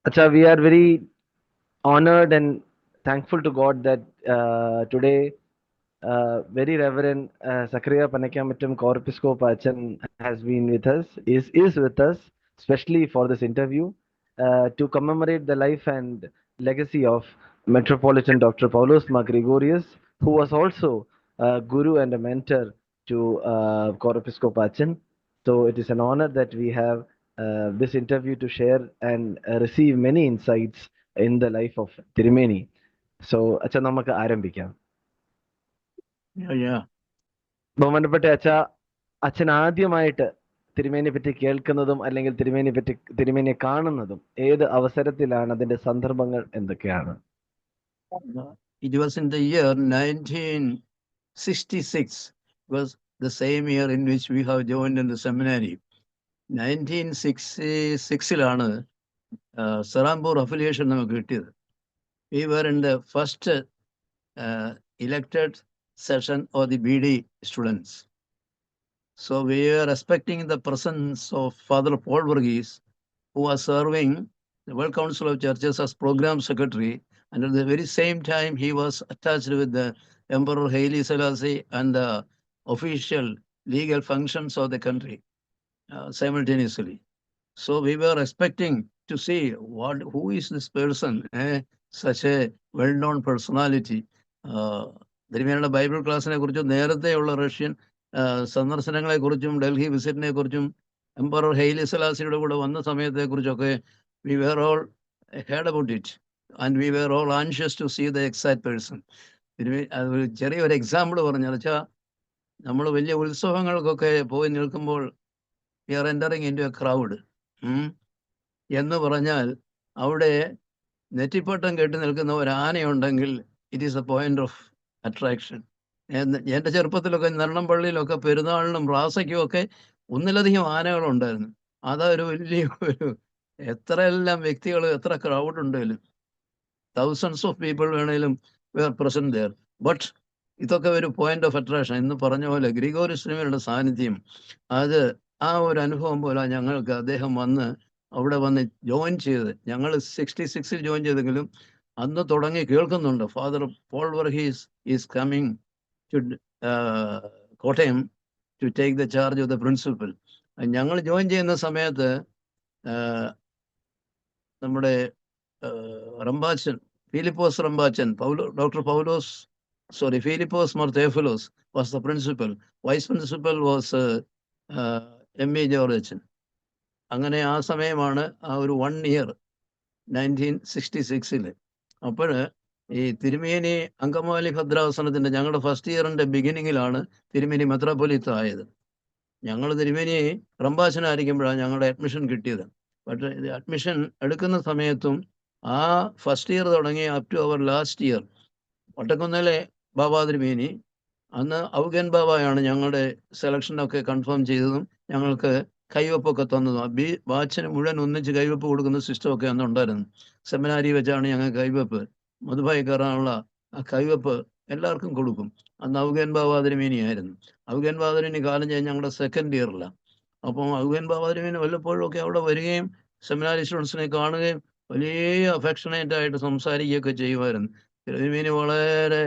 Acha, we are very honored and thankful to God that today very Reverend Sakriya Panakyamittam Corpiscope Achan has been with us, is with us, especially for this interview to commemorate the life and legacy of Metropolitan Dr. Paulos Ma Gregorius, who was also a guru and a mentor to Corpiscope Achan. So it is an honor that we have this interview to share and receive many insights in the life of Tirumeni. So, അച്ഛൻ നമുക്ക് ആരംഭിക്കാം. Yeah, yeah. ബഹുമാനപ്പെട്ട അച്ഛൻ ആദ്യമായിട്ട് തിരുമേനിയെ പറ്റി കേൾക്കുന്നതും അല്ലെങ്കിൽ തിരുമേനിയെ കാണുന്നതും ഏത് അവസരത്തിലാണ്, അതിന്റെ സന്ദർഭങ്ങൾ എന്തൊക്കെയാണ്? It was in the year 1966. It was the same year in which we have joined in the seminary. 1966-ലാണ് Serampore affiliation നമുക്ക് കിട്ടിയത്. We were in the first elected session of the BD students. So we were expecting the presence of Father Paul Verghese, who was serving the World Council of Churches as program secretary, and at the very same time he was attached with the Emperor Haile Selassie and the official legal functions of the country simultaneously. So we were expecting to see who is this person, such a well-known personality. തിരുമേനിയുടെ Bible ക്ലാസ്സിനെ കുറിച്ചും നേരത്തെയുള്ള Russian സന്ദർശനങ്ങളെ കുറിച്ചും ഡൽഹി വിസിറ്റിനെ കുറിച്ചും emperor Hailey സെലാസിയുടെ കൂടെ വന്ന സമയത്തെക്കുറിച്ചൊക്കെ we were all heard about it and we were all anxious to see the exact person. ചെറിയൊരു example പറഞ്ഞാൽ വെച്ചാൽ നമ്മൾ വലിയ ഉത്സവങ്ങൾക്കൊക്കെ പോയി നിൽക്കുമ്പോൾ we are entering into a crowd എന്ന് പറഞ്ഞാൽ അവിടെ നെറ്റിപ്പട്ടം കെട്ടി നിൽക്കുന്ന ഒരു ആനയുണ്ടെങ്കിൽ it is a point of attraction. എൻ്റെ ചെറുപ്പത്തിലൊക്കെ നരണംപള്ളിയിലൊക്കെ പെരുന്നാളിനും റാസയ്ക്കും ഒക്കെ ഒന്നിലധികം ആനകളുണ്ടായിരുന്നു. അതൊരു വലിയ എത്രയെല്ലാം വ്യക്തികൾ, എത്ര ക്രൗഡ് ഉണ്ടെങ്കിലും, thousands of people വേണേലും were present there. ബട്ട് ഇതൊക്കെ ഒരു പോയിന്റ് ഓഫ് അട്രാക്ഷൻ. എന്ന് പറഞ്ഞ പോലെ ഗ്രിഗോറിയസ് തിരുമേനിയുടെ സാന്നിധ്യം, അത് ആ ഒരു അനുഭവം പോലെ ഞങ്ങൾക്ക് അദ്ദേഹം വന്ന് അവിടെ വന്ന് ജോയിൻ ചെയ്ത്, ഞങ്ങൾ 66-ൽ ജോയിൻ ചെയ്തെങ്കിലും അന്ന് തുടങ്ങി കേൾക്കുന്നുണ്ട് father Paul Varghese is coming to Kottayam to take the charge of the principal. ഞങ്ങൾ ജോയിൻ ചെയ്യുന്ന സമയത്ത് നമ്മുടെ റംബാച്ചൻ, ഫിലിപ്പോസ് റംബാച്ചൻ, Philipose Mar Theophilos was the principal. Vice principal was M E. George അച്ഛൻ. അങ്ങനെ ആ സമയമാണ് ആ ഒരു 1 year 1966-ൽ. അപ്പോൾ ഈ തിരുമേനി അങ്കമാലി ഭദ്രാസനത്തിൻ്റെ ഞങ്ങളുടെ ഫസ്റ്റ് ഇയറിൻ്റെ ബിഗിനിങ്ങിലാണ് തിരുമേനി മെത്രാപ്പൊലീത്ത ആയത്. ഞങ്ങൾ തിരുമേനി റംബാച്ചനായിരിക്കുമ്പോഴാണ് ഞങ്ങളുടെ അഡ്മിഷൻ കിട്ടിയത്. പക്ഷേ അഡ്മിഷൻ എടുക്കുന്ന സമയത്തും ആ ഫസ്റ്റ് ഇയർ തുടങ്ങി അപ് ടു അവർ ലാസ്റ്റ് ഇയർ ഒട്ടക്കുന്നേലെ ബാബാ തിരുമേനി, അന്ന് ഔഗൻ ബാബായാണ് ഞങ്ങളുടെ സെലക്ഷനൊക്കെ കൺഫേം ചെയ്തതും ഞങ്ങൾക്ക് കൈവപ്പൊക്കെ തന്നതും. ബാച്ചിന് മുഴുവൻ ഒന്നിച്ച് കൈവപ്പ് കൊടുക്കുന്ന സിസ്റ്റമൊക്കെ അന്ന് ഉണ്ടായിരുന്നു. സെമിനാരി വെച്ചാണ് ഞങ്ങൾ കൈവപ്പ്, മധുഭായി കയറാനുള്ള ആ കൈവപ്പ് എല്ലാവർക്കും കൊടുക്കും. അന്ന് ഔഗൻ ബാബാ തിരുമേനിയായിരുന്നു. ഔഗൻ ബാബാ തിരുമേനി കാലം കഴിഞ്ഞ് ഞങ്ങളുടെ സെക്കൻഡ് ഇയറിലാണ്. അപ്പം ഔഗൻ ബാബാ തിരുമേനി വല്ലപ്പോഴും ഒക്കെ അവിടെ വരികയും സെമിനാരി സ്റ്റുഡൻസിനെ കാണുകയും വലിയ അഫെക്ഷനേറ്റ് ആയിട്ട് സംസാരിക്കുകയൊക്കെ ചെയ്യുമായിരുന്നു. തിരുമേനി വളരെ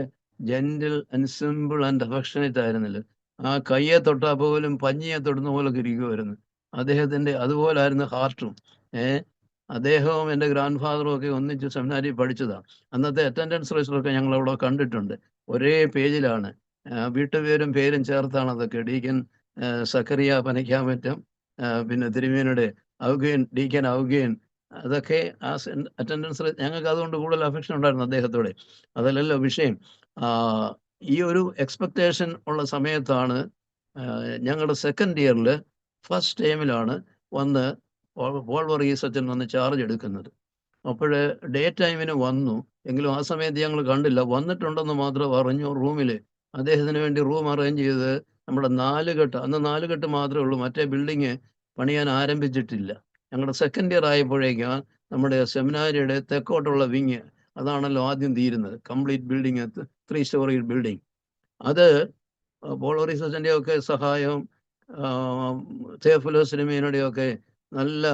gentle and simple and affectionate ആയിരുന്നില്ല. ആ കയ്യെ തൊട്ടാൽ പോലും പഞ്ഞിയെ തൊടുന്ന പോലെ ഇരിക്കുമായിരുന്നു. അദ്ദേഹത്തിൻ്റെ അതുപോലായിരുന്നു ഹാർട്ടും. അദ്ദേഹവും എൻ്റെ ഗ്രാൻഡ് ഫാദറും ഒക്കെ ഒന്നിച്ച് സെമിനാരി പഠിച്ചതാണ്. അന്നത്തെ അറ്റൻഡൻസ് രജിസ്റ്ററൊക്കെ ഞങ്ങൾ അവിടെ കണ്ടിട്ടുണ്ട്. ഒരേ പേജിലാണ്, വീട്ടുപേരും പേരും ചേർത്താണ് അതൊക്കെ. ഡീക്കൻ സക്കറിയ പനയ്ക്കാമറ്റം, പിന്നെ തിരുമേനിയുടെ ഡീക്കൻ ഔഗേൻ, അതൊക്കെ ആ അറ്റൻഡൻസ്. ഞങ്ങൾക്ക് അതുകൊണ്ട് കൂടുതൽ അഫെക്ഷൻ ഉണ്ടായിരുന്നു അദ്ദേഹത്തോടെ. അതല്ലല്ലോ വിഷയം. ഈ ഒരു എക്സ്പെക്റ്റേഷൻ ഉള്ള സമയത്താണ് ഞങ്ങളുടെ സെക്കൻഡ് ഇയറിൽ ഫസ്റ്റ് ടൈമിലാണ് വന്ന് പോൾ വർഗീസ് അച്ഛൻ വന്ന് ചാർജ് എടുക്കുന്നത്. അപ്പോൾ ഡേ ടൈമിന് വന്നു, എങ്കിലും ആ സമയത്ത് ഞങ്ങൾ കണ്ടില്ല. വന്നിട്ടുണ്ടെന്ന് മാത്രം അറിഞ്ഞു. റൂമിൽ അദ്ദേഹത്തിന് വേണ്ടി റൂം അറേഞ്ച് ചെയ്ത് നമ്മുടെ 4 കെട്ട്, അന്ന് 4 കെട്ട് മാത്രമേ ഉള്ളൂ, മറ്റേ ബിൽഡിങ് പണിയാൻ ആരംഭിച്ചിട്ടില്ല. ഞങ്ങളുടെ സെക്കൻഡ് ഇയർ ആയപ്പോഴേക്കും നമ്മുടെ സെമിനാരിയുടെ തെക്കോട്ടുള്ള വിങ്, അതാണല്ലോ ആദ്യം തീരുന്നത്, കംപ്ലീറ്റ് ബിൽഡിങ്, 3 story ബിൽഡിങ്. അത് പോൾ വർഗീസ് അച്ഛൻ്റെയൊക്കെ സഹായവും തേഫലോസ് തിരുമേനിയുടെയൊക്കെ നല്ല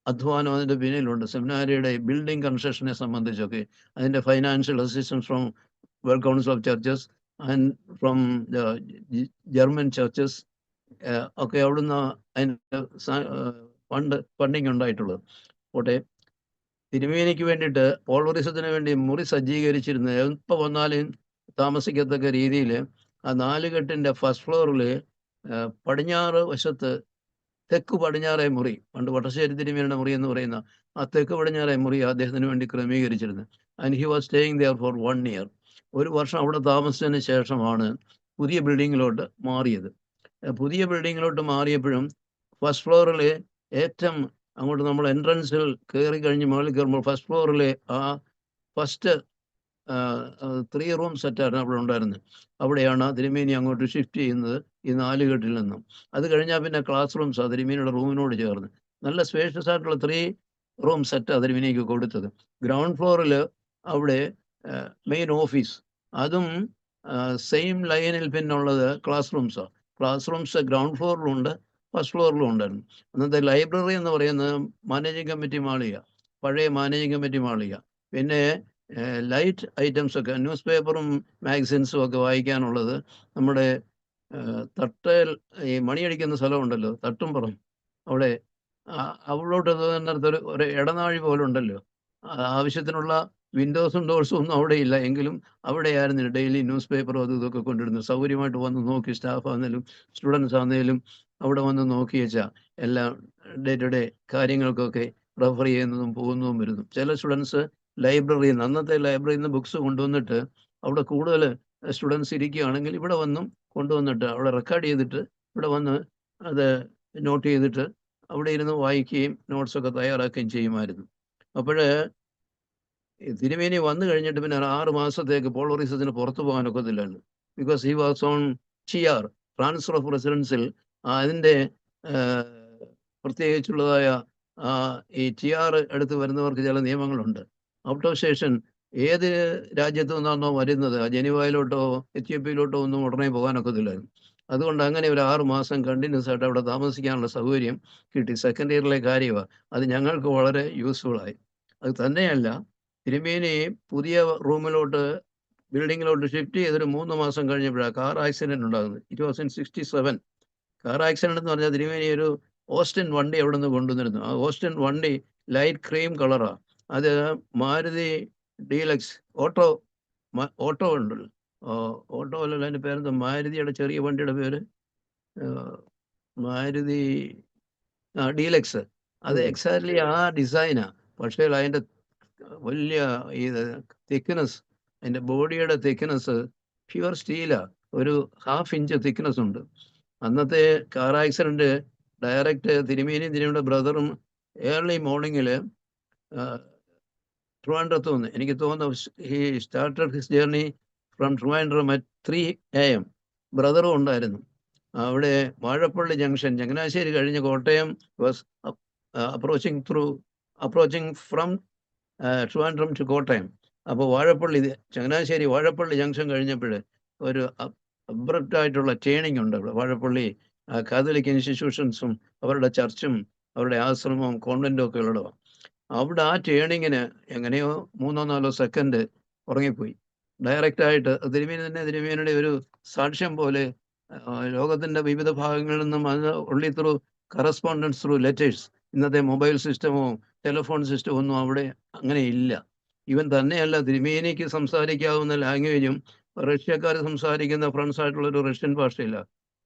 അധ്വാനം അതിൻ്റെ പിന്നിലുണ്ട്. സെമിനാരിയുടെ ബിൽഡിംഗ് കൺസ്ട്രക്ഷനെ സംബന്ധിച്ചൊക്കെ അതിൻ്റെ financial assistance from world council of churches and from German churches ഒക്കെ അവിടുന്ന് അതിൻ്റെ ഫണ്ടിങ് ഉണ്ടായിട്ടുള്ളത്. പോട്ടെ, തിരുമേനിക്ക് വേണ്ടിയിട്ട് പോൾവറിസത്തിന് വേണ്ടി മുറി സജ്ജീകരിച്ചിരുന്നത് എപ്പോൾ വന്നാലും താമസിക്കത്തക്ക രീതിയിൽ ആ 4 കെട്ടിൻ്റെ ഫസ്റ്റ് ഫ്ലോറിൽ പടിഞ്ഞാറ് വശത്ത് തെക്ക് പടിഞ്ഞാറേ മുറി, പണ്ട് വട്ടശ്ശേരി തിരുമേനിയുടെ മുറി എന്ന് പറയുന്ന ആ തെക്ക് പടിഞ്ഞാറേ മുറി അദ്ദേഹത്തിന് വേണ്ടി ക്രമീകരിച്ചിരുന്നത്. And he was staying there for 1 year. 1 വർഷം അവിടെ താമസിച്ചതിന് ശേഷമാണ് പുതിയ ബിൽഡിങ്ങിലോട്ട് മാറിയത്. പുതിയ ബിൽഡിങ്ങിലോട്ട് മാറിയപ്പോഴും ഫസ്റ്റ് ഫ്ലോറിൽ ഏറ്റവും അങ്ങോട്ട് നമ്മൾ എൻട്രൻസിൽ കയറി കഴിഞ്ഞ് മുകളിൽ കയറുമ്പോൾ ഫസ്റ്റ് ഫ്ലോറിലെ ആ ഫസ്റ്റ് 3 റൂം സെറ്റായിരുന്നു അവിടെ ഉണ്ടായിരുന്നത്. അവിടെയാണ് തിരുമേനി അങ്ങോട്ട് ഷിഫ്റ്റ് ചെയ്യുന്നത് ഈ 4 കെട്ടിൽ നിന്നും. അത് കഴിഞ്ഞാൽ പിന്നെ ക്ലാസ് റൂംസ് തിരുമേനിയുടെ റൂമിനോട് ചേർന്ന് നല്ല സ്പേഷ്യസ് ആയിട്ടുള്ള 3 റൂം സെറ്റ് തിരുമേനിക്ക് കൊടുത്തത്. ഗ്രൗണ്ട് ഫ്ലോറിൽ അവിടെ മെയിൻ ഓഫീസ്, അതും സെയിം ലൈനിൽ പിന്നുള്ളത് ക്ലാസ് റൂംസാണ്. ക്ലാസ് റൂംസ് ഗ്രൗണ്ട് ഫ്ലോറിലുണ്ട്, ഫസ്റ്റ് ഫ്ലോറിലും ഉണ്ടായിരുന്നു. അന്നത്തെ ലൈബ്രറി എന്ന് പറയുന്നത് മാനേജിങ് കമ്മിറ്റി മാളിക, പഴയ മാനേജിങ് കമ്മിറ്റി മാളിക. പിന്നെ ലൈറ്റ് ഐറ്റംസ് ഒക്കെ ന്യൂസ് പേപ്പറും മാഗസിൻസും ഒക്കെ വായിക്കാനുള്ളത് നമ്മുടെ തട്ടേൽ ഈ മണിയടിക്കുന്ന സ്ഥലമുണ്ടല്ലോ, തട്ടുംപുറം, അവിടെ അവളോട്ട് നേരത്തെ ഒരു ഇടനാഴി പോലെ ഉണ്ടല്ലോ, ആവശ്യത്തിനുള്ള വിൻഡോസും ഡോർസും ഒന്നും അവിടെ ഇല്ല, എങ്കിലും അവിടെയായിരുന്നു ഡെയിലി ന്യൂസ് പേപ്പറും അതും ഇതൊക്കെ കൊണ്ടിരുന്നത്. സൗകര്യമായിട്ട് വന്ന് നോക്കി സ്റ്റാഫ് ആണെങ്കിലും സ്റ്റുഡൻസ് ആണെങ്കിലും അവിടെ വന്ന് നോക്കി വെച്ചാൽ എല്ലാം ഡേ ടു ഡേ കാര്യങ്ങൾക്കൊക്കെ റെഫർ ചെയ്യുന്നതും പോകുന്നതും വരുന്നു. ചില സ്റ്റുഡൻസ് ലൈബ്രറിയിൽ നിന്ന്, അന്നത്തെ ലൈബ്രറിയിൽ നിന്ന് ബുക്സ് കൊണ്ടുവന്നിട്ട് അവിടെ കൂടുതൽ സ്റ്റുഡൻസ് ഇരിക്കുകയാണെങ്കിൽ ഇവിടെ വന്നും കൊണ്ടുവന്നിട്ട് അവിടെ റെക്കോർഡ് ചെയ്തിട്ട് ഇവിടെ വന്ന് അത് നോട്ട് ചെയ്തിട്ട് അവിടെ ഇരുന്ന് വായിക്കുകയും നോട്ട്സൊക്കെ തയ്യാറാക്കുകയും ചെയ്യുമായിരുന്നു. അപ്പോൾ തിരുമേനി വന്നു കഴിഞ്ഞിട്ട് പിന്നെ 6 മാസത്തേക്ക് പോൾവറിസത്തിന് പുറത്തു പോകാനൊക്കത്തില്ലായിരുന്നു. Because he was on TR, transfer of റെസിഡൻസിൽ. അതിൻ്റെ പ്രത്യേകിച്ചുള്ളതായ ഈ TR എടുത്ത് വരുന്നവർക്ക് ചില നിയമങ്ങളുണ്ട്. ഔട്ട് ഓഫ് സ്റ്റേഷൻ ഏത് രാജ്യത്തു നിന്നാണോ വരുന്നത്, ജനീവയിലോട്ടോ എത്യോപ്യയിലോട്ടോ ഒന്നും ഉടനെ പോകാനൊക്കത്തില്ലായിരുന്നു. അതുകൊണ്ട് അങ്ങനെ ഒരു 6 മാസം കണ്ടിന്യൂസ് ആയിട്ട് അവിടെ താമസിക്കാനുള്ള സൗകര്യം കിട്ടി. സെക്കൻഡ് ഇയറിലെ കാര്യമാണ്. അത് ഞങ്ങൾക്ക് വളരെ യൂസ്ഫുള്ളായി. അത് തന്നെയല്ല, തിരുമേനി പുതിയ റൂമിലോട്ട് ബിൽഡിങ്ങിലോട്ട് ഷിഫ്റ്റ് ചെയ്തൊരു 3 മാസം കഴിഞ്ഞപ്പോഴാണ് കാർ ആക്സിഡൻറ്റ് ഉണ്ടാകുന്നത്. 1967 കാർ ആക്സിഡൻറ്റ് എന്ന് പറഞ്ഞാൽ തിരുമേനി ഒരു ഓസ്റ്റിൻ വണ്ടി അവിടെ നിന്ന് കൊണ്ടുവന്നിരുന്നു. ആ ഓസ്റ്റിൻ വണ്ടി ലൈറ്റ് ക്രീം കളറാണ്. അത് മാരുതി ഡീലക്സ് ഓട്ടോ ഉണ്ടല്ലോ, ഓട്ടോ അല്ലല്ലോ, അതിൻ്റെ പേരെന്താ, മാരുതിയുടെ ചെറിയ വണ്ടിയുടെ പേര് മാരുതി ഡീലക്സ്. അത് എക്സാക്ട്ലി ആ ഡിസൈനാണ്. പക്ഷേ അതിൻ്റെ വലിയ ഇത് തിക്നെസ്, അതിൻ്റെ ബോഡിയുടെ തിക്നെസ് പ്യുവർ സ്റ്റീലാണ്. ഒരു 1/2 ഇഞ്ച് തിക്നെസ് ഉണ്ട്. അന്നത്തെ കാർ ആക്സിഡൻറ്റ് ഡയറക്റ്റ് തിരുമേനിയുടെ ബ്രദറും ഏർലി മോർണിംഗിൽ ട്രിവാൻഡ്രത്ത് നിന്ന്, എനിക്ക് തോന്നുന്നു he started his journey from Trivandrum at 3 AM. ബ്രദറും ഉണ്ടായിരുന്നു. അവിടെ വാഴപ്പള്ളി ജംഗ്ഷൻ, ചങ്ങനാശ്ശേരി കഴിഞ്ഞ് Kottayam was approaching from Trivandrum to Kottayam. അപ്പോൾ ചങ്ങനാശ്ശേരി വാഴപ്പള്ളി ജംഗ്ഷൻ കഴിഞ്ഞപ്പോൾ ഒരു അബ്രപ്റ്റ് ആയിട്ടുള്ള ടേണിംഗ് ഉണ്ട് അവിടെ. വാഴപ്പള്ളി കാതലിക് ഇൻസ്റ്റിറ്റ്യൂഷൻസും അവരുടെ ചർച്ചും അവരുടെ ആശ്രമവും കോൺവെൻറ്റും ഒക്കെ ഉള്ളതാണ്. അവിടെ ആ ടേണിങ്ങിന് എങ്ങനെയോ 3-4 സെക്കൻഡ് ഉറങ്ങിപ്പോയി. ഡയറക്റ്റായിട്ട് തിരുമേനിയുടെ ഒരു സാക്ഷ്യം പോലെ ലോകത്തിൻ്റെ വിവിധ ഭാഗങ്ങളിൽ നിന്നും അത് only through correspondence through letters. ഇന്നത്തെ മൊബൈൽ സിസ്റ്റമോ ടെലിഫോൺ സിസ്റ്റമോ ഒന്നും അവിടെ അങ്ങനെ ഇല്ല. ഇവൻ തന്നെയല്ല, തിരുമേനിക്ക് സംസാരിക്കാവുന്ന ലാംഗ്വേജും റഷ്യക്കാർ സംസാരിക്കുന്ന ഫ്രണ്ട്സായിട്ടുള്ളൊരു റഷ്യൻ ഭാഷയില്ല,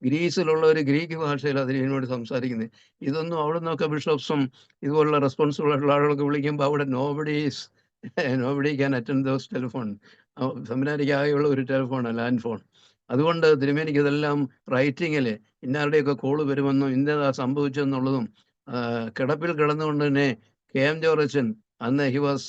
ഗ്രീസിലുള്ള ഒരു ഗ്രീക്ക് ഭാഷയിലാണ് തിരുമേനിയോട് സംസാരിക്കുന്നത്. ഇതൊന്നും അവിടെ നിന്നൊക്കെ ബിഷപ്സും ഇതുപോലുള്ള റെസ്പോൺസിബിൾ ആയിട്ടുള്ള ആളുകളൊക്കെ വിളിക്കുമ്പോൾ അവിടെ nobody can attend those telephone. സെമിനാരിക്ക് ആകെയുള്ള ഒരു ടെലിഫോണാണ്, ലാൻഡ് ഫോൺ. അതുകൊണ്ട് തിരുമേനിക്ക് ഇതെല്ലാം റൈറ്റിങ്ങിൽ ഇന്നാരുടെയൊക്കെ കോള് വരുമെന്നും ഇന്നതാ സംഭവിച്ചെന്നുള്ളതും കിടപ്പിൽ കിടന്നുകൊണ്ട് തന്നെ KM ജോർജൻ, അന്ന് he was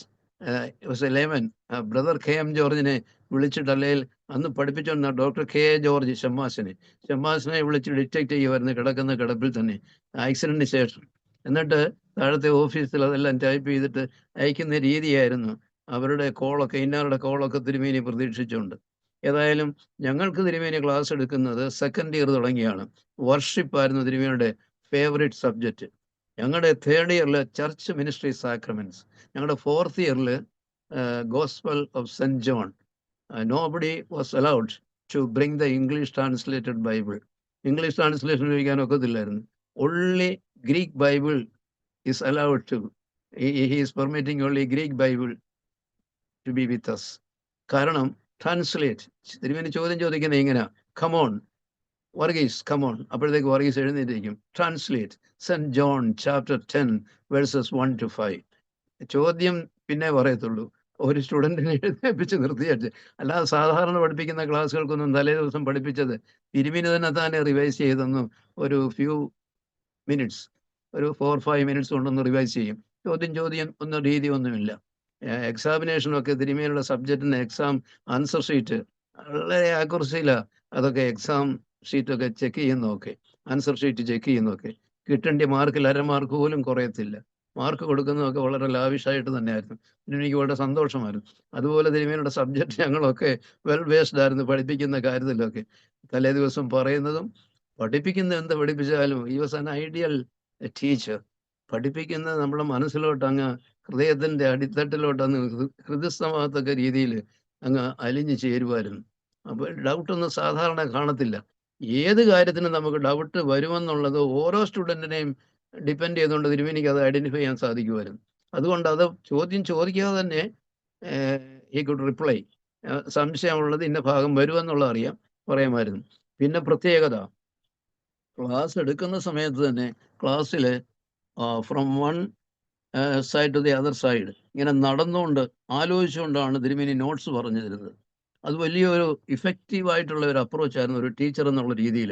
A layman, brother KM ജോർജിനെ വിളിച്ചിട്ട്, അല്ലെങ്കിൽ അന്ന് പഠിപ്പിച്ചുകൊണ്ട ഡോക്ടർ K ജോർജ് ഷമ്മാസിനെ വിളിച്ച് ഡിറ്റക്ട് ചെയ്യുമായിരുന്നു കിടക്കുന്ന കിടപ്പിൽ തന്നെ ആക്സിഡൻറ്റിന് ശേഷം. എന്നിട്ട് താഴത്തെ ഓഫീസിൽ അതെല്ലാം ടൈപ്പ് ചെയ്തിട്ട് അയക്കുന്ന രീതിയായിരുന്നു. അവരുടെ കോളൊക്കെ, ഇന്നാരുടെ കോളൊക്കെ തിരുമേനി പ്രതീക്ഷിച്ചുകൊണ്ട്. ഏതായാലും ഞങ്ങൾക്ക് തിരുമേനി ക്ലാസ് എടുക്കുന്നത് സെക്കൻഡ് ഇയർ തുടങ്ങിയാണ്. വർഷിപ്പായിരുന്നു തിരുമേനിയുടെ ഫേവറേറ്റ് സബ്ജക്റ്റ്. ഞങ്ങളുടെ 3rd ഇയറിൽ ചർച്ച് മിനിസ്ട്രി സാക്രമെന്റ്സ്, ഞങ്ങളുടെ 4th ഇയറിൽ gospel of saint John. Nobody was allowed to bring the English translated bible. English translation ഉപയോഗിക്കാൻ ഒക്കത്തില്ലായിരുന്നു. Only Greek bible is allowed to. He is permitting only Greek bible to be with us. കാരണം translate, തിരുമേനി ചോദ്യം ചോദിക്കുന്നത് ഇങ്ങനെ, come on Varghese come on. അപ്പോഴത്തേക്ക് വർഗീസ് എഴുന്നേറ്റിരിക്കും. Translate saint John chapter 10 verses 1 to 5. ചോദ്യം പിന്നെ പറയത്തുള്ളൂ. ഒരു സ്റ്റുഡൻറ്റിനെ എഴുന്നേപ്പിച്ച് നിർത്തിയായിട്ട്. അല്ലാതെ സാധാരണ പഠിപ്പിക്കുന്ന ക്ലാസ്സുകൾക്കൊന്നും തലേ ദിവസം പഠിപ്പിച്ചത് തിരുമേനി തന്നെ റിവൈസ് ചെയ്തെന്നും ഒരു ഫ്യൂ മിനിറ്റ്സ്, ഒരു 4-5 മിനിറ്റ്സ് കൊണ്ടൊന്ന് റിവൈസ് ചെയ്യും. ചോദ്യം ഒന്നും രീതി ഒന്നുമില്ല. എക്സാമിനേഷനൊക്കെ തിരുമേനിയുടെ സബ്ജക്റ്റിന് എക്സാം ആൻസർ ഷീറ്റ് വളരെ ആക്യുറസിയിലാണ് അതൊക്കെ എക്സാം ഷീറ്റൊക്കെ ചെക്ക് ചെയ്യുന്നതൊക്കെ, ആൻസർ ഷീറ്റ് ചെക്ക് ചെയ്യുന്നതൊക്കെ. കിട്ടേണ്ട മാർക്കിൽ 1/2 മാർക്ക് പോലും കുറയത്തില്ല. മാർക്ക് കൊടുക്കുന്നതൊക്കെ വളരെ ലാവിഷായിട്ട് തന്നെയായിരുന്നു. പിന്നെ എനിക്ക് വളരെ സന്തോഷമായിരുന്നു. അതുപോലെ തിരുമേനിയുടെ സബ്ജക്റ്റ് ഞങ്ങളൊക്കെ വെൽ ബേസ്ഡ് ആയിരുന്നു പഠിപ്പിക്കുന്ന കാര്യത്തിലൊക്കെ. തലേ ദിവസം പറയുന്നതും പഠിപ്പിക്കുന്ന എന്ത് പഠിപ്പിച്ചാലും ഈ വാസ് ആൻ ഐഡിയൽ ടീച്ചർ. പഠിപ്പിക്കുന്നത് നമ്മുടെ മനസ്സിലോട്ട് അങ്ങ് ഹൃദയത്തിൻ്റെ അടിത്തട്ടിലോട്ട് അങ്ങ് ഹൃദയസ്ഥമാകത്തക്ക രീതിയിൽ അങ്ങ് അലിഞ്ഞു ചേരുമായിരുന്നു. അപ്പോൾ ഡൗട്ടൊന്നും സാധാരണ കാണത്തില്ല. ഏത് കാര്യത്തിനും നമുക്ക് ഡൗട്ട് വരുമെന്നുള്ളത് ഓരോ സ്റ്റുഡൻറ്റിനെയും ഡിപ്പെൻഡ് ചെയ്തുകൊണ്ട് തിരുമേനിക്ക് അത് ഐഡൻറ്റിഫൈ ചെയ്യാൻ സാധിക്കുമായിരുന്നു. അതുകൊണ്ട് അത് ചോദ്യം ചോദിക്കാതെ തന്നെ ഈ കുഡ് റിപ്ലൈ. സംശയമുള്ളത് ഇന്ന ഭാഗം വരുമെന്നുള്ളത് അറിയാം, പറയാമായിരുന്നു. പിന്നെ പ്രത്യേകത, ക്ലാസ് എടുക്കുന്ന സമയത്ത് തന്നെ ക്ലാസ്സിൽ from one side to the other side ഇങ്ങനെ നടന്നുകൊണ്ട് ആലോചിച്ചുകൊണ്ടാണ് തിരുമേനി നോട്ട്സ് പറഞ്ഞു തരുന്നത്. അത് വലിയൊരു ഇഫക്റ്റീവായിട്ടുള്ള ഒരു അപ്രോച്ചായിരുന്നു ഒരു ടീച്ചർ എന്നുള്ള രീതിയിൽ.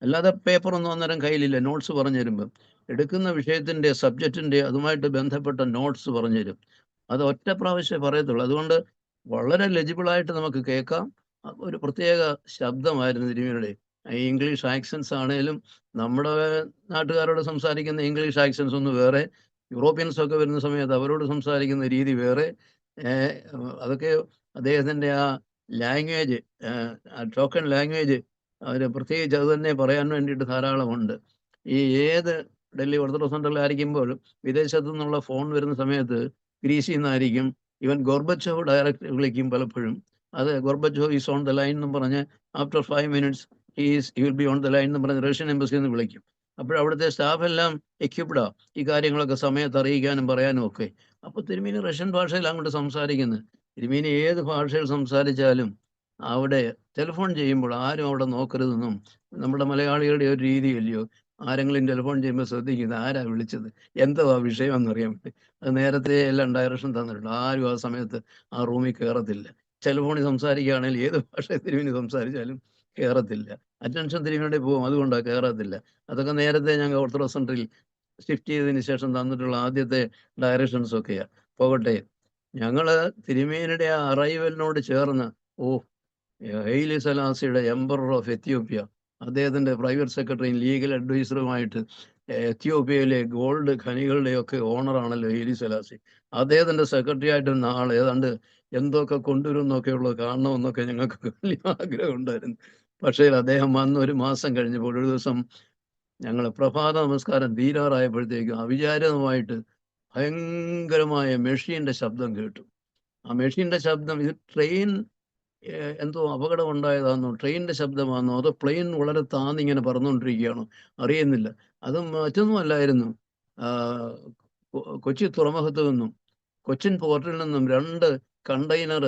അല്ലാതെ പേപ്പറൊന്നും അന്നേരം കയ്യിലില്ല. നോട്ട്സ് പറഞ്ഞു തരുമ്പം എടുക്കുന്ന വിഷയത്തിൻ്റെ സബ്ജക്റ്റിൻ്റെ അതുമായിട്ട് ബന്ധപ്പെട്ട നോട്ട്സ് പറഞ്ഞു തരും. അത് ഒറ്റ പ്രാവശ്യമേ പറയത്തുള്ളൂ. അതുകൊണ്ട് വളരെ ലെജിബിളായിട്ട് നമുക്ക് കേൾക്കാം. ഒരു പ്രത്യേക ശബ്ദമായിരുന്നു തിരുമേനിയുടെ. ഈ ഇംഗ്ലീഷ് ആക്സൻസ് ആണേലും നമ്മുടെ നാട്ടുകാരോട് സംസാരിക്കുന്ന ഇംഗ്ലീഷ് ആക്സൻസ് ഒന്ന് വേറെ, യൂറോപ്യൻസ് ഒക്കെ വരുന്ന സമയത്ത് അവരോട് സംസാരിക്കുന്ന രീതി വേറെ. അതൊക്കെ അദ്ദേഹത്തിൻ്റെ ആ ലാംഗ്വേജ്, ടോക്കൺ ലാംഗ്വേജ്, അതിന് പ്രത്യേകിച്ച് അത് തന്നെ പറയാൻ വേണ്ടിയിട്ട് ധാരാളമുണ്ട്. ഈ ഏത് ഡൽഹി ഓർത്തഡോക്സ് സെൻ്ററിലായിരിക്കുമ്പോഴും വിദേശത്തു നിന്നുള്ള ഫോൺ വരുന്ന സമയത്ത് ഗ്രീസിൽ നിന്നായിരിക്കും, ഇവൻ ഗോർബച്ചോവ് ഡയറക്റ്റ് വിളിക്കും പലപ്പോഴും. അത് Gorbachev is on the line എന്നും പറഞ്ഞ് after 5 minutes he will be on the line എന്ന് പറഞ്ഞ് റഷ്യൻ എംബസിയിൽ നിന്ന് വിളിക്കും. അപ്പോഴവിടുത്തെ സ്റ്റാഫ് എല്ലാം എക്യുപ്ഡാ ഈ കാര്യങ്ങളൊക്കെ സമയത്ത് അറിയിക്കാനും പറയാനും ഒക്കെ. അപ്പോൾ തിരുമേനി റഷ്യൻ ഭാഷയിൽ അങ്ങോട്ട് സംസാരിക്കുന്നത്. തിരുമേനി ഏത് ഭാഷയിൽ സംസാരിച്ചാലും അവിടെ ടെലിഫോൺ ചെയ്യുമ്പോൾ ആരും അവിടെ നോക്കരുതെന്നും, നമ്മുടെ മലയാളികളുടെ ഒരു രീതിയല്ലയോ, ആരെങ്കിലും ടെലിഫോൺ ചെയ്യുമ്പോൾ ശ്രദ്ധിക്കുന്നത് ആരാ വിളിച്ചത്, എന്തോ ആ വിഷയം എന്നറിയാൻ വേണ്ടി. അത് നേരത്തെ എല്ലാം ഡയറക്ഷൻ തന്നിട്ടുണ്ട്. ആരും ആ സമയത്ത് ആ റൂമിൽ കയറത്തില്ല. ടെലിഫോണിൽ സംസാരിക്കുകയാണെങ്കിൽ ഏത് ഭാഷ തിരുമേനി സംസാരിച്ചാലും കയറത്തില്ല. അറ്റൻഷൻ തിരുമേനിയുടെ പോകും, അതുകൊണ്ടാണ് കയറത്തില്ല. അതൊക്കെ നേരത്തെ ഞങ്ങൾ ഓർത്തഡോക്സ് സെൻ്ററിൽ ഷിഫ്റ്റ് ചെയ്തതിന് ശേഷം തന്നിട്ടുള്ള ആദ്യത്തെ ഡയറക്ഷൻസ് ഒക്കെയാണ്. പോകട്ടെ, ഞങ്ങൾ തിരുമേനിയുടെ ആ അറൈവലിനോട് ചേർന്ന് ഹെയ്ലി സലാസിയുടെ എംപറർ ഓഫ് എത്യോപ്യ, അദ്ദേഹത്തിൻ്റെ പ്രൈവറ്റ് സെക്രട്ടറിയും ലീഗൽ അഡ്വൈസറുമായിട്ട് എത്യോപ്യയിലെ ഗോൾഡ് ഖനികളുടെയൊക്കെ ഓണറാണല്ലോ ഹെയ്ലി സലാസി. അദ്ദേഹത്തിൻ്റെ സെക്രട്ടറി ആയിട്ട് നാളെ ഏതാണ്ട് എന്തൊക്കെ കൊണ്ടുവരും എന്നൊക്കെയുള്ളത് കാണണമെന്നൊക്കെ ഞങ്ങൾക്ക് വലിയ ആഗ്രഹം ഉണ്ടായിരുന്നു. പക്ഷേ അദ്ദേഹം വന്ന് 1 മാസം കഴിഞ്ഞപ്പോൾ ഒരു ദിവസം ഞങ്ങൾ പ്രഭാത നമസ്കാരം തീരാറായപ്പോഴത്തേക്കും അവിചാരിതമായിട്ട് ഭയങ്കരമായ മെഷീൻ്റെ ശബ്ദം കേട്ടു. ആ മെഷീൻ്റെ ശബ്ദം, ഇത് ട്രെയിൻ എന്തോ അപകടം ഉണ്ടായതാണെന്നോ ട്രെയിനിൻ്റെ ശബ്ദമാണെന്നോ അതോ പ്ലെയിൻ വളരെ താന്നിങ്ങനെ പറന്നുകൊണ്ടിരിക്കുകയാണോ അറിയുന്നില്ല. അതും മറ്റൊന്നും അല്ലായിരുന്നു. കൊച്ചി തുറമുഖത്ത് നിന്നും കൊച്ചിൻ പോർട്ടിൽ നിന്നും 2 കണ്ടെയ്നർ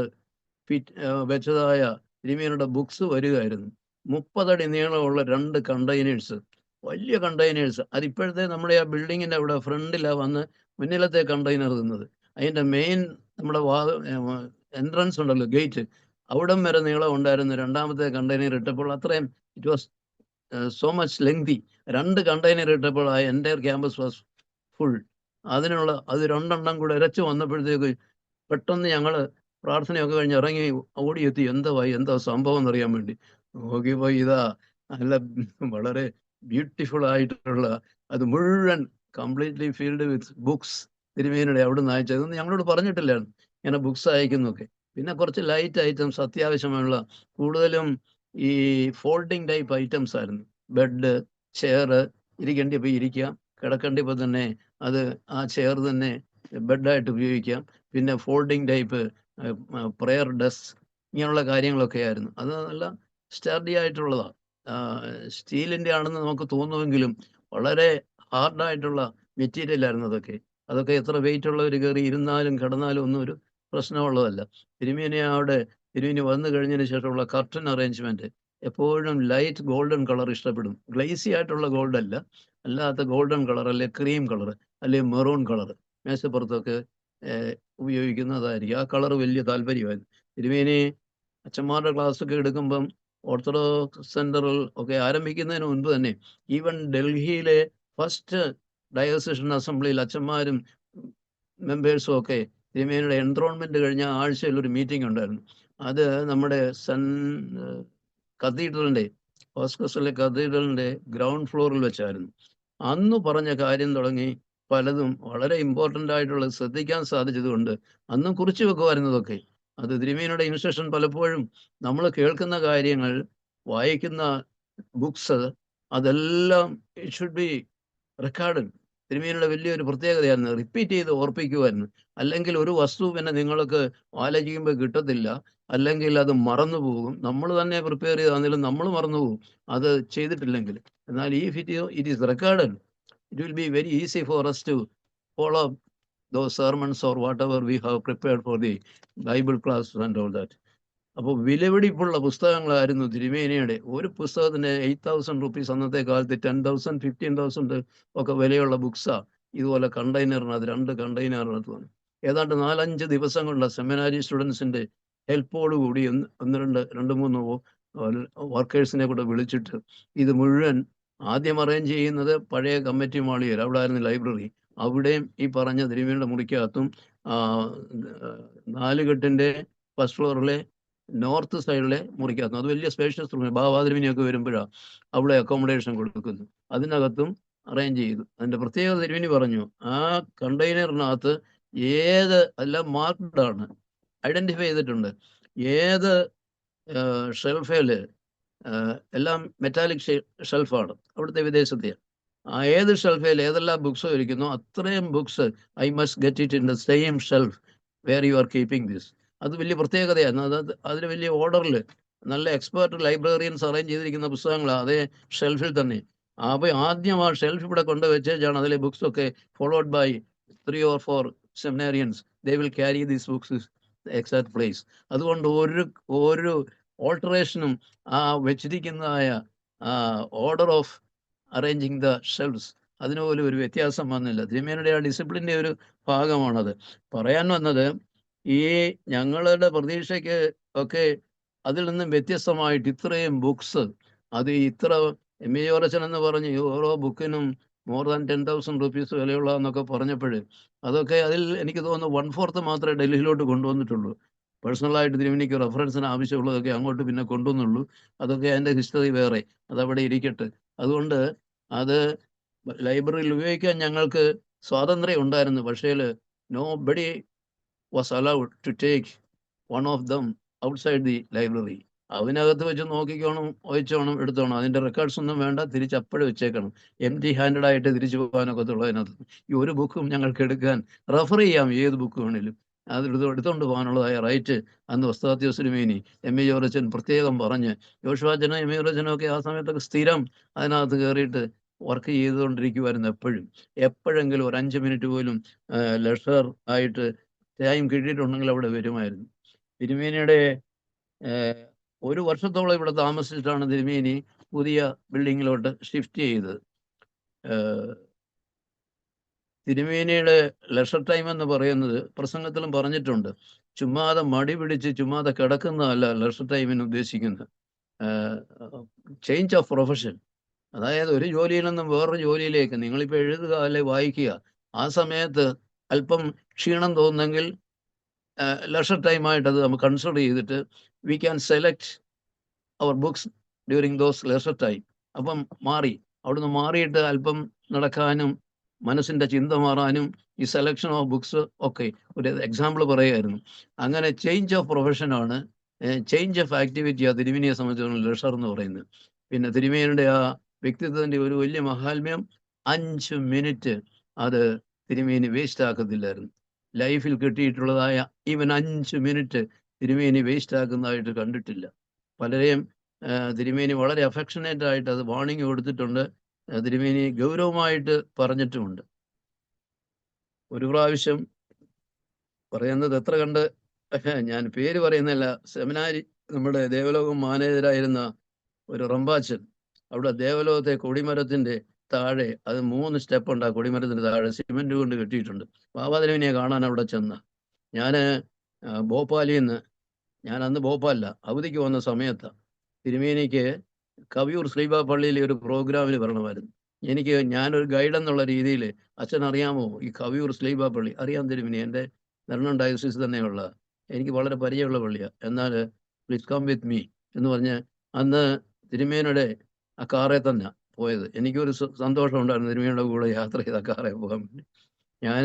വെച്ചതായ തിരുമേനിയുടെ ബുക്സ് വരികയായിരുന്നു. 30 അടി നീളമുള്ള 2 കണ്ടെയ്നേഴ്സ്, വലിയ കണ്ടെയ്നേഴ്സ്. അതിപ്പോഴത്തെ നമ്മുടെ ആ ബിൽഡിങ്ങിൻ്റെ അവിടെ ഫ്രണ്ടിലാണ് വന്ന് മുന്നിലത്തെ കണ്ടെയ്നർ നിന്നത്. അതിൻ്റെ മെയിൻ നമ്മുടെ എൻട്രൻസ് ഉണ്ടല്ലോ, ഗേറ്റ്, അവിടം വരെ നീളം ഉണ്ടായിരുന്നു. 2ാമത്തെ കണ്ടെയ്നർ ഇട്ടപ്പോൾ അത്രയും it was so much lengthy. 2 container ഇട്ടപ്പോൾ ആ എൻ്റയർ ക്യാമ്പസ് വാസ് ഫുൾ. അത് 2 കൂടെ ഇരച്ചു വന്നപ്പോഴത്തേക്ക് പെട്ടെന്ന് ഞങ്ങൾ പ്രാർത്ഥനയൊക്കെ കഴിഞ്ഞ് ഇറങ്ങി ഓടിയെത്തി. എന്താ സംഭവം എന്നറിയാൻ വേണ്ടി നോക്കിയപ്പോൾ ഇതാ നല്ല വളരെ ബ്യൂട്ടിഫുൾ ആയിട്ടുള്ള, അത് മുഴുവൻ കംപ്ലീറ്റ്ലി ഫീൽഡ് വിത്ത് ബുക്സ് തിരുമേനിയുടെ അവിടെ നിന്ന് അയച്ചത്. ഇതൊന്നും ഞങ്ങളോട് പറഞ്ഞിട്ടില്ലായിരുന്നു ഇങ്ങനെ ബുക്സ് അയക്കുന്നൊക്കെ. പിന്നെ കുറച്ച് ലൈറ്റ് ഐറ്റംസ്, അത്യാവശ്യമുള്ള കൂടുതലും ഈ ഫോൾഡിങ് ടൈപ്പ് ഐറ്റംസ് ആയിരുന്നു. ബെഡ്, ചെയർ, ഇരിക്കേണ്ടിയപ്പോൾ ഇരിക്കാം, കിടക്കേണ്ടിപ്പോൾ തന്നെ അത് ആ ചെയർ തന്നെ ബെഡായിട്ട് ഉപയോഗിക്കാം. പിന്നെ ഫോൾഡിങ് ടൈപ്പ് പ്രെയർ ഡെസ്ക്, ഇങ്ങനെയുള്ള കാര്യങ്ങളൊക്കെ ആയിരുന്നു. അത് നല്ല സ്റ്റാർഡി ആയിട്ടുള്ളതാണ്. സ്റ്റീലിൻ്റെ ആണെന്ന് നമുക്ക് തോന്നുമെങ്കിലും വളരെ ഹാർഡായിട്ടുള്ള മെറ്റീരിയൽ ആയിരുന്നു അതൊക്കെ. അതൊക്കെ എത്ര വെയിറ്റ് ഉള്ളവർ കയറി ഇരുന്നാലും കിടന്നാലും ഒന്നും ഒരു പ്രശ്നമുള്ളതല്ല. തിരുമേനി വന്നു കഴിഞ്ഞതിന് ശേഷമുള്ള കർട്ടൻ അറേഞ്ച്മെന്റ് എപ്പോഴും ലൈറ്റ് ഗോൾഡൻ കളർ ഇഷ്ടപ്പെടും. ഗ്ലേസി ആയിട്ടുള്ള ഗോൾഡ് അല്ല, അല്ലാത്ത ഗോൾഡൻ കളർ, അല്ലെ ക്രീം കളർ, അല്ലെ മെറൂൺ കളർ മേശപ്പുറത്തൊക്കെ ഉപയോഗിക്കുന്നതായിരിക്കും. ആ കളർ വലിയ താല്പര്യമായിരുന്നു. തിരുമേനി അച്ഛന്മാരുടെ ക്ലാസ് ഒക്കെ എടുക്കുമ്പം ഓർത്തഡോക്സ് സെന്ററിൽ ഒക്കെ ആരംഭിക്കുന്നതിന് മുൻപ് തന്നെ ഈവൻ ഡൽഹിയിലെ ഫസ്റ്റ് ഡയോസിഷൻ അസംബ്ലിയിൽ അച്ഛന്മാരും മെമ്പേഴ്സും ഒക്കെ തിരുമേനിയുടെ എൻറോൾമെന്റ് കഴിഞ്ഞ ആഴ്ചയിൽ ഒരു മീറ്റിംഗ് ഉണ്ടായിരുന്നു. അത് നമ്മുടെ കത്തീഡ്രലിന്റെ ഓസ്കസിലെ കത്തീഡ്രലിന്റെ ഗ്രൗണ്ട് ഫ്ലോറിൽ വെച്ചായിരുന്നു. അന്ന് പറഞ്ഞ കാര്യം തുടങ്ങി പലതും വളരെ ഇമ്പോർട്ടൻ്റ് ആയിട്ടുള്ളത് ശ്രദ്ധിക്കാൻ സാധിച്ചതുകൊണ്ട് അന്നും കുറിച്ചു വെക്കുമായിരുന്നതൊക്കെ. അത് തിരുമേനിയുടെ ഇൻസ്ട്രക്ഷൻ പലപ്പോഴും നമ്മൾ കേൾക്കുന്ന കാര്യങ്ങൾ, വായിക്കുന്ന ബുക്സ്, അതെല്ലാം ഇറ്റ് ഷുഡ് ബി റെക്കോർഡഡ്. തിരുമേനിയുടെ വലിയൊരു പ്രത്യേകതയായിരുന്നു, റിപ്പീറ്റ് ചെയ്ത് ഓർപ്പിക്കുമായിരുന്നു. അല്ലെങ്കിൽ ഒരു വസ്തു പിന്നെ നിങ്ങൾക്ക് ആലോചിക്കുമ്പോൾ കിട്ടത്തില്ല, അല്ലെങ്കിൽ അത് മറന്നു പോകും. നമ്മൾ തന്നെ പ്രിപ്പയർ ചെയ്താണെങ്കിലും നമ്മൾ മറന്നു പോകും അത് ചെയ്തിട്ടില്ലെങ്കിൽ. എന്നാൽ ഈ video it is recorded, it will be very easy for us to follow those sermons or whatever we have prepared for the Bible class and all that. അപ്പോൾ വിലപിടിപ്പുള്ള പുസ്തകങ്ങളായിരുന്നു തിരുമേനിയുടെ. ഒരു പുസ്തകത്തിന് 8,000 rupees, അന്നത്തെ കാലത്ത് 10,000 15,000 ഒക്കെ വിലയുള്ള ബുക്സാ. ഇതുപോലെ കണ്ടെയ്നറിനകത്ത് 2 കണ്ടെയ്നറിനകത്ത് വന്നു. ഏതാണ്ട് 4-5 ദിവസം കൊണ്ട് സെമിനാരി സ്റ്റുഡൻസിന്റെ ഹെൽപ്പോടുകൂടി 2-3 വർക്കേഴ്സിനെ കൂടെ വിളിച്ചിട്ട് ഇത് മുഴുവൻ ആദ്യം അറേഞ്ച് ചെയ്യുന്നത് പഴയ കമ്മിറ്റി മാളികയിൽ, അവിടെ ആയിരുന്നു ലൈബ്രറി. അവിടെയും ഈ പറഞ്ഞ തിരുമേനിയുടെ മുറിക്കകത്തും 4 കെട്ടിന്റെ ഫസ്റ്റ് ഫ്ലോറിലെ നോർത്ത് സൈഡിലെ മുറിക്കകത്തും, അത് വലിയ സ്പേഷ്യസ് റൂം, ബാബാതിരുമേനിയൊക്കെ വരുമ്പോഴാണ് അവിടെ അക്കോമഡേഷൻ കൊടുക്കുന്നു. അതിനകത്തും അറേഞ്ച് ചെയ്തു. അതിന്റെ പ്രത്യേകത തിരുമേനി പറഞ്ഞു, ആ കണ്ടെയ്നറിനകത്ത് എല്ലാം മാർക്ക്ഡ് ആണ്, ഐഡന്റിഫൈ ചെയ്തിട്ടുണ്ട്. ഏത് ഷെൽഫേല് എല്ലാം മെറ്റാലിക് ഷെൽഫാണ് അവിടുത്തെ വിദേശത്തെ. ഏത് ഷെൽഫിൽ ഏതെല്ലാം ബുക്സ് ഇരിക്കുന്നു അത്രയും books I must get it in the same shelf where you are keeping this. അത് വലിയ പ്രത്യേകതയാണ്. അതിന് വലിയ ഓർഡറിൽ നല്ല എക്സ്പേർട്ട് ലൈബ്രറിയൻസ് അറേഞ്ച് ചെയ്തിരിക്കുന്ന പുസ്തകങ്ങളാണ് അതേ ഷെൽഫിൽ തന്നെ. അപ്പോൾ ആദ്യം ആ ഷെൽഫ് ഇവിടെ കൊണ്ടുവച്ചാണ് അതിലെ ബുക്സ് ഒക്കെ ഫോളോഡ് ബൈ 3 or 4 സെമിനാരിയൻസ്. They will carry these books exact place. അതുകൊണ്ട് ഒരു ഓൾട്ടറേഷനും ആ വെച്ചിരിക്കുന്നതായ order of arranging the shelves അതിനുപോലും ഒരു വ്യത്യാസം വന്നില്ല. തിരുമേനിയുടെ ആ ഡിസിപ്ലിൻ്റെ ഒരു ഭാഗമാണത്. പറയാൻ വന്നത്, ഈ ഞങ്ങളുടെ പ്രതീക്ഷയ്ക്ക് ഒക്കെ അതിൽ നിന്നും വ്യത്യസ്തമായിട്ട് ഇത്രയും ബുക്സ്, അത് ഇത്ര എം.എ. ജോർജൻ എന്ന് പറഞ്ഞ് ഓരോ ബുക്കിനും more than 10,000 rupees വിലയുള്ളതെന്നൊക്കെ പറഞ്ഞപ്പോൾ അതൊക്കെ അതിൽ എനിക്ക് തോന്നുന്നു 1/4 മാത്രമേ ഡൽഹിയിലോട്ട് കൊണ്ടുവന്നിട്ടുള്ളൂ. പേഴ്സണലായിട്ട് തിരുമേനിക്ക് റെഫറൻസിന് ആവശ്യമുള്ളതൊക്കെ അങ്ങോട്ട് പിന്നെ കൊണ്ടുവന്നുള്ളൂ. അതൊക്കെ അതിൻ്റെ ഹിസ്റ്ററി വേറെ, അതവിടെ ഇരിക്കട്ടെ. അതുകൊണ്ട് അത് ലൈബ്രറിയിൽ ഉപയോഗിക്കാൻ ഞങ്ങൾക്ക് സ്വാതന്ത്ര്യം ഉണ്ടായിരുന്നു. പക്ഷേ nobody was allowed to take one of them outside the library. അതിനകത്ത് വെച്ച് നോക്കിക്കോണം, വായിച്ചോണം, എടുത്തോണം. അതിൻ്റെ റെക്കോർഡ്സ് ഒന്നും വേണ്ട, തിരിച്ചപ്പോഴും വെച്ചേക്കണം. empty handed ആയിട്ട് തിരിച്ചു പോകാനൊക്കെ ഉള്ളതിനകത്ത് ഈ ഒരു ബുക്കും ഞങ്ങൾക്ക് എടുക്കാൻ, റെഫർ ചെയ്യാം ഏത് ബുക്ക് വേണേലും, അത് എടുത്തുകൊണ്ട് പോകാനുള്ളതായ റൈറ്റ് അന്ന് ഉസ്താദ് തിരുമേനി, എം.എ. ജോർജൻ പ്രത്യേകം പറഞ്ഞ്, ജോഷുവാച്ചനും എം.എ. ജോർജനും ഒക്കെ ആ സമയത്തൊക്കെ സ്ഥിരം അതിനകത്ത് കയറിയിട്ട് വർക്ക് ചെയ്തുകൊണ്ടിരിക്കുമായിരുന്നു. എപ്പോഴെങ്കിലും ഒരു 5 മിനിറ്റ് പോലും ലെഷർ ആയിട്ട് ടൈം കിട്ടിയിട്ടുണ്ടെങ്കിൽ അവിടെ വരുമായിരുന്നു. തിരുമേനിയുടെ 1 വർഷത്തോളം ഇവിടെ താമസിച്ചിട്ടാണ് തിരുമേനി പുതിയ ബിൽഡിങ്ങിലോട്ട് ഷിഫ്റ്റ് ചെയ്തത്. തിരുമേനിയുടെ ലെഷർ ടൈം എന്ന് പറയുന്നത് പ്രസംഗത്തിലും പറഞ്ഞിട്ടുണ്ട്, ചുമ്മാതെ മടി പിടിച്ച് ചുമ്മാതെ കിടക്കുന്നതല്ല ലെഷർ ടൈമിന് ഉദ്ദേശിക്കുന്നത്. ചേഞ്ച് ഓഫ് പ്രൊഫഷൻ, അതായത് ഒരു ജോലിയിൽ നിന്നും വേറൊരു ജോലിയിലേക്ക് നിങ്ങളിപ്പോൾ എഴുതുക അല്ലെ വായിക്കുക, ആ സമയത്ത് അല്പം ക്ഷീണം തോന്നുന്നെങ്കിൽ ലെഷർ ടൈമായിട്ട് അത് നമുക്ക് കൺസിഡർ ചെയ്തിട്ട് we can select our books during those leisure time. അപ്പം അവിടുന്ന് മാറിയിട്ട് അല്പം നടക്കാനും മനസ്സിൻ്റെ ചിന്ത മാറാനും ഈ സെലക്ഷൻ ഓഫ് ബുക്സ് ഒക്കെ ഒരു എക്സാമ്പിൾ പറയുമായിരുന്നു. അങ്ങനെ ചേഞ്ച് ഓഫ് പ്രൊഫഷനാണ്, ചേഞ്ച് ഓഫ് ആക്ടിവിറ്റിയാണ് തിരുമേനിയെ സംബന്ധിച്ചിടത്തോളം ലെഷർ എന്ന് പറയുന്നത്. പിന്നെ തിരുമേനിയുടെ ആ വ്യക്തിത്വത്തിൻ്റെ ഒരു വലിയ മഹാത്മ്യം 5 മിനിറ്റ് അത് തിരുമേനി വേസ്റ്റ് ആക്കത്തില്ലായിരുന്നു. ലൈഫിൽ കിട്ടിയിട്ടുള്ളതായ ഈവൻ 5 മിനിറ്റ് തിരുമേനി വേസ്റ്റ് ആക്കുന്നതായിട്ട് കണ്ടിട്ടില്ല. പലരെയും തിരുമേനി വളരെ അഫെക്ഷനേറ്റ് ആയിട്ട് അത് വാർണിംഗ് കൊടുത്തിട്ടുണ്ട്. തിരുമേനി ഗൗരവമായിട്ട് പറഞ്ഞിട്ടുമുണ്ട്. ഒരു പ്രാവശ്യം പറയുന്നത് എത്ര കണ്ട് ഞാൻ പേര് പറയുന്നില്ല, സെമിനാരി നമ്മുടെ ദേവലോകം മാനേജരായിരുന്ന ഒരു റമ്പാച്ചൻ അവിടെ ദേവലോകത്തെ കൊടിമരത്തിന്റെ താഴെ, അത് 3 സ്റ്റെപ്പ് ഉണ്ട്, ആ കൊടിമരത്തിന്റെ താഴെ സിമെന്റ് കൊണ്ട് കെട്ടിയിട്ടുണ്ട്. ബാബാതിരുമേനിയെ കാണാൻ അവിടെ ചെന്ന ഞാന് ഭോപ്പാലിൽ നിന്ന്, ഞാൻ അന്ന് ഭോപ്പാലില്ല, അവധിക്ക് വന്ന സമയത്ത് തിരുമേനിക്ക് കവിയൂർ ശ്രീബാ പള്ളിയിലെ ഒരു പ്രോഗ്രാമിന് വരണമായിരുന്നു. ഞാനൊരു ഗൈഡ് എന്നുള്ള രീതിയിൽ, അച്ഛൻ അറിയാമോ ഈ കവിയൂർ ശ്രീബാ പള്ളി? അറിയാൻ തിരുമേനി, എൻ്റെ നെർണൻ ഡയോസിസ് തന്നെയുള്ള, എനിക്ക് വളരെ പരിചയമുള്ള പള്ളിയാണ്, എന്നാൽ പ്ലീസ് കം വിത്ത് മീ എന്ന് പറഞ്ഞ് അന്ന് തിരുമേനിയുടെ ആ കാറെ തന്നെ പോയത്. എനിക്കൊരു സന്തോഷം ഉണ്ടായിരുന്നു തിരുമേനിയുടെ കൂടെ യാത്ര ചെയ്ത കാറെ പോകാൻ വേണ്ടി. ഞാൻ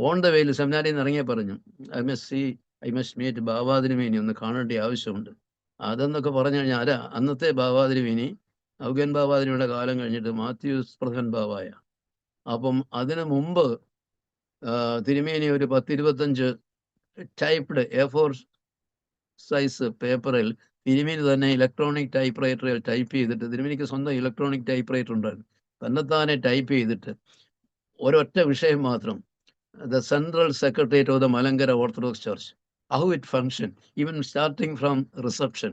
ഓൺ ദ വേയിൽ സെമിനാരിൽ നിന്ന് ഇറങ്ങിയ പറഞ്ഞു, ഐ മസ്റ്റ് മീറ്റ് ബാബാ തിരുമേനി, ഒന്ന് കാണേണ്ട ആവശ്യമുണ്ട്. അതെന്നൊക്കെ പറഞ്ഞു കഴിഞ്ഞാൽ അന്നത്തെ ബാബാ തിരുമേനി ഔഗൻ ബാബാ തിരുമേനിയുടെ കാലം കഴിഞ്ഞിട്ട് മാത്യൂസ് പ്രധാൻ ബാബായ. അപ്പം അതിനു മുമ്പ് തിരുമേനി ഒരു 10-25 ടൈപ്ഡ് A4 സൈസ് പേപ്പറിൽ തിരുമേനി തന്നെ ഇലക്ട്രോണിക് ടൈപ്പ് റൈറ്ററിൽ ടൈപ്പ് ചെയ്തിട്ട്, തിരുമേനിക്ക് സ്വന്തം ഇലക്ട്രോണിക് ടൈപ്പ് റൈറ്റർ ഉണ്ടായിരുന്നു, തന്നെത്താനെ ടൈപ്പ് ചെയ്തിട്ട് ഒരൊറ്റ വിഷയം മാത്രം, the central secretariat of the Malankara orthodox church, how it function even starting from reception.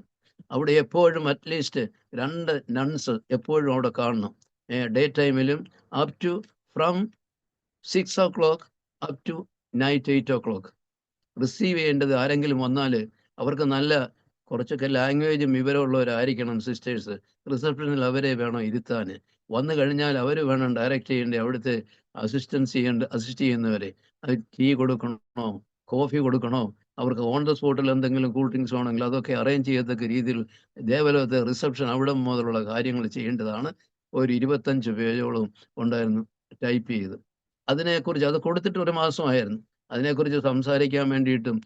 അവിടെ എപ്പോഴും അറ്റ്ലീസ്റ്റ് 2 നൺസ് എപ്പോഴും അവിടെ കാണണം, ഡേ ടൈമിലും up to from 6 o'clock up to night 8 o'clock. Receive ചെയ്യേണ്ടത് ആരെങ്കിലും വന്നാൽ അവർക്ക് നല്ല കുറച്ചൊക്കെ ലാംഗ്വേജും വിവരമുള്ളവരായിരിക്കണം സിസ്റ്റേഴ്സ്. റിസപ്ഷനിൽ അവരെ വേണം ഇരുത്താൻ. വന്നു കഴിഞ്ഞാൽ അവർ വേണം ഡയറക്റ്റ് ചെയ്യേണ്ടത് അവിടുത്തെ അസിസ്റ്റ് ചെയ്യുന്നവരെ. അത് ടീ കൊടുക്കണോ, കോഫി കൊടുക്കണോ, അവർക്ക് ഓൺ ദ സ്പോട്ടിൽ എന്തെങ്കിലും കൂൾ ഡ്രിങ്ക്സ് ആണെങ്കിൽ അതൊക്കെ അറേഞ്ച് ചെയ്യത്തക്ക രീതിയിൽ ദേവലോകത്തെ റിസപ്ഷൻ അവിടെ മുതലുള്ള കാര്യങ്ങൾ ചെയ്യേണ്ടതാണ്. ഒരു 25 പേജോളം ഉണ്ടായിരുന്നു ടൈപ്പ് ചെയ്ത്. അതിനെക്കുറിച്ച് അത് കൊടുത്തിട്ട് 1 മാസമായിരുന്നു. അതിനെക്കുറിച്ച് സംസാരിക്കാൻ വേണ്ടിയിട്ടും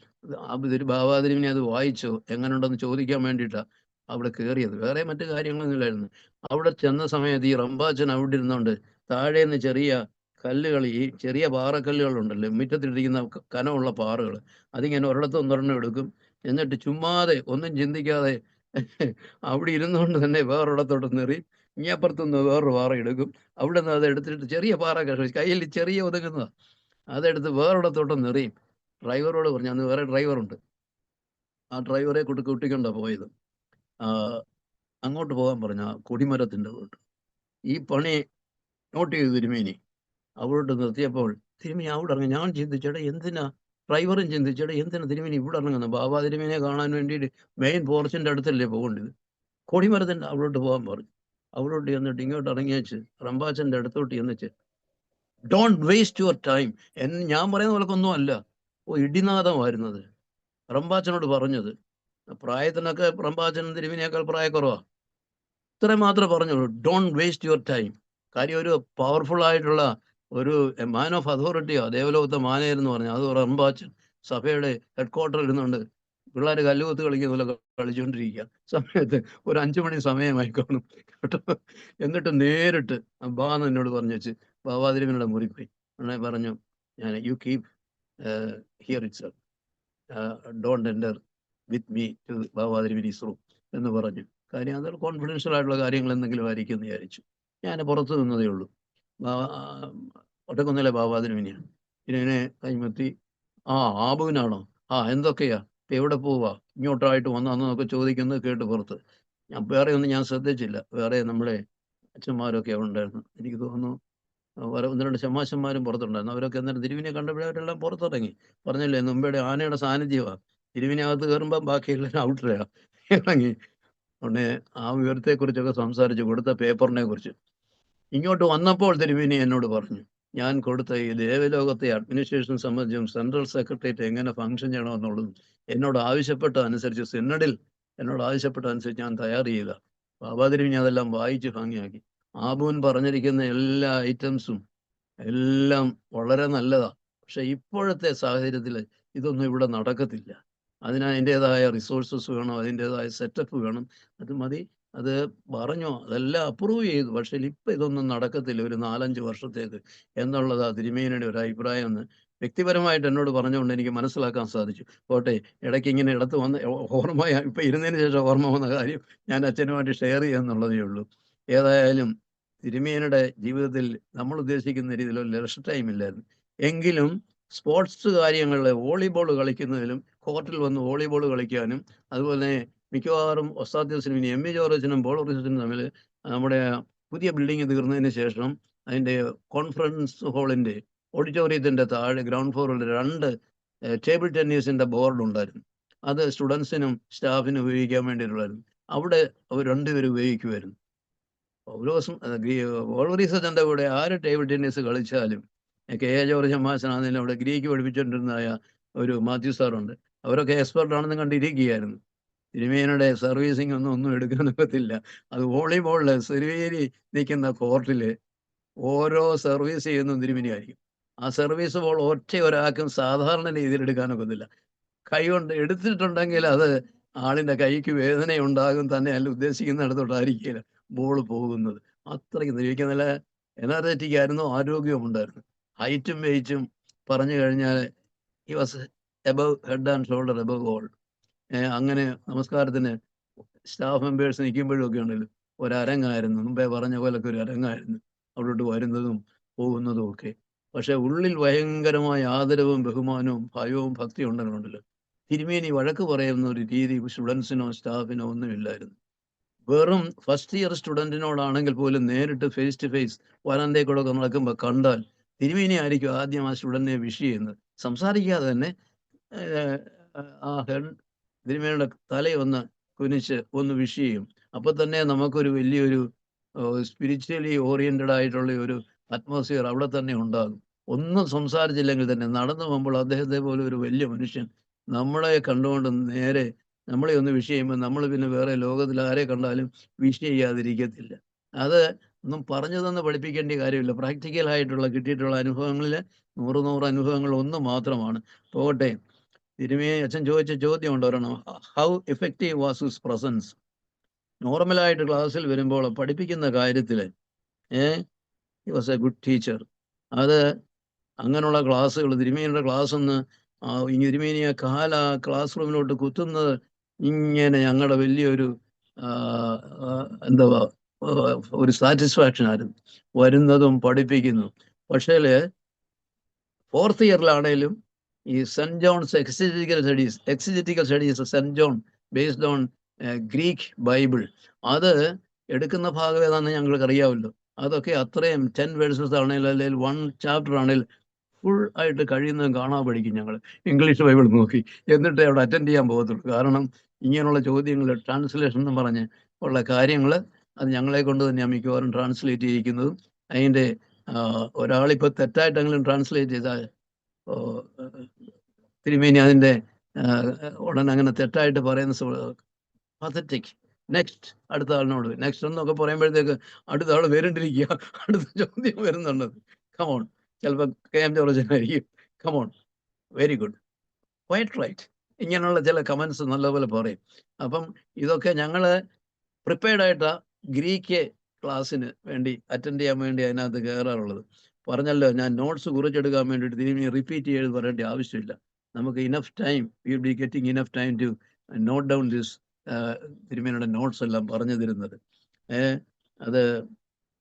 ബാബാ തിരുമേനി അത് വായിച്ചോ എങ്ങനെയുണ്ടെന്ന് ചോദിക്കാൻ വേണ്ടിയിട്ടാണ് അവിടെ കയറിയത്. വേറെ മറ്റു കാര്യങ്ങളൊന്നുമില്ലായിരുന്നു. അവിടെ ചെന്ന സമയത്ത് ഈ റമ്പാച്ചൻ അവിടെ ഇരുന്നുകൊണ്ട് താഴേന്ന് ചെറിയ കല്ലുകൾ, ഈ ചെറിയ പാറക്കല്ലുകളുണ്ടല്ലോ മുറ്റത്തിട്ടിരിക്കുന്ന കനമുള്ള പാറകൾ, അതിങ്ങനെ ഒരിടത്തൊന്നും എടുക്കും. എന്നിട്ട് ചുമ്മാതെ ഒന്നും ചിന്തിക്കാതെ അവിടെ ഇരുന്നുകൊണ്ട് തന്നെ വേറൊരിടത്തോട്ട് നെറി, ഇങ്ങപ്പുറത്തുനിന്ന് വേറൊരു പാറ എടുക്കും. അവിടെ നിന്ന് അത് എടുത്തിട്ട് ചെറിയ പാറ കയ്യിൽ ചെറിയ ഒതുങ്ങുന്നതാണ്, അതെടുത്ത് വേറൊരിടത്തോട്ട് നെറിയും. ഡ്രൈവറോട് പറഞ്ഞു, അന്ന് വേറെ ഡ്രൈവറുണ്ട്, ആ ഡ്രൈവറെ കൂട്ടിക്കൊണ്ടാണ് പോയത്. അങ്ങോട്ട് പോകാൻ പറഞ്ഞു, ആ കൊടിമരത്തിൻ്റെ അങ്ങോട്ട്. ഈ പണി നോട്ട് ചെയ്തു തിരുമേനി. അവിടോട്ട് നിർത്തിയപ്പോൾ തിരുമേനി അവിടെ ഇറങ്ങി. ഞാൻ ചിന്തിച്ചേട്ടാ എന്തിനാ, ഡ്രൈവറും ചിന്തിച്ചേട്ടാ എന്തിനാ തിരുമേനി ഇവിടെ ഇറങ്ങുന്നത്? ബാബാ തിരുമേനിയെ കാണാൻ വേണ്ടിയിട്ട് മെയിൻ പോർച്ചിൻ്റെ അടുത്തല്ലേ പോകേണ്ടത്, കൊടിമരത്തിൻ്റെ അവിടോട്ട് പോകാൻ പറഞ്ഞു. അവിടോട്ട് ചെന്നിട്ട് ഇങ്ങോട്ട് ഇറങ്ങി വെച്ച് റമ്പാച്ചൻ്റെ അടുത്തോട്ട് ചെന്നിച്ച്, ഡോണ്ട് വേസ്റ്റ് യുവർ ടൈം. ഞാൻ പറയുന്ന പോലൊക്കൊന്നും അല്ല, ഇടിനാദമായിരുന്നത് റമ്പാച്ചനോട് പറഞ്ഞത്. പ്രായത്തിനൊക്കെ റമ്പാച്ചൻ തിരുമേനിയേക്കാൾ പ്രായക്കുറവാ. ഇത്രയും മാത്രമേ പറഞ്ഞുള്ളൂ, ഡോണ്ട് വേസ്റ്റ് യുവർ ടൈം. കാര്യം ഒരു പവർഫുൾ ആയിട്ടുള്ള ഒരു മാൻ ഓഫ് അതോറിറ്റിയാ ദേവലോകത്തെ മാനേജർ എന്ന് പറഞ്ഞു. അത് റമ്പാച്ചൻ സഭയുടെ ഹെഡ് ക്വാർട്ടറിൽ ഇരുന്നുകൊണ്ട് പിള്ളേർ കല്ലുകൊത്ത് കളിക്കുന്ന പോലെ കളിച്ചുകൊണ്ടിരിക്കുക സമയത്ത് ഒരു 5 മണി സമയമായി കാണും കേട്ടോ. എന്നിട്ട് നേരിട്ട് ബാന്ന് എന്നോട് പറഞ്ഞു വെച്ച് ബാബാ തിരുമേനിയുടെ മുറി പോയി. ഉടനെ പറഞ്ഞു, ഞാൻ you keep here it's, don't enter with me to Baba തിരുമേനിസ് റൂം എന്ന് പറഞ്ഞു. കാര്യം അത് കോൺഫിഡൻഷ്യൽ ആയിട്ടുള്ള കാര്യങ്ങൾ എന്തെങ്കിലും ആയിരിക്കും എന്ന് വിചാരിച്ചു. ഞാൻ പുറത്ത് നിന്നതേ ഉള്ളൂ. ഒട്ടക്കൊന്നല്ലേ ബാബാ തിരുമേനിയാണ്. ഇതിനെ കൈമത്തി, ആബുവിനാണോ? എന്തൊക്കെയാ, ഇപ്പം എവിടെ പോവാ, ഇങ്ങോട്ടായിട്ട് വന്നതെന്നൊക്കെ ചോദിക്കുന്നത് കേട്ട് പുറത്ത്. വേറെ ഒന്നും ഞാൻ ശ്രദ്ധിച്ചില്ല. വേറെ നമ്മുടെ അച്ഛന്മാരൊക്കെ അവിടെ ഉണ്ടായിരുന്നു. എനിക്ക് തോന്നുന്നു 1-2 ശമാശന്മാരും പുറത്തുണ്ടായിരുന്നു. അവരൊക്കെ അന്നേരം തിരുവിനെ കണ്ടപ്പോഴേ അവരെല്ലാം പുറത്തിറങ്ങി. പറഞ്ഞല്ലേ മുമ്പേ ആനയുടെ സാന്നിധ്യമാണ്. തിരുവിനകത്ത് കയറുമ്പോൾ ബാക്കിയെല്ലാം ഔട്ടറയാണ് ഇറങ്ങി. ഉടനെ ആ വിവരത്തെക്കുറിച്ചൊക്കെ സംസാരിച്ചു, കൊടുത്ത പേപ്പറിനെ കുറിച്ച്. ഇങ്ങോട്ട് വന്നപ്പോൾ തിരുമേനി എന്നോട് പറഞ്ഞു, ഞാൻ കൊടുത്ത ഈ ദേവലോകത്തെ അഡ്മിനിസ്ട്രേഷൻ സംബന്ധിച്ചും സെൻട്രൽ സെക്രട്ടേറിയറ്റ് എങ്ങനെ ഫംഗ്ഷൻ ചെയ്യണമെന്നുള്ളതും എന്നോട് ആവശ്യപ്പെട്ട അനുസരിച്ച്, സിനഡിൽ എന്നോട് ആവശ്യപ്പെട്ട അനുസരിച്ച് ഞാൻ തയ്യാർ ചെയ്ത. ബാബാ തിരുമേനി അതെല്ലാം വായിച്ച് ഭംഗിയാക്കി. ആബുൻ പറഞ്ഞിരിക്കുന്ന എല്ലാ ഐറ്റംസും എല്ലാം വളരെ നല്ലതാണ്. പക്ഷെ ഇപ്പോഴത്തെ സാഹചര്യത്തിൽ ഇതൊന്നും ഇവിടെ നടക്കത്തില്ല. അതിന് അതിൻ്റെതായ റിസോഴ്സസ് വേണം, അതിൻ്റെതായ സെറ്റപ്പ് വേണം. അത് മതി. അത് പറഞ്ഞു, അതെല്ലാം അപ്രൂവ് ചെയ്തു. പക്ഷേ ഇപ്പം ഇതൊന്നും നടക്കത്തില്ല ഒരു 4-5 വർഷത്തേക്ക് എന്നുള്ളതാ തിരുമേനിയുടെ ഒരു അഭിപ്രായം എന്ന് വ്യക്തിപരമായിട്ട് എന്നോട് പറഞ്ഞുകൊണ്ട് എനിക്ക് മനസ്സിലാക്കാൻ സാധിച്ചു. പോട്ടെ, ഇടയ്ക്ക് ഇങ്ങനെ ഇടത്ത് വന്ന് ഓർമ്മ ഇപ്പം ഇരുന്നതിന് ശേഷം ഓർമ്മ വന്ന കാര്യം ഞാൻ അച്ഛനുമായിട്ട് ഷെയർ ചെയ്യാന്നുള്ളതേ ഉള്ളൂ. ഏതായാലും തിരുമേനിയുടെ ജീവിതത്തിൽ നമ്മൾ ഉദ്ദേശിക്കുന്ന രീതിയിൽ ഒരു ലെഷർ ടൈം ഇല്ലായിരുന്നു. എങ്കിലും സ്പോർട്സ് കാര്യങ്ങളിൽ വോളിബോൾ കളിക്കുന്നതിലും കോർട്ടിൽ വന്ന് വോളിബോൾ കളിക്കാനും അതുപോലെ മിക്കവാറും ഒസ്താദ്യോസിനും ഇനി എം.വി. ജോർജിനും പോൾ റിസനും തമ്മിൽ നമ്മുടെ പുതിയ ബിൽഡിംഗ് തീർന്നതിന് ശേഷം അതിൻ്റെ കോൺഫറൻസ് ഹാളിൻ്റെ ഓഡിറ്റോറിയത്തിൻ്റെ താഴെ ഗ്രൗണ്ട് ഫ്ലോറിൽ 2 ടേബിൾ ടെന്നീസിൻ്റെ ബോർഡ് ഉണ്ടായിരുന്നു. അത് സ്റ്റുഡൻസിനും സ്റ്റാഫിനും ഉപയോഗിക്കാൻ വേണ്ടിയിട്ടുള്ളായിരുന്നു. അവിടെ അവർ രണ്ടുപേരും ഉപയോഗിക്കുമായിരുന്നു. പൗലോസും പോൾ കൂടെ ആര് ടേബിൾ ടെന്നീസ് കളിച്ചാലും കെ.എ. ജോർജ് അമ്മാശനാണെങ്കിലും അവിടെ ഗ്രീക്ക് പഠിപ്പിച്ചുകൊണ്ടിരുന്നതായ ഒരു മാത്യു സാറുണ്ട്. അവരൊക്കെ എക്സ്പെർട്ട് ആണെന്ന് കണ്ടിരിക്കുകയായിരുന്നു. തിരുമേനിയുടെ സർവീസിംഗ് ഒന്നും എടുക്കാൻ ഒക്കത്തില്ല. അത് വോളിബോളിൽ തിരുമേനി നിൽക്കുന്ന കോർട്ടിൽ ഓരോ സർവീസ് ചെയ്യുന്ന തിരുമേനിയായിരിക്കും. ആ സർവീസ് ബോൾ ഒരാൾക്കും സാധാരണ രീതിയിൽ എടുക്കാനൊക്കത്തില്ല. കൈ കൊണ്ട് എടുത്തിട്ടുണ്ടെങ്കിൽ അത് ആളിൻ്റെ കൈക്ക് വേദനയുണ്ടാകും, തന്നെ അല്ല ഉദ്ദേശിക്കുന്നിടത്തോട്ടായിരിക്കില്ല ബോൾ പോകുന്നത്. അത്രയ്ക്ക് എനിക്ക് നല്ല എനർജറ്റിക് ആയിരുന്നു, ആരോഗ്യവും ഉണ്ടായിരുന്നു. ഹൈറ്റും വെയിറ്റും പറഞ്ഞു കഴിഞ്ഞാൽ he was above head and shoulder above all. അങ്ങനെ നമസ്കാരത്തിന് സ്റ്റാഫ് മെമ്പേഴ്സ് നിൽക്കുമ്പോഴും ഒക്കെ ഉണ്ടല്ലോ ഒരരങ്ങായിരുന്നു. മുമ്പേ പറഞ്ഞ പോലൊക്കെ ഒരു അരങ്ങായിരുന്നു അവിടോട്ട് വരുന്നതും പോകുന്നതും ഒക്കെ. പക്ഷെ ഉള്ളിൽ ഭയങ്കരമായ ആദരവും ബഹുമാനവും ഭയവും ഭക്തിയും ഉണ്ടെന്നുണ്ടല്ലോ. തിരുമേനി വഴക്ക് പറയുന്ന ഒരു രീതി സ്റ്റുഡൻസിനോ സ്റ്റാഫിനോ ഒന്നുമില്ലായിരുന്നു. വെറും ഫസ്റ്റ് ഇയർ സ്റ്റുഡൻറ്റിനോടാണെങ്കിൽ പോലും നേരിട്ട് ഫേസ് ടു ഫേസ് വരാന്തേ കൂടെ ഒക്കെ നടക്കുമ്പോൾ കണ്ടാൽ തിരുമേനി ആയിരിക്കും ആദ്യം ആ സ്റ്റുഡൻറ്റിനെ വിഷ് ചെയ്യുന്നത്. സംസാരിക്കാതെ തന്നെ ആ തിരുമേനിയുടെ തലയൊന്ന് കുനിച്ച് ഒന്ന് വിഷ് ചെയ്യും. അപ്പോൾ തന്നെ നമുക്കൊരു വലിയൊരു സ്പിരിച്വലി ഓറിയൻറ്റഡ് ആയിട്ടുള്ള ഒരു അറ്റ്മോസ്ഫിയർ അവിടെ തന്നെ ഉണ്ടാകും. ഒന്നും സംസാരിച്ചില്ലെങ്കിൽ തന്നെ നടന്നു പോകുമ്പോൾ അദ്ദേഹത്തെ പോലെ ഒരു വലിയ മനുഷ്യൻ നമ്മളെ കണ്ടുകൊണ്ട് നേരെ നമ്മളെ ഒന്ന് വിഷ് ചെയ്യുമ്പോൾ നമ്മൾ പിന്നെ വേറെ ലോകത്തിൽ ആരെ കണ്ടാലും വിഷ് ചെയ്യാതിരിക്കത്തില്ല. അത് ഒന്നും പറഞ്ഞു തന്ന് പഠിപ്പിക്കേണ്ട കാര്യമില്ല. പ്രാക്ടിക്കലായിട്ടുള്ള കിട്ടിയിട്ടുള്ള അനുഭവങ്ങളിൽ 100 അനുഭവങ്ങൾ ഒന്ന് മാത്രമാണ്. പോകട്ടെ, തിരുമേനി അച്ഛൻ ചോദിച്ച ചോദ്യം ഉണ്ട് ഒരെണ്ണം. How effective was his presence? നോർമലായിട്ട് ക്ലാസ്സിൽ വരുമ്പോൾ പഠിപ്പിക്കുന്ന കാര്യത്തിൽ he was a good teacher. അത് അങ്ങനെയുള്ള ക്ലാസ്സുകൾ തിരുമേനിയുടെ ക്ലാസ് ഒന്ന് തിരുമേനിയെ ക്ലാസ് റൂമിലോട്ട് കുത്തുന്നത് ഇങ്ങനെ ഞങ്ങളുടെ വലിയൊരു എന്താ ഒരു സാറ്റിസ്ഫാക്ഷൻ ആയിരുന്നു. വരുന്നതും പഠിപ്പിക്കുന്നു. പക്ഷേ 4th ഇയറിലാണേലും ഈ saint John's exegetical studies saint John based on Greek bible, അത് എടുക്കുന്ന ഭാഗം ഏതാണെന്ന് ഞങ്ങൾക്ക് അറിയാമല്ലോ. അതൊക്കെ അത്രയും 10 വേഴ്സസ് ആണെങ്കിലും അല്ലെങ്കിൽ 1 ചാപ്റ്റർ ആണെങ്കിലും ഫുൾ ആയിട്ട് കഴിയുന്നതും കാണാൻ പഠിക്കും ഞങ്ങൾ. ഇംഗ്ലീഷ് ബൈബിൾ നോക്കി എന്നിട്ട് അവിടെ അറ്റൻഡ് ചെയ്യാൻ പോകത്തുള്ളൂ. കാരണം ഇങ്ങനെയുള്ള ചോദ്യങ്ങൾ ട്രാൻസ്ലേഷൻ എന്ന് പറഞ്ഞ് ഉള്ള കാര്യങ്ങൾ അത് ഞങ്ങളെ കൊണ്ട് തന്നെയാണ് മിക്കവാറും ട്രാൻസ്ലേറ്റ് ചെയ്യിക്കുന്നതും. അതിൻ്റെ ഒരാളിപ്പോൾ തെറ്റായിട്ടെങ്കിലും ട്രാൻസ്ലേറ്റ് ചെയ്താൽ തിരുമേനി അതിൻ്റെ ഉടനെ അങ്ങനെ തെറ്റായിട്ട് പറയുന്ന പതറ്റിക്, നെക്സ്റ്റ് അടുത്ത ആളിനോട് നെക്സ്റ്റ് എന്നൊക്കെ പറയുമ്പോഴത്തേക്ക് അടുത്ത ആൾ വരണ്ടിരിക്കുക, അടുത്ത ചോദ്യം വരുന്നുണ്ട്. കമോൺ, ചിലപ്പോൾ കെ.എം. ജോർജനായിരിക്കും. Come on, very good, quite right, ഇങ്ങനെയുള്ള ചില കമൻസ് നല്ലപോലെ പറയും. അപ്പം ഇതൊക്കെ ഞങ്ങൾ പ്രിപ്പയർഡായിട്ടാണ് ഗ്രീക്ക് ക്ലാസ്സിന് വേണ്ടി അറ്റൻഡ് ചെയ്യാൻ വേണ്ടി അതിനകത്ത് കയറാറുള്ളത്. പറഞ്ഞല്ലോ, ഞാൻ നോട്ട്സ് കുറിച്ചെടുക്കാൻ വേണ്ടിയിട്ട് തിരുമേനി റിപ്പീറ്റ് ചെയ്ത് പറയേണ്ട ആവശ്യമില്ല. നമുക്ക് enough time, will be getting enough time to note down this തിരുമേനിയുടെ നോട്ട്സ് എല്ലാം പറഞ്ഞു തരുന്നത്. അത്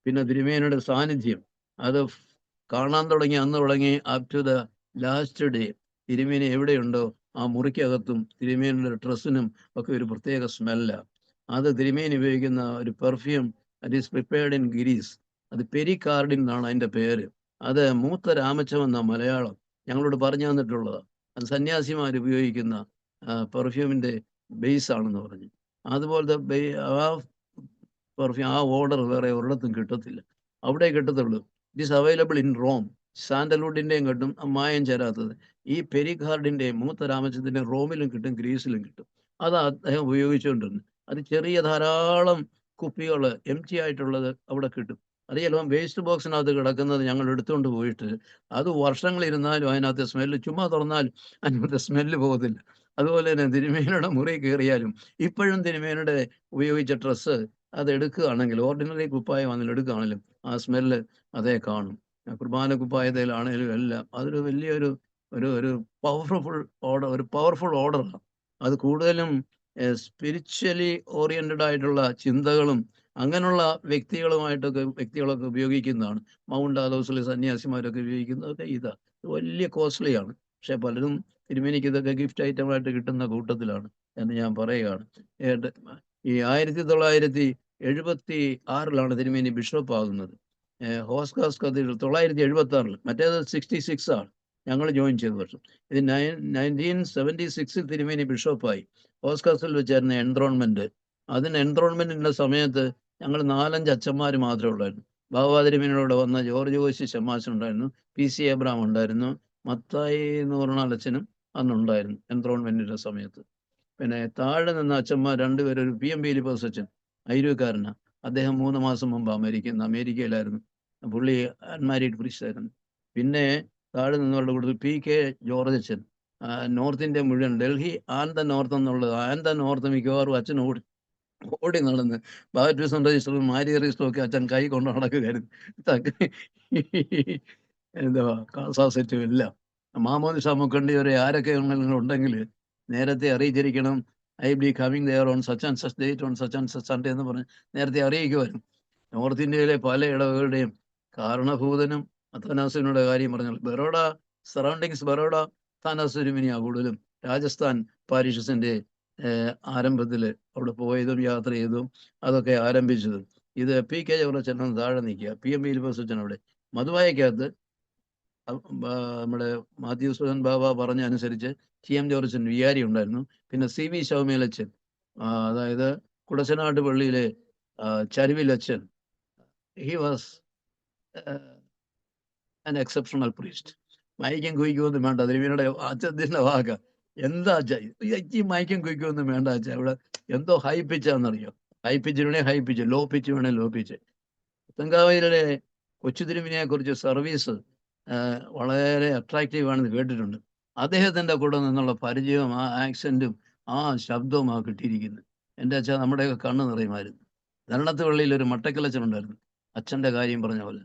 പിന്നെ തിരുമേനിയുടെ സാന്നിധ്യം അത് കാണാൻ തുടങ്ങി അന്ന് തുടങ്ങി up to the last day തിരുമേനി എവിടെയുണ്ടോ ആ മുറിക്കകത്തും തിരുമേനിയുടെ ഡ്രസ്സിനും ഒക്കെ ഒരു പ്രത്യേക സ്മെല്ലാണ്. അത് തിരുമേനി ഉപയോഗിക്കുന്ന ഒരു perfume that is prepared in Greece. അത് പെരികാർഡിൻ എന്നാണ് അതിൻ്റെ പേര്. അത് മൂത്ത രാമച്ചം എന്ന മലയാളം ഞങ്ങളോട് പറഞ്ഞു തന്നിട്ടുള്ളതാണ്. അത് സന്യാസിമാർ ഉപയോഗിക്കുന്ന പെർഫ്യൂമിൻ്റെ ബേസ് ആണെന്ന് പറഞ്ഞു. അതുപോലത്തെ ആ പെർഫ്യൂം ആ ഓർഡർ വേറെ ഒരിടത്തും കിട്ടത്തില്ല, അവിടെ കിട്ടത്തുള്ളൂ. It is available in Rome. സാൻഡൽവുഡിൻ്റെയും കിട്ടും, മായം ചേരാത്തത്. ഈ പെരികാർഡിൻ്റെയും മൂത്ത രാമച്ചത്തിൻ്റെ റോമിലും കിട്ടും, ഗ്രീസിലും കിട്ടും. അത് അദ്ദേഹം ഉപയോഗിച്ചുകൊണ്ടിരുന്നു. അത് ചെറിയ ധാരാളം കുപ്പികൾ എം ടി ആയിട്ടുള്ളത് അവിടെ കിട്ടും. അത് ചിലപ്പം വേസ്റ്റ് ബോക്സിനകത്ത് കിടക്കുന്നത് ഞങ്ങൾ എടുത്തുകൊണ്ട് പോയിട്ട് അത് വർഷങ്ങളിരുന്നാലും അതിനകത്ത് സ്മെല്ല്, ചുമ്മാ തുറന്നാൽ അതിനകത്ത് സ്മെല്ല് പോകത്തില്ല. അതുപോലെ തന്നെ തിരുമേനിയുടെ മുറി കയറിയാലും ഇപ്പോഴും തിരുമേനിയുടെ ഉപയോഗിച്ച ഡ്രസ്സ് അത് എടുക്കുകയാണെങ്കിൽ, ഓർഡിനറി കുപ്പായം അതിൽ എടുക്കുകയാണെങ്കിലും ആ സ്മെല്ല് അതേ കാണും. കുർബാന കുപ്പായത്തിലാണെങ്കിലും എല്ലാം അതൊരു വലിയൊരു ഒരു പവർഫുൾ ഓർഡറാണ്. അത് കൂടുതലും സ്പിരിച്വലി ഓറിയന്റഡ് ആയിട്ടുള്ള ചിന്തകളും അങ്ങനെയുള്ള വ്യക്തികളൊക്കെ ഉപയോഗിക്കുന്നതാണ്. മൗണ്ട് ആലോസിലെ സന്യാസിമാരൊക്കെ ഉപയോഗിക്കുന്നതൊക്കെ ഇതാ. വലിയ കോസ്റ്റ്ലിയാണ്. പക്ഷെ പലരും തിരുമേനിക്ക് ഇതൊക്കെ ഗിഫ്റ്റ് ഐറ്റമായിട്ട് കിട്ടുന്ന കൂട്ടത്തിലാണ് എന്ന് ഞാൻ പറയുകയാണ്. ഈ 1976 തിരുമേനി ബിഷപ്പ് ആകുന്നത്. ഹോസ്കാസ് കത്തീഡ്രൽ 976, മറ്റേത് 66 ആണ് ഞങ്ങൾ ജോയിൻ ചെയ്ത വർഷം. ഇത് 1976 തിരുമേനി ബിഷപ്പായി. ഹോസ്കാസിൽ വെച്ചായിരുന്നു എൻത്രോൺമെന്റ്. എൻത്രോൺമെന്റിന്റെ സമയത്ത് ഞങ്ങൾ 4-5 അച്ഛന്മാർ മാത്രമേ ഉള്ളായിരുന്നു. ബാബാ തിരുമേനിയോട് വന്ന ജോർജ് കോശി ഷമ്മാശൻ ഉണ്ടായിരുന്നു, PC എബ്രാം ഉണ്ടായിരുന്നു, മത്തായി എന്ന് പറഞ്ഞ അച്ഛനും അന്നുണ്ടായിരുന്നു എൻത്രോൺമെന്റിന്റെ സമയത്ത്. പിന്നെ താഴെ നിന്ന അച്ഛന്മാർ രണ്ടുപേരും, ഒരു PM പീലിപ്പോസ് അച്ഛൻ ഐരൂക്കാരനാണ്. അദ്ദേഹം 3 മാസം മുമ്പ് അമേരിക്കയിലായിരുന്നു. പുള്ളി അൺമാരീഡ് പ്രീസ്റ്റ് ആയിരുന്നു. പിന്നെ താഴെ നിന്നവരുടെ കൂട്ടത്തിൽ PK ജോർജ് അച്ഛൻ, നോർത്ത് ഇന്ത്യ മുഴുവൻ, ഡൽഹി ആൻഡ് ദ നോർത്ത് എന്നുള്ളത്, ആൻഡ് ദ നോർത്ത് മിക്കവാറും അച്ഛൻ ഓടി നടന്ന് ബാപ്റ്റിസം രജിസ്റ്ററും മാരി രജിസ്റ്ററും ഒക്കെ അച്ഛൻ കൈ കൊണ്ട് നടക്കുകയായിരുന്നു. എന്തുവാ കാസാസെറ്റും എല്ലാം. മാമോദിസ മുക്കണ്ടി വരെ ആരൊക്കെ ഉണ്ടെങ്കിൽ നേരത്തെ അറിയിച്ചിരിക്കണം. I be coming there on such and such date on such and such Sunday എന്ന് പറഞ്ഞ് നേരത്തെ അറിയിക്കുമായിരുന്നു. നോർത്ത് ഇന്ത്യയിലെ പല ഇടവകളുടെയും കാരണഭൂതനും അത്തനാസുവിനുടെ കാര്യം പറഞ്ഞാൽ ബറോഡ, സറൗണ്ടിങ്സ് ബറോഡ, താനാസുരുമിനിയാ കൂടുതലും രാജസ്ഥാൻ പാരിഷസിന്റെ ആരംഭത്തിൽ അവിടെ പോയതും യാത്ര ചെയ്തതും അതൊക്കെ ആരംഭിച്ചതും. ഇത് PK ജോർജ് അച്ഛൻ താഴെ നിൽക്കുക, PM പീലിപ്പോസ് അച്ഛൻ അവിടെ. മധുവായക്കകത്ത് നമ്മുടെ മാത്യു സുധൻ ബാബ പറഞ്ഞ അനുസരിച്ച് TM ജോർജ് അച്ഛൻ വികാരി ഉണ്ടായിരുന്നു. പിന്നെ CV ശൗമേലച്ഛൻ, അതായത് കുടച്ചനാട്ട് പള്ളിയിലെ ചരുവിലച്ഛൻ, he was an exceptional priest. മൈക്കും കുയിക്കൊന്നും വേണ്ട, തിരുമേനിയുടെ അച്ഛൻ്റെ വാക്ക. എന്താ അച്ഛ ഈ മൈക്കും കുയിക്കൊന്നും വേണ്ട അച്ഛ, ഇവിടെ എന്തോ ഹൈ പിച്ചാന്നറിയോ? ഹൈ പിച്ച് വേണേ ഹൈ പിച്ച്, ലോ പിച്ച് വേണേ ലോ പിച്ച്. പുത്തങ്കാവയിലെ കൊച്ചു തിരുമേനിയെ കുറിച്ച് സർവീസ് വളരെ അട്രാക്റ്റീവ് ആണെന്ന് കേട്ടിട്ടുണ്ട്. അദ്ദേഹത്തിൻ്റെ കൂടെ നിന്നുള്ള പരിചയവും ആ ആക്സെൻറ്റും ആ ശബ്ദവും ആ കിട്ടിയിരിക്കുന്നത്. എൻ്റെ അച്ഛൻ നമ്മുടെയൊക്കെ കണ്ണ് നിറയുമായിരുന്നു. ധരണത്ത് പള്ളിയിൽ ഒരു മട്ടക്കലച്ഛൻ ഉണ്ടായിരുന്നു, അച്ഛൻ്റെ കാര്യം പറഞ്ഞ പോലെ.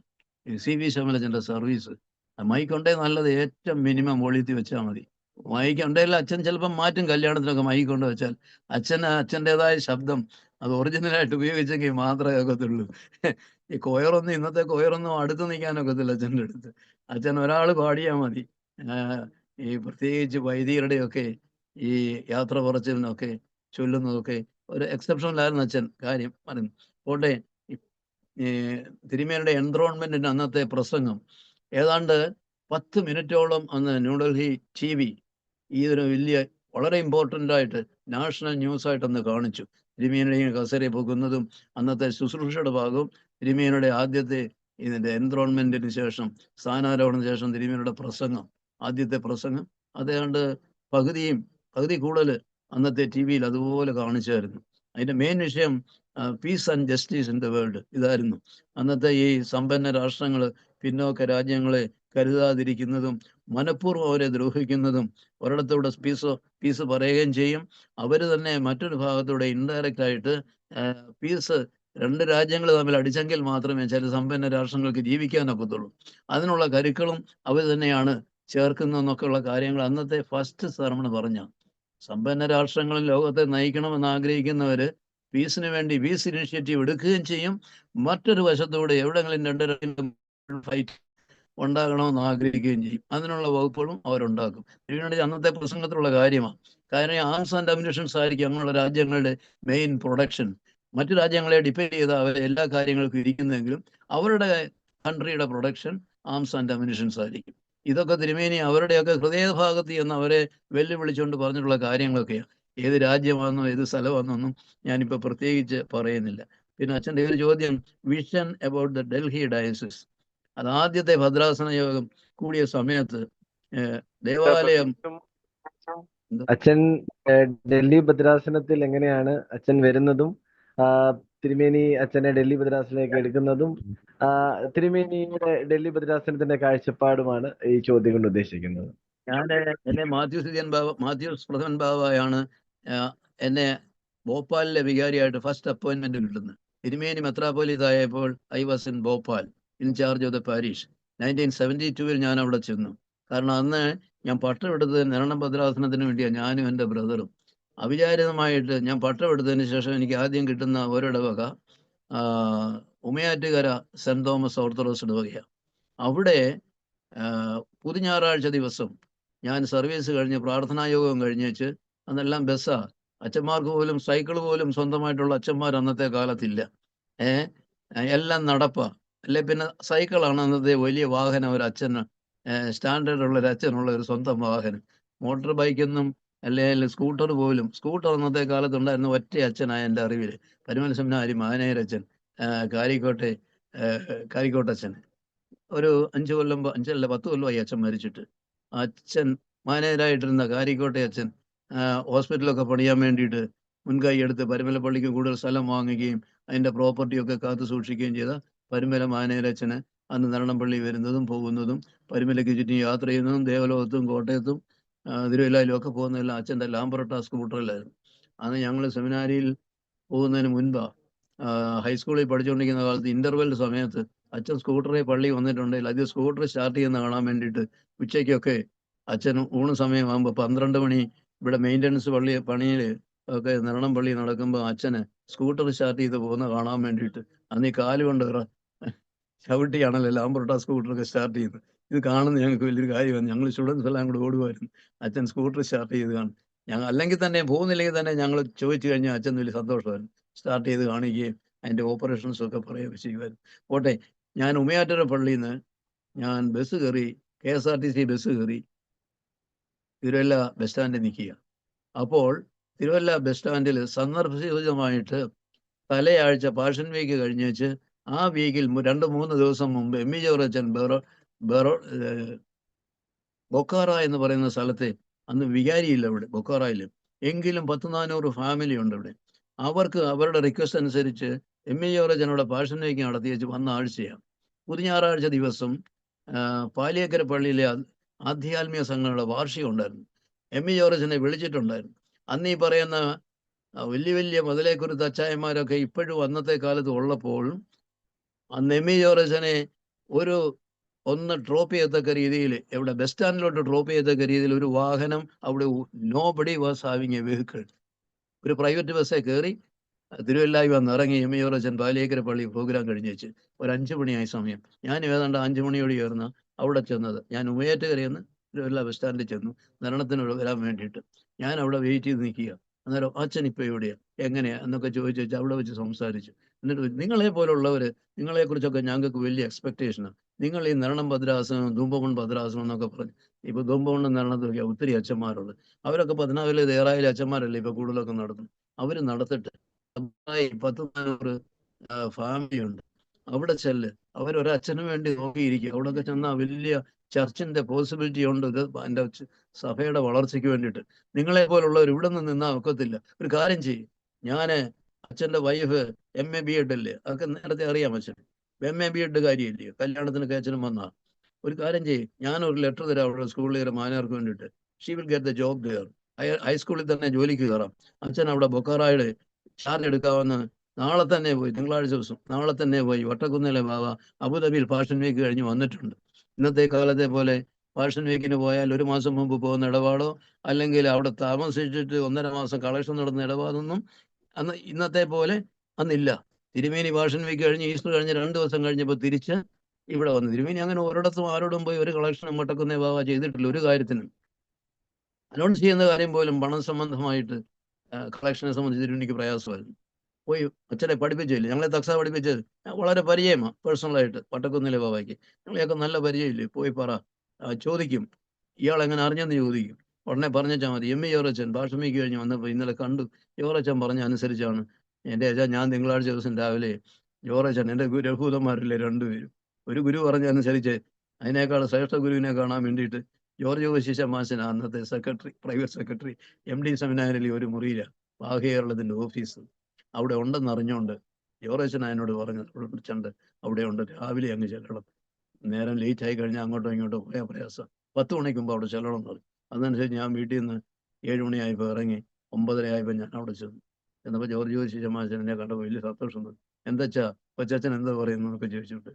CV ശമലച്ചൻ്റെ സർവീസ്, മൈക്ക് ഉണ്ടേ നല്ലത്, ഏറ്റവും മിനിമം വോളിയത്തിൽ വെച്ചാൽ മതി. മൈക്ക് ഉണ്ടെങ്കിൽ അച്ഛൻ ചിലപ്പം മാറ്റും, കല്യാണത്തിനൊക്കെ മൈക്ക് കൊണ്ട് വെച്ചാൽ അച്ഛൻ്റെതായ ശബ്ദം അത് ഒറിജിനലായിട്ട് ഉപയോഗിച്ചെങ്കിൽ മാത്രമേ ഒക്കത്തുള്ളൂ. ഈ കൊയറൊന്നും, ഇന്നത്തെ കൊയറൊന്നും അടുത്ത് നിൽക്കാനൊക്കത്തില്ല അച്ഛൻ്റെ അടുത്ത്. അച്ഛൻ ഒരാൾ പാടിയാൽ മതി. ഈ പ്രത്യേകിച്ച് വൈദികരുടെയൊക്കെ ഈ യാത്ര പറച്ചിലിനൊക്കെ ചൊല്ലുന്നതൊക്കെ ഒരു എക്സെപ്ഷണലായിരുന്നു അച്ഛൻ. കാര്യം പറഞ്ഞു പോട്ടെ. തിരുമേനിയുടെ എൻത്രോൺമെന്റിന്റെ അന്നത്തെ പ്രസംഗം ഏതാണ്ട് 10 മിനിറ്റോളം അന്ന് ന്യൂഡൽഹി TV ഈ ഒരു വലിയ വളരെ ഇമ്പോർട്ടൻ്റ് ആയിട്ട് നാഷണൽ ന്യൂസ് ആയിട്ടൊന്ന് കാണിച്ചു. തിരുമേനിയുടെ കസേര പോകുന്നതും അന്നത്തെ ശുശ്രൂഷയുടെ ഭാഗവും തിരുമേനിയുടെ ആദ്യത്തെ ഇതിൻ്റെ എൻത്രോൺമെന്റിന് ശേഷം, സ്ഥാനാരോഹണത്തിന് ശേഷം തിരുമേനിയുടെ പ്രസംഗം, ആദ്യത്തെ പ്രസംഗം അതേണ്ട് പകുതി കൂടുതൽ അന്നത്തെ TV അതുപോലെ കാണിച്ചായിരുന്നു. അതിന്റെ മെയിൻ വിഷയം piece and justice in the world ഇതായിരുന്നു. അന്നത്തെ ഈ സമ്പന്ന രാഷ്ട്രങ്ങൾ പിന്നോക്ക രാജ്യങ്ങളെ കരുതാതിരിക്കുന്നതും മനഃപൂർവ്വം അവരെ ദ്രോഹിക്കുന്നതും ഒരിടത്തൂടെ പീസ് പറയുകയും ചെയ്യും. അവർ തന്നെ മറ്റൊരു ഭാഗത്തൂടെ ഇൻഡയറക്റ്റ് ആയിട്ട് പീസ്, 2 രാജ്യങ്ങൾ തമ്മിൽ അടിച്ചെങ്കിൽ മാത്രമേ ചില സമ്പന്ന രാഷ്ട്രങ്ങൾക്ക് ജീവിക്കാനൊക്കത്തുള്ളൂ. അതിനുള്ള കരുക്കളും അവർ തന്നെയാണ് ചേർക്കുന്നതെന്നൊക്കെയുള്ള കാര്യങ്ങൾ അന്നത്തെ ഫസ്റ്റ് സർമൺ പറഞ്ഞ. സമ്പന്ന രാഷ്ട്രങ്ങളിൽ ലോകത്തെ നയിക്കണമെന്ന് ആഗ്രഹിക്കുന്നവർ പീസിന് വേണ്ടി പീസ് ഇനിഷ്യേറ്റീവ് എടുക്കുകയും ചെയ്യും. മറ്റൊരു വശത്തൂടെ എവിടെങ്കിലും 2 രാജ്യങ്ങളും ഫൈറ്റ് ഉണ്ടാകണമെന്ന് ആഗ്രഹിക്കുകയും ചെയ്യും. അതിനുള്ള വകുപ്പുകളും അവരുണ്ടാക്കും. ഇതിനുവേണ്ടി അന്നത്തെ പ്രസംഗത്തിലുള്ള കാര്യമാണ്. കാരണം ആംസ് ആൻഡ് അമ്യൂണിഷൻസ് ആയിരിക്കും അങ്ങനെയുള്ള രാജ്യങ്ങളുടെ മെയിൻ പ്രൊഡക്ഷൻ. മറ്റു രാജ്യങ്ങളെ ഡിപ്പെൻഡ് ചെയ്ത് അവർ എല്ലാ കാര്യങ്ങൾക്കും ഇരിക്കുന്നെങ്കിലും അവരുടെ കൺട്രിയുടെ പ്രൊഡക്ഷൻ ആംസ് ആൻഡ് അമ്യൂണിഷൻസ് ആയിരിക്കും. ഇതൊക്കെ തിരുമേനി അവരുടെയൊക്കെ ഹൃദയഭാഗത്ത് എന്ന് അവരെ വെല്ലുവിളിച്ചുകൊണ്ട് പറഞ്ഞിട്ടുള്ള കാര്യങ്ങളൊക്കെയാണ്. ഏത് രാജ്യമാണെന്നോ ഏത് സ്ഥലമാണെന്നൊന്നും ഞാനിപ്പോൾ പ്രത്യേകിച്ച് പറയുന്നില്ല. പിന്നെ അച്ഛൻ്റെ ഒരു ചോദ്യം, vision about the Delhi diocese. അത് ആദ്യത്തെ ഭദ്രാസന യോഗം കൂടിയ സമയത്ത് ദേവാലയം, അച്ഛൻ ഡൽഹി ഭദ്രാസനത്തിൽ എങ്ങനെയാണ് അച്ഛൻ വരുന്നതും തിരുമേനി അച്ഛനെ ഡൽഹി ഭദ്രാസനത്തിലേക്ക് എടുക്കുന്നതും തിരുമേനിയുടെ ഡൽഹി ഭദ്രാസനത്തിന്റെ കാഴ്ചപ്പാടുമാണ് ഈ ചോദ്യം കൊണ്ട് ഉദ്ദേശിക്കുന്നത്. എന്നെ മാത്യൂസ് പ്രഥമൻ ബാബയാണ് എന്നെ ഭോപ്പാലിലെ വികാരിയായിട്ട് ഫസ്റ്റ് അപ്പോയിന്റ്മെന്റ് കിട്ടുന്നത്. തിരുമേനി മെത്രാപ്പോലീത്തായപ്പോൾ I was in Bhopal, in charge of the parish. 1972 ഞാൻ അവിടെ ചെന്നു. കാരണം അന്ന് ഞാൻ പട്ടം എടുത്തത് നിരണം ഭദ്രാസനത്തിന് വേണ്ടിയാണ്, ഞാനും എൻ്റെ ബ്രദറും. അവിചാരിതമായിട്ട് ഞാൻ പട്ടം എടുത്തതിന് ശേഷം എനിക്ക് ആദ്യം കിട്ടുന്ന ഒരിടവക ഉമയാറ്റുകര സെന്റ് തോമസ് ഓർത്തഡോക്സ് ഇടവകയാണ്. അവിടെ പുതു ഞായറാഴ്ച ദിവസം ഞാൻ സർവീസ് കഴിഞ്ഞ് പ്രാർത്ഥനായോഗം കഴിഞ്ഞേച്ച്, അന്നെല്ലാം ബസ്സാ, അച്ഛന്മാർക്ക് പോലും സൈക്കിൾ പോലും സ്വന്തമായിട്ടുള്ള അച്ഛന്മാർ അന്നത്തെ കാലത്തില്ല. എല്ലാം നടപ്പാ, അല്ലെ പിന്നെ സൈക്കിളാണ് അന്നത്തെ വലിയ വാഹനം. ഒരു അച്ഛന് സ്റ്റാൻഡേർഡ് ഉള്ള ഒരു അച്ഛനുള്ള ഒരു സ്വന്തം വാഹനം. മോട്ടോർ ബൈക്കൊന്നും അല്ലെങ്കിൽ സ്കൂട്ടർ പോലും, സ്കൂട്ടർ അന്നത്തെ കാലത്ത് ഉണ്ടായിരുന്ന ഒറ്റ അച്ഛനായ എൻ്റെ അറിവിൽ പരിമല സെമിനാരി മാനേരച്ഛൻ, കാരിക്കോട്ടച്ഛൻ. ഒരു 5 കൊല്ലം 10 കൊല്ലമായി അച്ഛൻ മരിച്ചിട്ട്. അച്ഛൻ മാനേജരായിട്ടിരുന്ന കാരിക്കോട്ടെ അച്ഛൻ ഹോസ്പിറ്റലൊക്കെ പണിയാൻ വേണ്ടിയിട്ട് മുൻകൈ എടുത്ത് പരുമല പള്ളിക്ക് കൂടുതൽ സ്ഥലം വാങ്ങുകയും അതിൻ്റെ പ്രോപ്പർട്ടിയൊക്കെ കാത്തു സൂക്ഷിക്കുകയും ചെയ്ത പരുമല മാനേജരച്ഛന് അന്ന് നരണംപള്ളി വരുന്നതും പോകുന്നതും പരുമലയ്ക്ക് ചുറ്റും യാത്ര ചെയ്യുന്നതും ദേവലോകത്തും കോട്ടയത്തും തിരുവല്ലായിലും ഒക്കെ പോകുന്നതെല്ലാം അച്ഛൻ്റെ ലാംബറട്ട സ്കൂട്ടറിലായിരുന്നു. അന്ന് ഞങ്ങൾ സെമിനാരിയിൽ പോകുന്നതിന് മുൻപാണ്, ഹൈസ്കൂളിൽ പഠിച്ചുകൊണ്ടിരിക്കുന്ന കാലത്ത് ഇൻ്റർവെൽ സമയത്ത് അച്ഛൻ സ്കൂട്ടറിൽ പള്ളി വന്നിട്ടുണ്ടെങ്കിൽ അത് സ്കൂട്ടർ സ്റ്റാർട്ട് ചെയ്യുന്ന കാണാൻ വേണ്ടിയിട്ട് ഉച്ചയ്ക്കൊക്കെ അച്ഛൻ ഊണ് സമയമാകുമ്പോൾ 12 മണി ഇവിടെ മെയിൻ്റനൻസ് പണിയിൽ ഒക്കെ നിരണം പള്ളി നടക്കുമ്പോൾ അച്ഛന് സ്കൂട്ടർ സ്റ്റാർട്ട് ചെയ്ത് പോകുന്ന കാണാൻ വേണ്ടിയിട്ട് അന്ന് ഈ കാലുകൊണ്ട് ചവിട്ടിയാണല്ലോ ലാംബറട്ട സ്കൂട്ടറൊക്കെ സ്റ്റാർട്ട് ചെയ്യുന്നത്. ഇത് കാണുന്നത് ഞങ്ങൾക്ക് വലിയൊരു കാര്യമാണ്. ഞങ്ങൾ സ്റ്റുഡൻസ് എല്ലാം കൂടെ ഓടുമായിരുന്നു അച്ഛൻ സ്കൂട്ടർ സ്റ്റാർട്ട് ചെയ്ത് കാണും. ഞങ്ങൾ അല്ലെങ്കിൽ തന്നെ പോകുന്നില്ലെങ്കിൽ തന്നെ ഞങ്ങൾ ചോദിച്ചു കഴിഞ്ഞാൽ അച്ഛൻ വലിയ സന്തോഷമായിരുന്നു. സ്റ്റാർട്ട് ചെയ്ത് കാണിക്കുകയും അതിൻ്റെ ഓപ്പറേഷൻസ് ഒക്കെ പറയുകയൊക്കെ ചെയ്യുമായിരുന്നു. പോട്ടെ, ഞാൻ ഉമയാറ്റൂർ പള്ളിയിൽ നിന്ന് ഞാൻ ബസ് കയറി, KSRTC ബസ് കയറി തിരുവല്ല ബസ് സ്റ്റാൻഡിൽ നിൽക്കുക. അപ്പോൾ തിരുവല്ല ബസ് സ്റ്റാൻഡിൽ സന്ദർഭോചിതമായിട്ട് തലയാഴ്ച പാഷൻ വീക്ക് കഴിഞ്ഞേച്ച് ആ വീക്കിൽ 2-3 ദിവസം മുമ്പ് ME ജോർജൻ ബൊക്കാറ എന്ന് പറയുന്ന സ്ഥലത്തെ, അന്ന് വികാരിയില്ല ഇവിടെ ബൊക്കാറയിൽ, എങ്കിലും 10-400 ഫാമിലി ഉണ്ട് ഇവിടെ. അവർക്ക് അവരുടെ റിക്വസ്റ്റ് അനുസരിച്ച് ME ജോർജൻ അവിടെ പാഷൻ വീക്ക് നടത്തിയേച്ച് വന്ന ആഴ്ചയാണ്. പുതു ഞായറാഴ്ച ദിവസം പാലിയേക്കര പള്ളിയിലെ ആധ്യാത്മിക സംഘങ്ങളുടെ വാർഷികം ഉണ്ടായിരുന്നു. ME ജോർജനെ വിളിച്ചിട്ടുണ്ടായിരുന്നു. അന്ന് ഈ പറയുന്ന വലിയ വലിയ മുതലേക്കുരുത്ത് അച്ചായന്മാരൊക്കെ ഇപ്പോഴും അന്നത്തെ കാലത്ത് ഉള്ളപ്പോൾ അന്ന് ME ജോർജനെ ഒന്ന് ഡ്രോപ്പ് ചെയ്യത്തക്ക രീതിയിൽ, എവിടെ ബസ് സ്റ്റാൻഡിലോട്ട് ഡ്രോപ്പ് ചെയ്യത്തക്ക രീതിയിൽ ഒരു വാഹനം അവിടെ, nobody was having A vehicle. ഒരു പ്രൈവറ്റ് ബസ്സേ കയറി തിരുവല്ലായി വന്ന് ഇറങ്ങി ME ജോർജൻ പാലിയേക്കര പള്ളി പ്രോഗ്രാം കഴിഞ്ഞേച്ച് ഒരു 5 മണിയായ സമയം. ഞാൻ ഏതാണ്ട് 5 മണിയോട് ചേർന്ന് അവിടെ ചെന്നത്. ഞാൻ ഉമയാറ്റുകരയെന്ന് തിരുവല്ല ബസ് സ്റ്റാൻഡിൽ ചെന്നു നിരണത്തിന് വരാൻ വേണ്ടിയിട്ട്. ഞാൻ അവിടെ വെയിറ്റ് ചെയ്ത് നിൽക്കുക. അന്നേരം അച്ഛൻ ഇപ്പോൾ എവിടെയാണ്, എങ്ങനെയാ എന്നൊക്കെ ചോദിച്ചു വെച്ച് അവിടെ വെച്ച് സംസാരിച്ചു. എന്നിട്ട് നിങ്ങളെ പോലുള്ളവർ, നിങ്ങളെക്കുറിച്ചൊക്കെ ഞങ്ങൾക്ക് വലിയ എക്സ്പെക്റ്റേഷനാണ്. നിങ്ങൾ ഈ നിരണം ഭദ്രാസനം, ധൂമ്പമൺ ഭദ്രാസനം എന്നൊക്കെ പറഞ്ഞു. ഇപ്പോൾ ധൂമ്പമണ്ണും നിരണത്തിലൊക്കെ ഒത്തിരി അച്ഛന്മാരുള്ളത്. അവരൊക്കെ 14 തേറായിലെ അച്ഛന്മാരല്ലേ ഇപ്പോൾ കൂടുതലൊക്കെ നടത്തും. അവർ നടത്തിട്ട് 10-400 ഫാമിലി ഉണ്ട്. അവിടെ ചെല്ല്, അവരൊരച്ഛന് വേണ്ടി നോക്കിയിരിക്കും. അവിടെയൊക്കെ ചെന്നാൽ വലിയ ചർച്ചിന്റെ പോസിബിലിറ്റി ഉണ്ട്. ഇത് എൻ്റെ സഭയുടെ വളർച്ചയ്ക്ക് വേണ്ടിയിട്ട്. നിങ്ങളെ പോലുള്ളവർ ഇവിടെ നിന്ന് നിന്നാൽ ഒക്കത്തില്ല. ഒരു കാര്യം ചെയ്യും, ഞാൻ അച്ഛൻ്റെ വൈഫ് MA B.Ed അല്ലേ, അതൊക്കെ നേരത്തെ അറിയാം അച്ഛൻ. MA B.Ed കാര്യമില്ലയോ, കല്യാണത്തിനൊക്കെ അച്ഛനും വന്നാൽ ഒരു കാര്യം ചെയ്യും, ഞാനൊരു ലെറ്റർ തരാം അവിടെ സ്കൂളിൽ മാനേജർക്ക് വേണ്ടിയിട്ട്. She will get the job there. ഹൈസ്കൂളിൽ തന്നെ ജോലിക്ക് കയറാം. അച്ഛൻ അവിടെ ബൊക്കാറായുടെ ചാർജ് എടുക്കാവുന്ന നാളെ തന്നെ പോയി, തിങ്കളാഴ്ച ദിവസം നാളെ തന്നെ പോയി വട്ടക്കുന്നിലെ ബാബ അബുദാബിയിൽ പാഷൻ വീക്ക് കഴിഞ്ഞ് വന്നിട്ടുണ്ട്. ഇന്നത്തെ കാലത്തെ പോലെ പാഷൻ വീക്കിന് പോയാൽ 1 മാസം മുമ്പ് പോകുന്ന ഇടപാടോ അല്ലെങ്കിൽ അവിടെ താമസിച്ചിട്ട് 1.5 മാസം കളക്ഷൻ നടന്ന ഇടപാടൊന്നും അന്ന് ഇന്നത്തെ പോലെ അന്നില്ല. തിരുമേനി പാഷൻ വീക്ക് കഴിഞ്ഞ് ഈസ്റ്റർ കഴിഞ്ഞ് 2 ദിവസം കഴിഞ്ഞപ്പോൾ തിരിച്ച് ഇവിടെ വന്നു. തിരുമേനി അങ്ങനെ ഒരിടത്തും ആരോടും പോയി ഒരു കളക്ഷനും വട്ടക്കുന്നേ ബാബ ചെയ്തിട്ടില്ല. ഒരു കാര്യത്തിനും അനൗൺസ് ചെയ്യുന്ന കാര്യം പോലും പണം സംബന്ധമായിട്ട് കളക്ഷനെ സംബന്ധിച്ച് തിരുമേനിക്ക് പ്രയാസമായിരുന്നു. പോയി അച്ഛനെ പഠിപ്പിച്ചില്ലേ, ഞങ്ങളെ തക്സ പഠിപ്പിച്ചത് വളരെ പരിചയമാണ് പേഴ്സണലായിട്ട്. വട്ടക്കുന്നിലെ ബാബയ്ക്ക് ഞങ്ങളെയൊക്കെ നല്ല പരിചയമില്ലേ. പോയി പറ, ചോദിക്കും ഇയാൾ എങ്ങനെ അറിഞ്ഞെന്ന് ചോദിക്കും. ഉടനെ പറഞ്ഞാൽ മതി. ME ജോർജൻ ഭാഷമിക്ക് കഴിഞ്ഞ് വന്നപ്പോൾ ഇന്നലെ കണ്ടു, ജോർജൻ പറഞ്ഞ അനുസരിച്ചാണ് എൻ്റെ അച്ഛാ, ഞാൻ തിങ്കളാഴ്ച ദിവസം രാവിലെ ജോർജൻ എൻ്റെ രഘുതന്മാരില്ലേ 2 പേരും, ഒരു ഗുരു പറഞ്ഞ അനുസരിച്ച് അതിനേക്കാൾ ശ്രേഷ്ഠ ഗുരുവിനെ കാണാൻ വേണ്ടിയിട്ട് ജോർജ് വശിഷ മാശന അന്നത്തെ സെക്രട്ടറി, പ്രൈവറ്റ് സെക്രട്ടറി, MD സെമിനാരിലെ ഒരു മുറിയിലാണ് ഭാഗ്യകേരളത്തിൻ്റെ ഓഫീസ് അവിടെ ഉണ്ടെന്ന് അറിഞ്ഞുകൊണ്ട് ജോറേച്ചൻ എന്നോട് പറഞ്ഞു, വിളിച്ചുണ്ട് അവിടെ ഉണ്ട്, രാവിലെ അങ്ങ് ചെല്ലണം. നേരം ലേറ്റ് ആയി കഴിഞ്ഞാൽ അങ്ങോട്ടോ ഇങ്ങോട്ടോ പോയാൽ പ്രയാസം. 10 മണിക്ക് മുമ്പ് അവിടെ ചെല്ലണം എന്ന് പറഞ്ഞു. അതനുസരിച്ച് ഞാൻ വീട്ടിൽ നിന്ന് 7 മണിയായപ്പോൾ ഇറങ്ങി 9:30 ആയപ്പോൾ ഞാൻ അവിടെ ചെന്നു. എന്നപ്പോൾ ജോർജ് ശിശമാശൻ എന്നെ കണ്ടപ്പോൾ വലിയ സന്തോഷം തോന്നി. എന്താച്ചാ കൊച്ചച്ഛൻ എന്താ പറയുന്നു എന്നൊക്കെ ചോദിച്ചിട്ട്.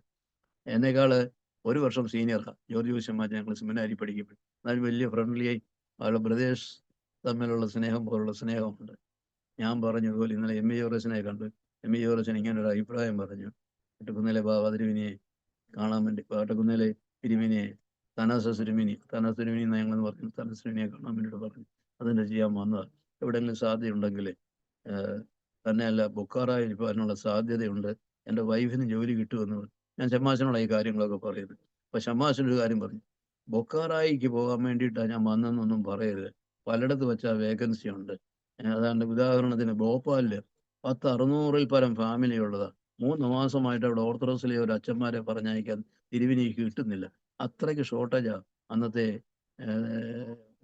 എന്നേക്കാള് 1 വർഷം സീനിയറാണ് ജോർജ് ജോഷമ്മ. ഞങ്ങൾ സെമിനാരി പഠിക്കുമ്പോൾ എന്നാലും വലിയ ഫ്രണ്ട്ലിയായി അവരുടെ ബ്രദേഴ്സ് തമ്മിലുള്ള സ്നേഹം പോലുള്ള സ്നേഹമുണ്ട്. ഞാൻ പറഞ്ഞതുപോലെ ഇന്നലെ എം എ ജോർജനെ കണ്ടു. എം എ ജോർജൻ ഇങ്ങനെ ഒരു അഭിപ്രായം പറഞ്ഞു. വട്ടക്കുന്നിലെ ബാബാതിരുവിനെ കാണാൻ വേണ്ടി, വട്ടക്കുന്നിലെ തിരുമിനിയെ തനാസ് തിരുമിനി ഞങ്ങളെന്ന് പറഞ്ഞു, തനാസ് തിരുമിനിയെ കാണാൻ വേണ്ടിയിട്ട് പറഞ്ഞു. അതിൻ്റെ ചെയ്യാൻ വന്നതാണ്. എവിടെയെങ്കിലും സാധ്യതയുണ്ടെങ്കിൽ തന്നെയല്ല ബൊക്കാറായിൽ ഇപ്പോൾ അതിനുള്ള സാധ്യതയുണ്ട്, എൻ്റെ വൈഫിന് ജോലി കിട്ടുമെന്ന് പറഞ്ഞു. ഞാൻ ഷമ്മാശനോട് ഈ കാര്യങ്ങളൊക്കെ പറയുന്നത്. അപ്പോൾ ഷമ്മാശനൊരു കാര്യം പറഞ്ഞു, ബൊക്കാറായിക്ക് പോകാൻ വേണ്ടിയിട്ടാണ് ഞാൻ വന്നതെന്നൊന്നും പറയരുത്, പലയിടത്ത് വെച്ചാൽ വേക്കൻസി ഉണ്ട്. അതാണ്ട് ഉദാഹരണത്തിന് ഭോപ്പാലിൽ 600-ൽ പരം ഫാമിലി ഉള്ളതാണ്. 3 മാസമായിട്ട് അവിടെ ഓർത്തഡോക്സിലെ ഒരു അച്ഛന്മാരെ പറഞ്ഞയക്കാൻ തിരുവിനിക്ക് കിട്ടുന്നില്ല. അത്രയ്ക്ക് ഷോർട്ടേജാണ് അന്നത്തെ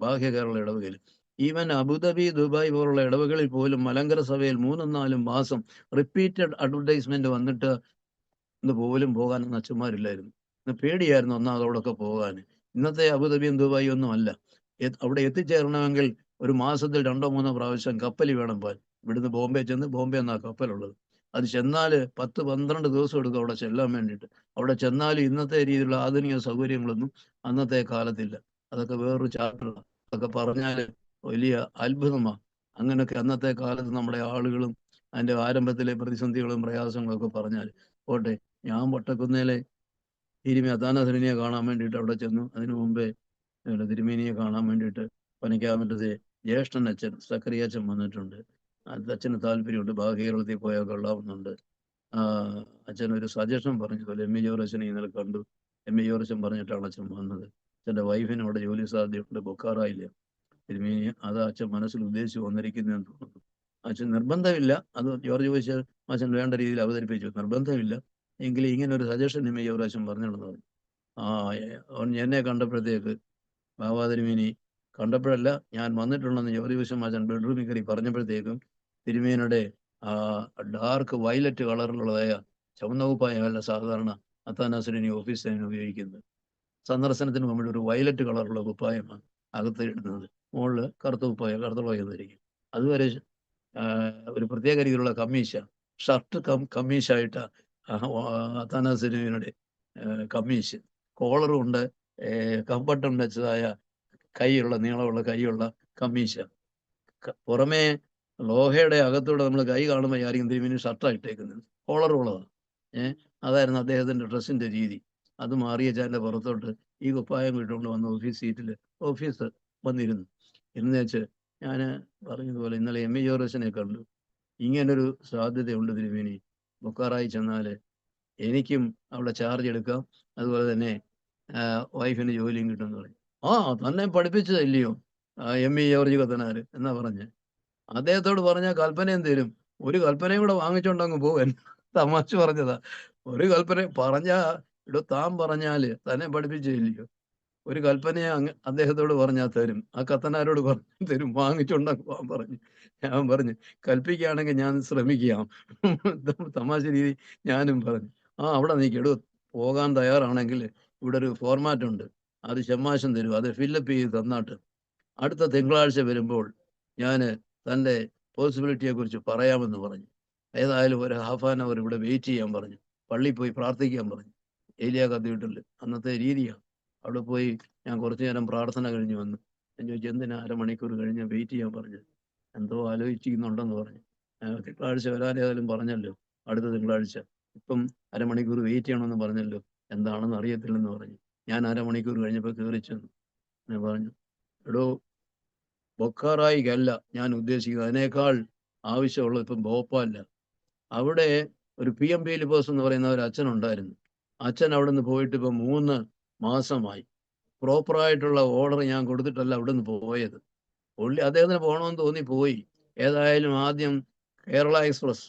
ബാഹ്യ കേരള ഇടവകയിൽ. ഈവൻ അബുദാബി, ദുബായ് പോലുള്ള ഇടവകളിൽ പോലും മലങ്കര സഭയിൽ 3-4 മാസം റിപ്പീറ്റഡ് അഡ്വർടൈസ്മെന്റ് വന്നിട്ട് ഇന്ന് പോലും പോകാനൊന്നും അച്ഛന്മാരില്ലായിരുന്നു. ഇന്ന് പേടിയായിരുന്നു ഒന്നാമതോടൊക്കെ പോകാൻ. ഇന്നത്തെ അബുദാബിയും ദുബായും ഒന്നും അല്ല. അവിടെ എത്തിച്ചേരണമെങ്കിൽ ഒരു മാസത്തിൽ 2-3 പ്രാവശ്യം കപ്പൽ വേണം പോകാൻ. ഇവിടുന്ന് ബോംബെ ചെന്ന്, ബോംബെ എന്നാണ് കപ്പലുള്ളത്. അത് ചെന്നാൽ 10-12 ദിവസം എടുക്കും അവിടെ ചെല്ലാൻ വേണ്ടിയിട്ട്. അവിടെ ചെന്നാലും ഇന്നത്തെ രീതിയിലുള്ള ആധുനിക സൗകര്യങ്ങളൊന്നും അന്നത്തെ കാലത്തില്ല. അതൊക്കെ വേറൊരു ചാപ്റ്ററാണ്. അതൊക്കെ പറഞ്ഞാൽ വലിയ അത്ഭുതമാണ്. അങ്ങനെയൊക്കെ അന്നത്തെ കാലത്ത് നമ്മുടെ ആളുകളും അതിൻ്റെ ആരംഭത്തിലെ പ്രതിസന്ധികളും പ്രയാസങ്ങളും ഒക്കെ പറഞ്ഞാൽ പോട്ടെ. ഞാൻ വട്ടക്കുന്നേലെ തിരുമി അത്താനസരണിയെ കാണാൻ വേണ്ടിയിട്ട് അവിടെ ചെന്നു. അതിനു മുമ്പേ തിരുമേനിയെ കാണാൻ വേണ്ടിയിട്ട് പനിക്കാമറ്റത്തെ ജ്യേഷ്ഠൻ അച്ഛൻ സക്കറിയച്ഛൻ വന്നിട്ടുണ്ട്. അച്ഛന് താല്പര്യമുണ്ട്, ബാഹ്യകേരളത്തിൽ പോയാൽ കൊള്ളാവുന്നുണ്ട്. അച്ഛൻ ഒരു സജഷൻ പറഞ്ഞതുപോലെ എം എ ജോർജനെ ഇന്നലെ കണ്ടു. എം എ ജോർജൻ പറഞ്ഞിട്ടാണ് അച്ഛൻ വന്നത്. അച്ഛൻ്റെ വൈഫിന് അവിടെ ജോലി സാധ്യതയുണ്ട് ബൊക്കാറായില്ല. തിരുമേനി അത് അച്ഛൻ മനസ്സിൽ ഉദ്ദേശിച്ച് വന്നിരിക്കുന്നതെന്ന് തോന്നുന്നു. അച്ഛൻ നിർബന്ധമില്ല, അത് ജോർജ് ചോദിച്ച് അച്ഛൻ വേണ്ട രീതിയിൽ അവതരിപ്പിച്ചു. നിർബന്ധമില്ല എങ്കിലും ഇങ്ങനെ ഒരു സജഷൻ എം എ ജോർജൻ പറഞ്ഞിടുന്നത്. എന്നെ കണ്ടപ്പോഴത്തേക്ക് ബാബാ തിരുമേനി കണ്ടപ്പോഴല്ല, ഞാൻ വന്നിട്ടുണ്ടെന്ന് ജോർജ് വിശ്വമാച്ചൻ ബെഡ്റൂമിൽ കയറി പറഞ്ഞപ്പോഴത്തേക്കും തിരുമേനിയുടെ ഡാർക്ക് വയലറ്റ് കളറിലുള്ളതായ ചുവന്ന കുപ്പായമല്ല സാധാരണ അത്താനാസുരനി ഓഫീസ് ടൈമിന് ഉപയോഗിക്കുന്നത്. സന്ദർശനത്തിന് മുമ്പിൽ ഒരു വയലറ്റ് കളറുള്ള കുപ്പായമാണ് അകത്ത് ഇടുന്നത്. മുകളിൽ കറുത്ത കുപ്പായം, കറുത്ത തന്നിരിക്കും. അതുവരെ ഒരു പ്രത്യേക രീതിയിലുള്ള കമ്മീശ, ഷർട്ട് കമ്മീശായിട്ട് അത്താനാസുരനിയുടെ കമ്മീശ്, കോളറും ഉണ്ട്, കംബട്ടം വെച്ചതായ കൈയുള്ള നീളമുള്ള കൈയുള്ള കമ്മീശ. പുറമേ ലോഹയുടെ അകത്തൂടെ നമ്മൾ കൈ കാണുമ്പോൾ വിചാരിക്കും തിരുമേനി ഷർട്ടാണ് ഇട്ടേക്കുന്നത്, കോളറുള്ളതാണ്. അതായിരുന്നു അദ്ദേഹത്തിൻ്റെ ഡ്രസ്സിൻ്റെ രീതി. അത് മാറിയ ചാൻ്റെ പുറത്തോട്ട് ഈ കുപ്പായം ഇട്ടുകൊണ്ട് വന്ന് ഓഫീസ് സീറ്റിൽ ഓഫീസ് വന്നിരുന്നു. എന്ന് വെച്ച് ഞാൻ പറഞ്ഞതുപോലെ ഇന്നലെ എം എ ജോർജനെ കണ്ടു. ഇങ്ങനൊരു സാധ്യതയുണ്ട് തിരുമേനി, ബൊക്കാറായി ചെന്നാൽ എനിക്കും അവിടെ ചാർജ് എടുക്കാം, അതുപോലെ തന്നെ വൈഫിന് ജോലിയും കിട്ടുമെന്ന് പറയും. തന്നെ പഠിപ്പിച്ചതല്ലയോ എം ഇ ജോർജ് കത്തനാർ എന്നാ പറഞ്ഞ്. അദ്ദേഹത്തോട് പറഞ്ഞാൽ കൽപ്പനയും തരും. ഒരു കൽപ്പനയും കൂടെ വാങ്ങിച്ചോണ്ടങ്ങ് പോവാൻ. തമാശ പറഞ്ഞതാ. ഒരു കൽപ്പന പറഞ്ഞാ താൻ പറഞ്ഞാല് തന്നെ പഠിപ്പിച്ചില്ലയോ, ഒരു കൽപ്പനയെ അദ്ദേഹത്തോട് പറഞ്ഞാൽ തരും. ആ കത്തനാരോട് പറഞ്ഞു തരും, വാങ്ങിച്ചോണ്ടങ്ങ് പോകാൻ പറഞ്ഞു. ഞാൻ പറഞ്ഞു കൽപ്പിക്കുകയാണെങ്കിൽ ഞാൻ ശ്രമിക്കാം. തമാശ രീതി ഞാനും പറഞ്ഞു. അവിടെ നീക്കിടും, പോകാൻ തയ്യാറാണെങ്കിൽ ഇവിടെ ഒരു ഫോർമാറ്റ് ഉണ്ട്, അത് ഷമ്മാശൻ തരും, അത് ഫില്ലപ്പ് ചെയ്ത് തന്നാട്ട് അടുത്ത തിങ്കളാഴ്ച വരുമ്പോൾ ഞാൻ തൻ്റെ പോസിബിലിറ്റിയെ കുറിച്ച് പറയാമെന്ന് പറഞ്ഞു. ഏതായാലും ഒരു ½ ഇവിടെ വെയിറ്റ് ചെയ്യാൻ പറഞ്ഞു. പള്ളിയിൽ പോയി പ്രാർത്ഥിക്കാൻ പറഞ്ഞു. ഏലിയ കത്തീഡ്രലിൽ അന്നത്തെ രീതിയാണ്. അവിടെ പോയി ഞാൻ കുറച്ചു നേരം പ്രാർത്ഥന കഴിഞ്ഞ് വന്നു. ഞാൻ ചോദിച്ചു എന്തിനാ 1/2 മണിക്കൂർ കഴിഞ്ഞ് വെയിറ്റ് ചെയ്യാൻ പറഞ്ഞത്? എന്തോ ആലോചിക്കുന്നുണ്ടെന്ന് പറഞ്ഞു. തിങ്കളാഴ്ച വരാനേതായാലും പറഞ്ഞല്ലോ, അടുത്ത തിങ്കളാഴ്ച. ഇപ്പം 1/2 മണിക്കൂർ വെയിറ്റ് ചെയ്യണമെന്ന് പറഞ്ഞല്ലോ, എന്താണെന്ന് അറിയത്തില്ലെന്ന് പറഞ്ഞു. ഞാൻ 1/2 മണിക്കൂർ കഴിഞ്ഞപ്പോൾ കയറി ചെന്നു. ഞാൻ പറഞ്ഞു, എടോ ബൊക്കാറായിക്കല്ല ഞാൻ ഉദ്ദേശിക്കുന്നത്, അതിനേക്കാൾ ആവശ്യമുള്ളത് ഇപ്പം ഭോപ്പാലില്ല. അവിടെ ഒരു PM പീലിപ്പോസ് എന്ന് പറയുന്ന ഒരു അച്ഛനുണ്ടായിരുന്നു. അച്ഛൻ അവിടെ നിന്ന് പോയിട്ട് ഇപ്പം 3 മാസമായി. പ്രോപ്പറായിട്ടുള്ള ഓർഡർ ഞാൻ കൊടുത്തിട്ടല്ല അവിടെ നിന്ന് പോയത്. അദ്ദേഹത്തിന് പോകണമെന്ന് തോന്നി പോയി. ഏതായാലും ആദ്യം കേരള എക്സ്പ്രസ്,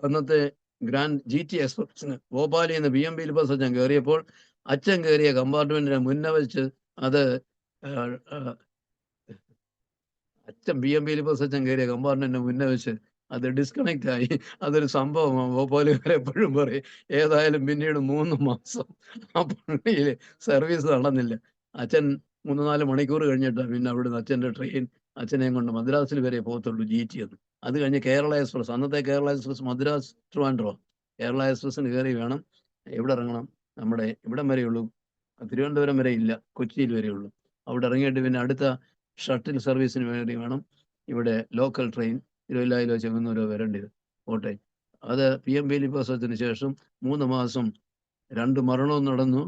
അന്നത്തെ ഗ്രാൻഡ് GT എക്സ്പ്രസിന് ഭോപ്പാലിൽ നിന്ന് PM പീലിപ്പോസ് അച്ഛൻ കയറിയപ്പോൾ അച്ഛൻ കയറിയ കമ്പാർട്ട്മെന്റിനെ മുന്നേ വെച്ച് അത് അച്ഛൻ PM പീലിപ്പോസ് അച്ഛൻ കയറിയ കമ്പാർട്ട്മെന്റിനെ മുന്നേ വെച്ച് അത് ഡിസ്കണക്ട് ആയി. അതൊരു സംഭവമാണ്, ഭോപ്പാലുകാർ എപ്പോഴും പറയും. ഏതായാലും പിന്നീട് 3 മാസം ആ പള്ളിയിൽ സർവീസ് നടന്നില്ല. അച്ഛൻ 3-4 മണിക്കൂർ കഴിഞ്ഞിട്ടാണ് പിന്നെ അവിടുന്ന് അച്ഛൻ്റെ ട്രെയിൻ അച്ഛനെയും കൊണ്ട് മദ്രാസിൽ വരെ പോകത്തുള്ളൂ GT എന്ന്. അത് കഴിഞ്ഞ് കേരള എക്സ്പ്രസ്, അന്നത്തെ കേരള എക്സ്പ്രസ് മദ്രാസ് ട്രിവാൻഡ്രം, കേരള എക്സ്പ്രസ്സിന് കയറി വേണം എവിടെ ഇറങ്ങണം, നമ്മുടെ ഇവിടം വരെയുള്ളൂ, തിരുവനന്തപുരം വരെ ഇല്ല, കൊച്ചിയിൽ വരെയുള്ളൂ. അവിടെ ഇറങ്ങിയിട്ട് പിന്നെ അടുത്ത ഷട്ടിൽ സർവീസിന് വേണ്ടി വേണം ഇവിടെ ലോക്കൽ ട്രെയിൻ തിരുവല്ലായിലോ ചെങ്ങന്നൂരോ വരേണ്ടത്, കോട്ടയം. അത് PM ബിലിപ്പോസത്തിന് ശേഷം 3 മാസം 2 മരണവും നടന്നു.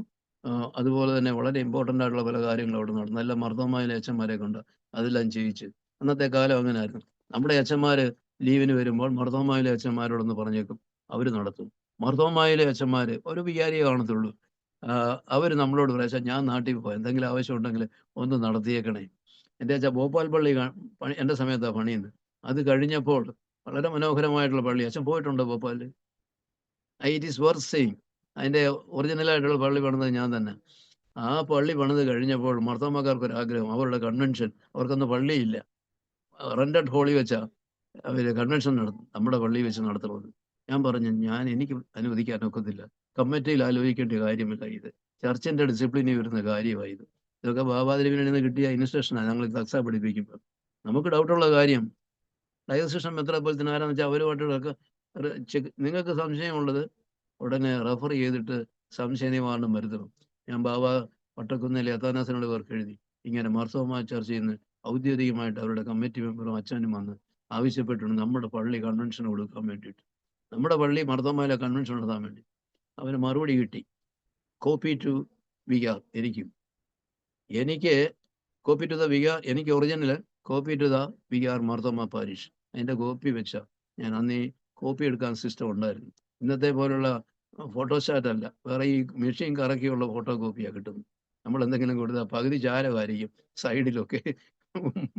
അതുപോലെ തന്നെ വളരെ ഇമ്പോർട്ടൻ്റ് ആയിട്ടുള്ള പല കാര്യങ്ങളും അവിടെ നടന്നു. നല്ല മർദ്ദമായ അച്ഛന്മാരെ കൊണ്ട് അതെല്ലാം ചെയ്യിച്ച്. അന്നത്തെ കാലം അങ്ങനെ ആയിരുന്നു. നമ്മുടെ അച്ഛന്മാർ ലീവിന് വരുമ്പോൾ മർദ്ദമായിലെ അച്ഛന്മാരോടൊന്ന് പറഞ്ഞേക്കും, അവർ നടത്തും. മർദ്ദമായിലെ അച്ഛന്മാർ ഒരു വികാരിയെ കാണത്തുള്ളൂ. അവർ നമ്മളോട് പറയാം, ഞാൻ നാട്ടിൽ പോകാം, എന്തെങ്കിലും ആവശ്യം ഉണ്ടെങ്കിൽ ഒന്ന് നടത്തിയേക്കണേ. എൻ്റെ അച്ഛൻ ഭോപ്പാൽ പള്ളി എൻ്റെ സമയത്താണ് പണിയുന്നത്. അത് കഴിഞ്ഞപ്പോൾ വളരെ മനോഹരമായിട്ടുള്ള പള്ളി. അച്ഛൻ പോയിട്ടുണ്ടോ ഭോപ്പാലിൽ? It is worth saying. അതിൻ്റെ ഒറിജിനലായിട്ടുള്ള പള്ളി പണിത് ഞാൻ തന്നെ. ആ പള്ളി പണിത് കഴിഞ്ഞപ്പോൾ മർത്തോമാക്കാർക്ക് ഒരു ആഗ്രഹം, അവരുടെ കൺവെൻഷൻ, അവർക്കൊന്നും പള്ളിയില്ല, റെന്റഡ് ഹോളി വെച്ചാ അവർ കൺവെൻഷൻ നടത്തും, നമ്മുടെ പള്ളി വെച്ച് നടത്തണമെന്ന്. ഞാൻ പറഞ്ഞു, എനിക്ക് അനുവദിക്കാൻ ഒക്കത്തില്ല, കമ്മിറ്റിയിൽ ആലോചിക്കേണ്ട കാര്യമില്ല, ഇത് ചർച്ചിന്റെ ഡിസിപ്ലിനിൽ വരുന്ന കാര്യമായത്, ഇതൊക്കെ ബാബാതിരിവിനിൽ നിന്ന് കിട്ടിയ ഇൻസ്ട്രക്ഷനാണ് ഞങ്ങൾ തക്സ പഠിപ്പിക്കുമ്പോൾ. നമുക്ക് ഡൗട്ടുള്ള കാര്യം ഡയോസിഷൻ മെത്രാപ്പൊലീത്തൻ ആരാന്ന് വെച്ചാൽ അവരുമായിട്ടൊക്കെ നിങ്ങൾക്ക് സംശയമുള്ളത് ഉടനെ റെഫർ ചെയ്തിട്ട് സംശയ നിവാരണം വരുത്തണം. ഞാൻ ബാബ വട്ടക്കുന്നിലെ അത്താനാസിനോട് പേർക്ക് എഴുതി, ഇങ്ങനെ മാർത്തോമാ ചർച്ചയിൽ നിന്ന് ഔദ്യോഗികമായിട്ട് അവരുടെ കമ്മിറ്റി മെമ്പറും അച്ഛനും വന്ന് ആവശ്യപ്പെട്ടിട്ടുണ്ട് നമ്മുടെ പള്ളി കൺവെൻഷൻ കൊടുക്കാൻ വേണ്ടിയിട്ട്, നമ്മുടെ പള്ളി മർദ്ദമായിലെ കൺവെൻഷൻ നടത്താൻ വേണ്ടി. അവന് മറുപടി കിട്ടി, കോപ്പി ടു വികാർ. എനിക്ക് കോപ്പി ടു ദ വികാർ, എനിക്ക് original copy to the vicar മർദ്ദമ പാരിഷ്, അതിൻ്റെ കോപ്പി വെച്ചാൽ ഞാൻ അന്ന് കോപ്പി എടുക്കാൻ സിസ്റ്റം ഉണ്ടായിരുന്നു. ഇന്നത്തെ പോലുള്ള ഫോട്ടോസ്റ്റാറ്റ് അല്ല, വേറെ ഈ മെഷീൻ കറക്കിയുള്ള ഫോട്ടോ കോപ്പിയാണ് കിട്ടുന്നത്. നമ്മൾ എന്തെങ്കിലും കൊടുത്താൽ പകുതി ചാരമായിരിക്കും സൈഡിലൊക്കെ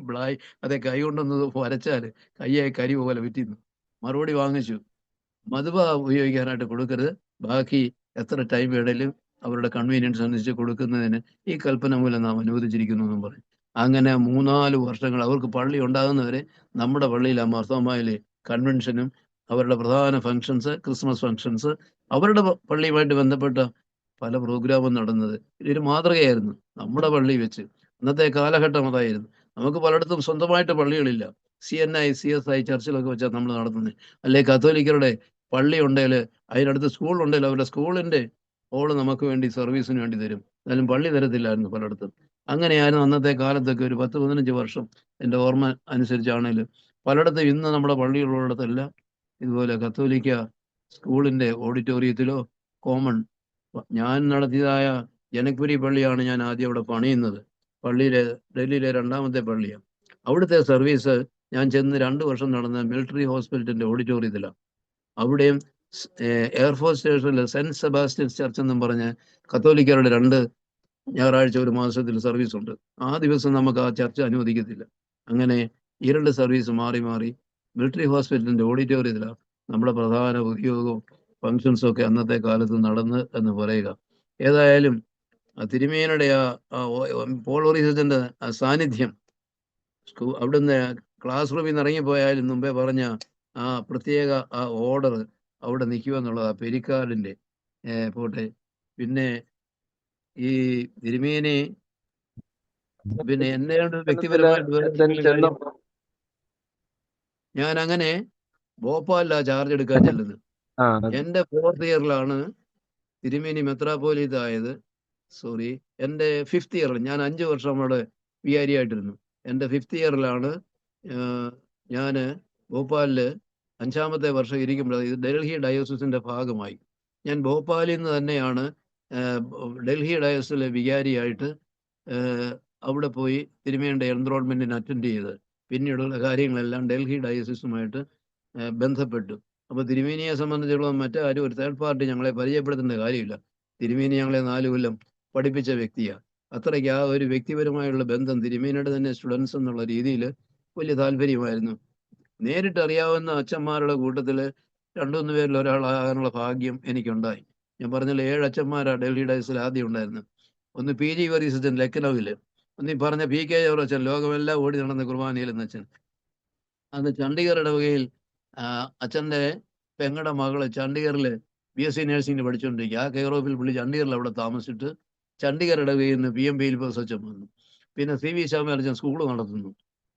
ബ്ലായ്, അതേ കൈ കൊണ്ടൊന്ന് വരച്ചാൽ കയ്യെ കരി പോലെ വിറ്റിരുന്നു. മറുപടി വാങ്ങിച്ചു, മധുബ ഉപയോഗിക്കാനായിട്ട് കൊടുക്കരുത്, ബാക്കി എത്ര ടൈം വേണേലും അവരുടെ കൺവീനിയൻസ് അനുസരിച്ച് കൊടുക്കുന്നതിന് ഈ കൽപ്പന മൂലം നാം അനുവദിച്ചിരിക്കുന്നു എന്നും പറയും. അങ്ങനെ 3-4 വർഷങ്ങൾ അവർക്ക് പള്ളി ഉണ്ടാകുന്നവരെ നമ്മുടെ പള്ളിയിൽ ആ മർത്തോമായിലെ കൺവെൻഷനും അവരുടെ പ്രധാന ഫങ്ഷൻസ്, ക്രിസ്മസ് ഫങ്ഷൻസ്, അവരുടെ പള്ളിയുമായിട്ട് ബന്ധപ്പെട്ട പല പ്രോഗ്രാമും നടന്നത് ഇതൊരു മാതൃകയായിരുന്നു നമ്മുടെ പള്ളി വെച്ച്. അന്നത്തെ കാലഘട്ടം അതായിരുന്നു. നമുക്ക് പലയിടത്തും സ്വന്തമായിട്ട് പള്ളികളില്ല, CNI CSI ചർച്ചിലൊക്കെ വെച്ചാൽ നമ്മൾ നടത്തുന്നത്. അല്ലെ കത്തോലിക്കരുടെ പള്ളി ഉണ്ടെങ്കിൽ അതിനടുത്ത് സ്കൂൾ ഉണ്ടെങ്കിൽ അവരുടെ സ്കൂളിൻ്റെ ഹോള് നമുക്ക് വേണ്ടി സർവീസിന് വേണ്ടി തരും, എന്നാലും പള്ളി തരത്തില്ലായിരുന്നു പലയിടത്തും. അങ്ങനെയായിരുന്നു അന്നത്തെ കാലത്തൊക്കെ. ഒരു 10-15 വർഷം എൻ്റെ ഓർമ്മ അനുസരിച്ചാണെങ്കിലും പലയിടത്തും ഇന്ന് നമ്മുടെ പള്ളികളുള്ളിടത്തെല്ലാം ഇതുപോലെ കത്തോലിക്ക സ്കൂളിൻ്റെ ഓഡിറ്റോറിയത്തിലോ കോമൺ. ഞാൻ നടത്തിയതായ ജനക്പുരി പള്ളിയാണ് ഞാൻ ആദ്യം അവിടെ പണിയുന്നത്. ഡൽഹിയിലെ 2ാമത്തെ പള്ളിയാണ്. അവിടുത്തെ സർവീസ് ഞാൻ ചെന്ന് 2 വർഷം നടന്ന മിലിറ്ററി ഹോസ്പിറ്റലിന്റെ ഓഡിറ്റോറിയത്തിലാണ്. അവിടെയും എയർഫോഴ്സ് സ്റ്റേഷനിൽ സെന്റ് സെബാസ്റ്റ്യൻസ് ചർച്ച് എന്നും പറഞ്ഞ് കത്തോലിക്കരുടെ 2 ഞായറാഴ്ച ഒരു മാസത്തിൽ സർവീസ് ഉണ്ട്. ആ ദിവസം നമുക്ക് ആ ചർച്ച അനുവദിക്കത്തില്ല. അങ്ങനെ 2 സർവീസ് മാറി മാറി മിലിറ്ററി ഹോസ്പിറ്റലിന്റെ ഓഡിറ്റോറിയത്തിലാണ് നമ്മുടെ പ്രധാന ഉദ്യോഗവും ഫങ്ഷൻസും ഒക്കെ അന്നത്തെ കാലത്ത് നടന്ന് എന്ന് പറയുക. ഏതായാലും തിരുമേനിയുടെ പോൾ ഓറീസത്തിന്റെ സാന്നിധ്യം അവിടുന്ന് ക്ലാസ് റൂമിൽ നിന്ന് ഇറങ്ങിപ്പോയാലും മുമ്പേ പറഞ്ഞ ആ പ്രത്യേക ആ ഓർഡർ അവിടെ നിൽക്കുമെന്നുള്ളത് ആ പെരിക്കാടിന്റെ പോട്ടെ. പിന്നെ ഈ തിരുമേനി പിന്നെ എന്നെ വ്യക്തിപരമായിട്ട് ഞാൻ അങ്ങനെ ഭോപ്പാലിലാ ചാർജ് എടുക്കാൻ ചെല്ലുന്നത്. എൻ്റെ 4th ഇയറിലാണ് തിരുമേനി മെത്രാപ്പോലീത്തായത്. എൻ്റെ 5th ഇയറിൽ, ഞാൻ 5 വർഷം അവിടെ വികാരിയായിട്ടിരുന്നു. എൻ്റെ 5th ഇയറിലാണ് ഞാൻ ഭോപ്പാലിൽ 5ാമത്തെ വർഷം ഇരിക്കുമ്പോൾ ഇത് ഡൽഹി ഡയോസിസിന്റെ ഭാഗമായി. ഞാൻ ഭോപ്പാലിൽ നിന്ന് തന്നെയാണ് ഡൽഹി ഡയോസിലെ വികാരിയായിട്ട് അവിടെ പോയി തിരുമേനിയുടെ എൻറോൾമെന്റിന് അറ്റൻഡ് ചെയ്ത് പിന്നീടുള്ള കാര്യങ്ങളെല്ലാം ഡൽഹി ഡയോസിസുമായിട്ട് ബന്ധപ്പെട്ടു. അപ്പോൾ തിരുമേനിയെ സംബന്ധിച്ചിടത്തോളം മറ്റാരും ഒരു തേർഡ് പാർട്ടി ഞങ്ങളെ പരിചയപ്പെടുത്തേണ്ട കാര്യമില്ല. തിരുമേനി ഞങ്ങളെ 4 കൊല്ലം പഠിപ്പിച്ച വ്യക്തിയാണ്. അത്രയ്ക്ക് ആ ഒരു വ്യക്തിപരമായുള്ള ബന്ധം തിരുമേനിയുടെ തന്നെ സ്റ്റുഡൻസ് എന്നുള്ള രീതിയിൽ വലിയ താല്പര്യമായിരുന്നു. നേരിട്ട് അറിയാവുന്ന അച്ഛന്മാരുടെ കൂട്ടത്തിൽ 2-3 പേരിൽ ഒരാളാകാനുള്ള ഭാഗ്യം എനിക്കുണ്ടായി. ഞാൻ പറഞ്ഞാൽ 7 അച്ഛന്മാരാണ് ഡൽഹി ഡയസിൽ ആദ്യം ഉണ്ടായിരുന്നു. ഒന്ന് PG വരീസച്ചൻ ലക്നൌവിൽ, ഒന്ന് ഈ പറഞ്ഞ PK ജോറച്ചൻ ലോകമെല്ലാം ഓടി നടന്ന കുർബാനയിൽ എന്ന അച്ഛൻ. അന്ന് ചണ്ഡീഗർ ഇടവകയിൽ അച്ഛൻ്റെ പെങ്ങളുടെ മകള് ചണ്ഡീഗറിൽ BSc നഴ്സിംഗിന് പഠിച്ചുകൊണ്ടിരിക്കുക. ആ കെയർ ഓഫിൽ പുള്ളി ചണ്ഡീഗറിൽ അവിടെ താമസിച്ചിട്ട് ചണ്ഡീഗർ ഇടവകയിൽ നിന്ന് PM ബിലിപ്പോസ് അച്ഛൻ വന്നു. പിന്നെ CV ശർമ്മ അച്ഛൻ സ്കൂൾ നടത്തുന്നു.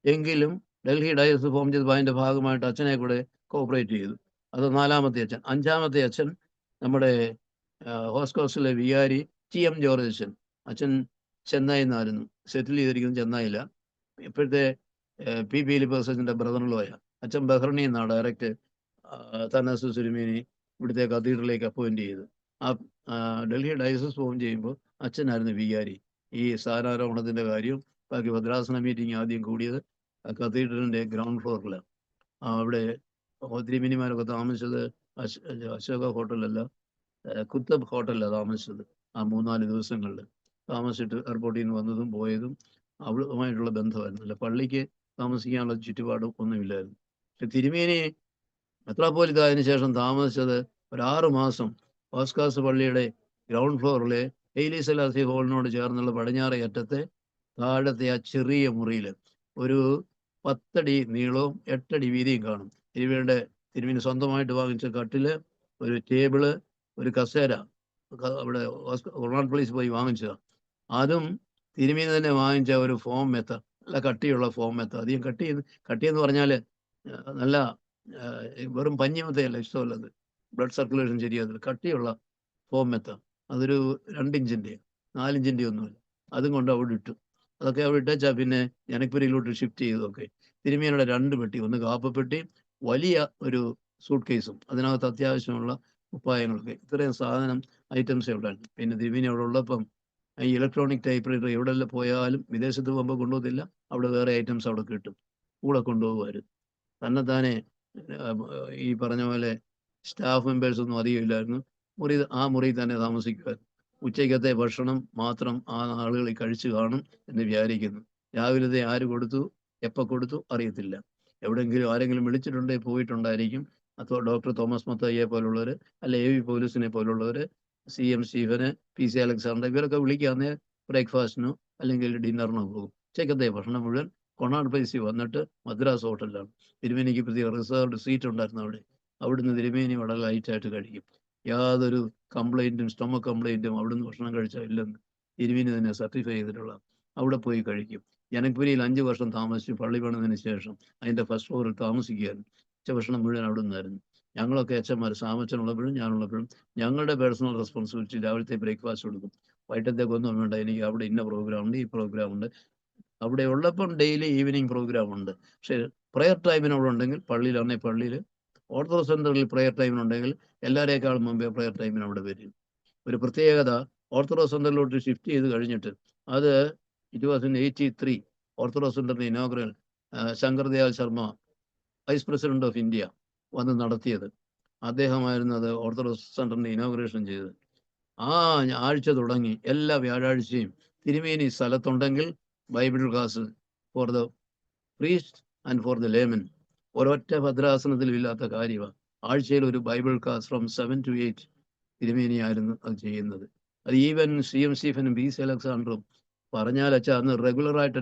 എങ്കിലും ഡൽഹി ഡയസ് ഫോം ചെയ്തപ്പോൾ അതിൻ്റെ ഭാഗമായിട്ട് അച്ഛനെ കൂടെ കോപ്പറേറ്റ് ചെയ്തു. അത് 4-ാമത്തെ അച്ഛൻ. 5-ാമത്തെ അച്ഛൻ നമ്മുടെ ഹോസ്കോസിലെ വികാരി TM ജോർജ് അച്ഛൻ. അച്ഛൻ ചെന്നൈയിൽ നിന്നായിരുന്നു, സെറ്റിൽ ചെയ്തിരിക്കുന്നത് ചെന്നൈയില. ഇപ്പോഴത്തെ PB ഫിലിപ്പോസ് അച്ഛൻ്റെ ബ്രദറിലോയ. അച്ഛൻ ബഹ്റണിൽ നിന്നാണ് ഡയറക്റ്റ് തന്നാസ് തിരുമേനി ഇവിടുത്തെ കത്തീഡ്രലിലേക്ക് അപ്പോയിന്റ് ചെയ്ത്. ഡൽഹി ഡയസസ് ഫോം ചെയ്യുമ്പോൾ അച്ഛനായിരുന്നു വികാരി. ഈ സ്ഥാനാരോഹണത്തിൻ്റെ കാര്യവും ബാക്കി ഭദ്രാസന മീറ്റിംഗ് ആദ്യം കൂടിയത് കത്തീഡ്രലിൻ്റെ ഗ്രൗണ്ട് ഫ്ലോറിലാണ്. അവിടെ തിരുമേനിമാരൊക്കെ താമസിച്ചത് അശോക ഹോട്ടലല്ല, കുത്തബ് ഹോട്ടലിലാണ് താമസിച്ചത്. ആ 3-4 ദിവസങ്ങളിൽ താമസിച്ചിട്ട് എയർപോർട്ടിൽ നിന്ന് വന്നതും പോയതും അവളുമായിട്ടുള്ള ബന്ധമായിരുന്നില്ല. പള്ളിക്ക് താമസിക്കാനുള്ള ചുറ്റുപാടും ഒന്നുമില്ലായിരുന്നു. പക്ഷെ തിരുമേനി മെത്രാപ്പോലിത്തായതിനു ശേഷം താമസിച്ചത് ഒരു 6 മാസം ഓസ്കാസ് പള്ളിയുടെ ഗ്രൗണ്ട് ഫ്ലോറിലെ ഹെയ്ലി സെലാസി ഹോളിനോട് ചേർന്നുള്ള പടിഞ്ഞാറേ അറ്റത്തെ താഴത്തെ ആ ചെറിയ മുറിയിൽ ഒരു 10 അടി നീളവും 8 അടി വീതിയും കാണും. തിരുമേനി സ്വന്തമായിട്ട് വാങ്ങിച്ച കട്ടില്, ഒരു ടേബിള്, ഒരു കസേര അവിടെ റൊണാൾഡ് പ്ലേസ് പോയി വാങ്ങിച്ചതാണ്. അതും തിരുമേനി തന്നെ വാങ്ങിച്ച ഒരു ഫോം മെത്ത, നല്ല കട്ടിയുള്ള ഫോം മെത്ത. അധികം കട്ടിയെന്ന് പറഞ്ഞാൽ നല്ല വെറും പഞ്ഞിമത്തയല്ല, ഇഷ്ടമല്ലത്, ബ്ലഡ് സർക്കുലേഷൻ ശരിയാകുന്നത്. കട്ടിയുള്ള ഫോം മെത്ത, അതൊരു 2 ഇഞ്ചിൻ്റെ 4 ഇഞ്ചിൻ്റെ ഒന്നുമില്ല. അതും കൊണ്ട് അവിടെ ഇട്ടു. അതൊക്കെ അവിടെ ഇട്ടാൽ പിന്നെ ജനക്പുരയിലോട്ട് ഷിഫ്റ്റ് ചെയ്തതൊക്കെ. തിരുമേനിയുടെ 2 പെട്ടി, ഒന്ന് കാപ്പപ്പെട്ടി, വലിയ ഒരു സൂട്ട് കേസും, അതിനകത്ത് അത്യാവശ്യമുള്ള ഉപ്പായങ്ങളൊക്കെ. ഇത്രയും സാധനം ഐറ്റംസേ ഉണ്ടായിരുന്നു. പിന്നെ തിരുമേനി അവിടെ ഉള്ളപ്പം ഈ ഇലക്ട്രോണിക് ടൈപ്പ് റൈറ്റർ എവിടെയെല്ലാം പോയാലും, വിദേശത്ത് പോകുമ്പോൾ കൊണ്ടുപോകത്തില്ല, അവിടെ വേറെ ഐറ്റംസ് അവിടെ കിട്ടും, കൂടെ കൊണ്ടുപോകുമായിരുന്നു. തന്നെത്താനെ ഈ പറഞ്ഞ പോലെ സ്റ്റാഫ് മെമ്പേഴ്സ് ഒന്നും അധികം ഇല്ലായിരുന്നു. ആ മുറിയിൽ തന്നെ താമസിക്കുമായിരുന്നു. ഉച്ചയ്ക്കത്തെ ഭക്ഷണം മാത്രം ആ ആളുകൾ കഴിച്ചു കാണും എന്ന് വിചാരിക്കുന്നു. രാവിലത്തെ ആര് കൊടുത്തു, എപ്പോൾ കൊടുത്തു അറിയത്തില്ല. എവിടെയെങ്കിലും ആരെങ്കിലും വിളിച്ചിട്ടുണ്ടെങ്കിൽ പോയിട്ടുണ്ടായിരിക്കും. അതോ ഡോക്ടർ തോമസ് മത്തായിയെ പോലുള്ളവർ, അല്ല AV പൗലൂസിനെ പോലുള്ളവർ, CM സ്റ്റീഫന്, PC അലക്സാണ്ടർ, ഇവരൊക്കെ വിളിക്കാന്നേ ബ്രേക്ക്ഫാസ്റ്റിനോ അല്ലെങ്കിൽ ഡിന്നറിനോ പോകും. ഉച്ചയ്ക്കത്തെ ഭക്ഷണം മുഴുവൻ കൊണാർഡ് പ്ലേസിൽ വന്നിട്ട് മദ്രാസ് ഹോട്ടലിലാണ്. തിരുമേനിക്ക് പ്രത്യേക റിസർവ്ഡ് സീറ്റ് ഉണ്ടായിരുന്നു അവിടെ. അവിടുന്ന് തിരുമേനി വളരെ ലൈറ്റായിട്ട് കഴിക്കും. യാതൊരു കംപ്ലൈൻറ്റും, സ്റ്റൊമക് കംപ്ലൈൻറ്റും അവിടുന്ന് ഭക്ഷണം കഴിച്ചാൽ ഇല്ലെന്ന് തിരുമേനി തന്നെ സർട്ടിഫൈ ചെയ്തിട്ടുള്ള. അവിടെ പോയി കഴിക്കും. ജനക്പുരിയിൽ 5 വർഷം താമസിച്ചു. പള്ളി പണിതിന് ശേഷം അതിൻ്റെ ഫസ്റ്റ് ഫ്ലോറിൽ താമസിക്കുകയായിരുന്നു. ഉച്ചഭക്ഷണം മുഴുവൻ അവിടെ നിന്നായിരുന്നു. ഞങ്ങളൊക്കെ അച്ഛന്മാർ, സാമച്ചനുള്ളപ്പോഴും ഞാനുള്ളപ്പോഴും ഞങ്ങളുടെ പേഴ്സണൽ റെസ്പോൺസിബിലിറ്റി രാവിലത്തെ ബ്രേക്ക്ഫാസ്റ്റ് കൊടുക്കും. വൈകിട്ടത്തേക്കൊന്നും വേണ്ട, എനിക്ക് അവിടെ ഇന്ന പ്രോഗ്രാം ഉണ്ട്, ഈ പ്രോഗ്രാം ഉണ്ട്. അവിടെ ഉള്ളപ്പം ഡെയിലി ഈവനിങ് പ്രോഗ്രാം ഉണ്ട്. പക്ഷേ പ്രെയർ ടൈമിന് അവിടെ ഉണ്ടെങ്കിൽ, പള്ളിയിലാണെങ്കിൽ പള്ളിയിൽ, ഓർത്തഡോക്സ് സെൻ്ററിൽ പ്രെയർ ടൈമിനുണ്ടെങ്കിൽ എല്ലാവരേക്കാളും മുമ്പേ പ്രെയർ ടൈമിന് അവിടെ വരും. ഒരു പ്രത്യേകത, ഓർത്തഡോക്സ് സെൻ്ററിലോട്ട് ഷിഫ്റ്റ് ചെയ്ത് കഴിഞ്ഞിട്ട്, അത് 1983 ഓർത്തഡോക്സ് സെൻ്ററിൻ്റെ inaugural Shankar Dayal Sharma, vice president of India, വന്ന് നടത്തിയത്. അദ്ദേഹമായിരുന്നു അത് ഓർത്തഡോക്സ് സെൻ്ററിൻ്റെ ഇനോഗ്രേഷൻ ചെയ്തത്. ആ ആഴ്ച തുടങ്ങി എല്ലാ വ്യാഴാഴ്ചയും തിരുമേനി സ്ഥലത്തുണ്ടെങ്കിൽ bible class for the priest and for the layman. ഒരൊറ്റ ഭദ്രാസനത്തിലും ഇല്ലാത്ത കാര്യമാണ്. ആഴ്ചയിൽ ഒരു ബൈബിൾ ക്ലാസ് ഫ്രം 7 to 8 തിരുമേനിയായിരുന്നു അത് ചെയ്യുന്നത്. അത് ഈവൻ CM സ്റ്റീഫനും PC അലക്സാണ്ടറും പറഞ്ഞാൽ അച്ഛാ അന്ന് റെഗുലറായിട്ട്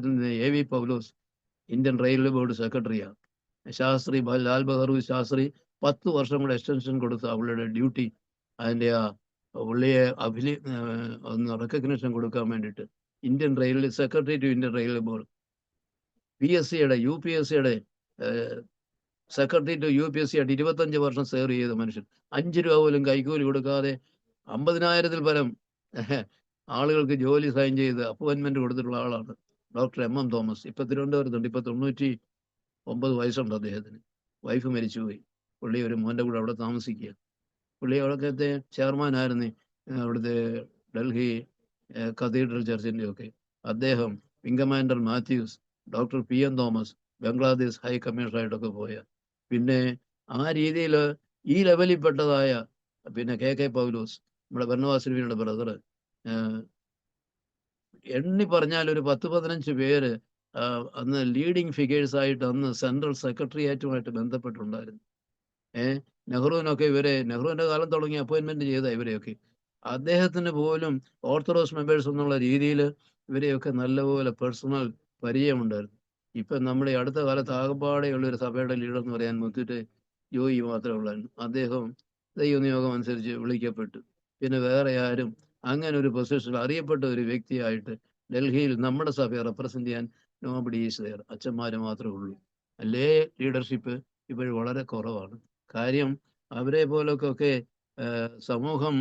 AV Paulose Indian railway board സെക്രട്ടറിയാണ്. ശാസ്ത്രി ലാൽ ബഹദൂർ ശാസ്ത്രി 10 വർഷം കൂടെ എക്സ്റ്റൻഷൻ കൊടുത്ത അവളുടെ ഡ്യൂട്ടി, അതിൻ്റെ ആ പുള്ളിയെ ഒന്ന് റെക്കഗ്നിഷൻ കൊടുക്കാൻ വേണ്ടിയിട്ട് Indian railway secretary to Indian railway board, PSCയുടെ UPSCയുടെ സെക്രട്ടറി ടു UPSC ആയിട്ട് 25 വർഷം സേർവ് ചെയ്ത മനുഷ്യൻ. 5 രൂപ പോലും കൈക്കൂലി കൊടുക്കാതെ 50,000-ൽ പരം ആളുകൾക്ക് ജോലി സൈൻ ചെയ്ത് അപ്പോയിൻമെന്റ് കൊടുത്തിട്ടുള്ള ആളാണ് ഡോക്ടർ MM തോമസ്. ഇപ്പം തിരുവനന്തപുരത്തുണ്ട്. ഇപ്പം 99 വയസ്സുണ്ട് അദ്ദേഹത്തിന്. വൈഫ് മരിച്ചുപോയി. പുള്ളി ഒരു മോൻ്റെ കൂടെ അവിടെ താമസിക്കുക. പുള്ളി അവിടത്തെ ചെയർമാനായിരുന്നു അവിടുത്തെ ഡൽഹി കത്തീഡ്രൽ ചർച്ചിൻ്റെ ഒക്കെ. അദ്ദേഹം, wing commander Mathews, doctor PM Thomas Bangladesh high കമ്മീഷണറായിട്ടൊക്കെ പോയ, പിന്നെ ആ രീതിയിൽ ഈ ലെവലിൽ പെട്ടതായ പിന്നെ KK പൗലോസ്, നമ്മുടെ ബർണവാസിനുവിയുടെ ബ്രദർ, എണ്ണി പറഞ്ഞാൽ ഒരു 10-15 പേര് അന്ന് ലീഡിങ് ഫിഗേഴ്സായിട്ട് അന്ന് സെൻട്രൽ സെക്രട്ടേറിയറ്റുമായിട്ട് ബന്ധപ്പെട്ടുണ്ടായിരുന്നു. നെഹ്റുവിനൊക്കെ നെഹ്റുവിൻ്റെ കാലം തുടങ്ങി അപ്പോയിൻമെന്റ് ചെയ്ത ഇവരെയൊക്കെ. അദ്ദേഹത്തിന് പോലും ഓർത്തഡോക്സ് മെമ്പേഴ്സ് എന്നുള്ള രീതിയിൽ ഇവരെയൊക്കെ നല്ലപോലെ പേഴ്സണൽ പരിചയമുണ്ടായിരുന്നു. ഇപ്പം നമ്മുടെ അടുത്ത കാലത്ത് ആകപ്പാടെയുള്ള ഒരു സഭയുടെ ലീഡർ എന്ന് പറയാൻ മുത്തിട്ട് ജോയി മാത്രമേ ഉള്ളായിരുന്നു. അദ്ദേഹം ദൈവനിയോഗം അനുസരിച്ച് വിളിക്കപ്പെട്ടു. പിന്നെ വേറെ ആരും അങ്ങനെ ഒരു പൊസിഷനിൽ അറിയപ്പെട്ട ഒരു വ്യക്തിയായിട്ട് ഡൽഹിയിൽ നമ്മുടെ സഭയെ റെപ്രസെന്റ് ചെയ്യാൻ നോബഡി ഈസ് ദെയർ. അച്ഛന്മാർ മാത്രമേ ഉള്ളൂ. ലേ ലീഡർഷിപ്പ് ഇപ്പോഴും വളരെ കുറവാണ്. കാര്യം അവരെ പോലൊക്കെ സമൂഹം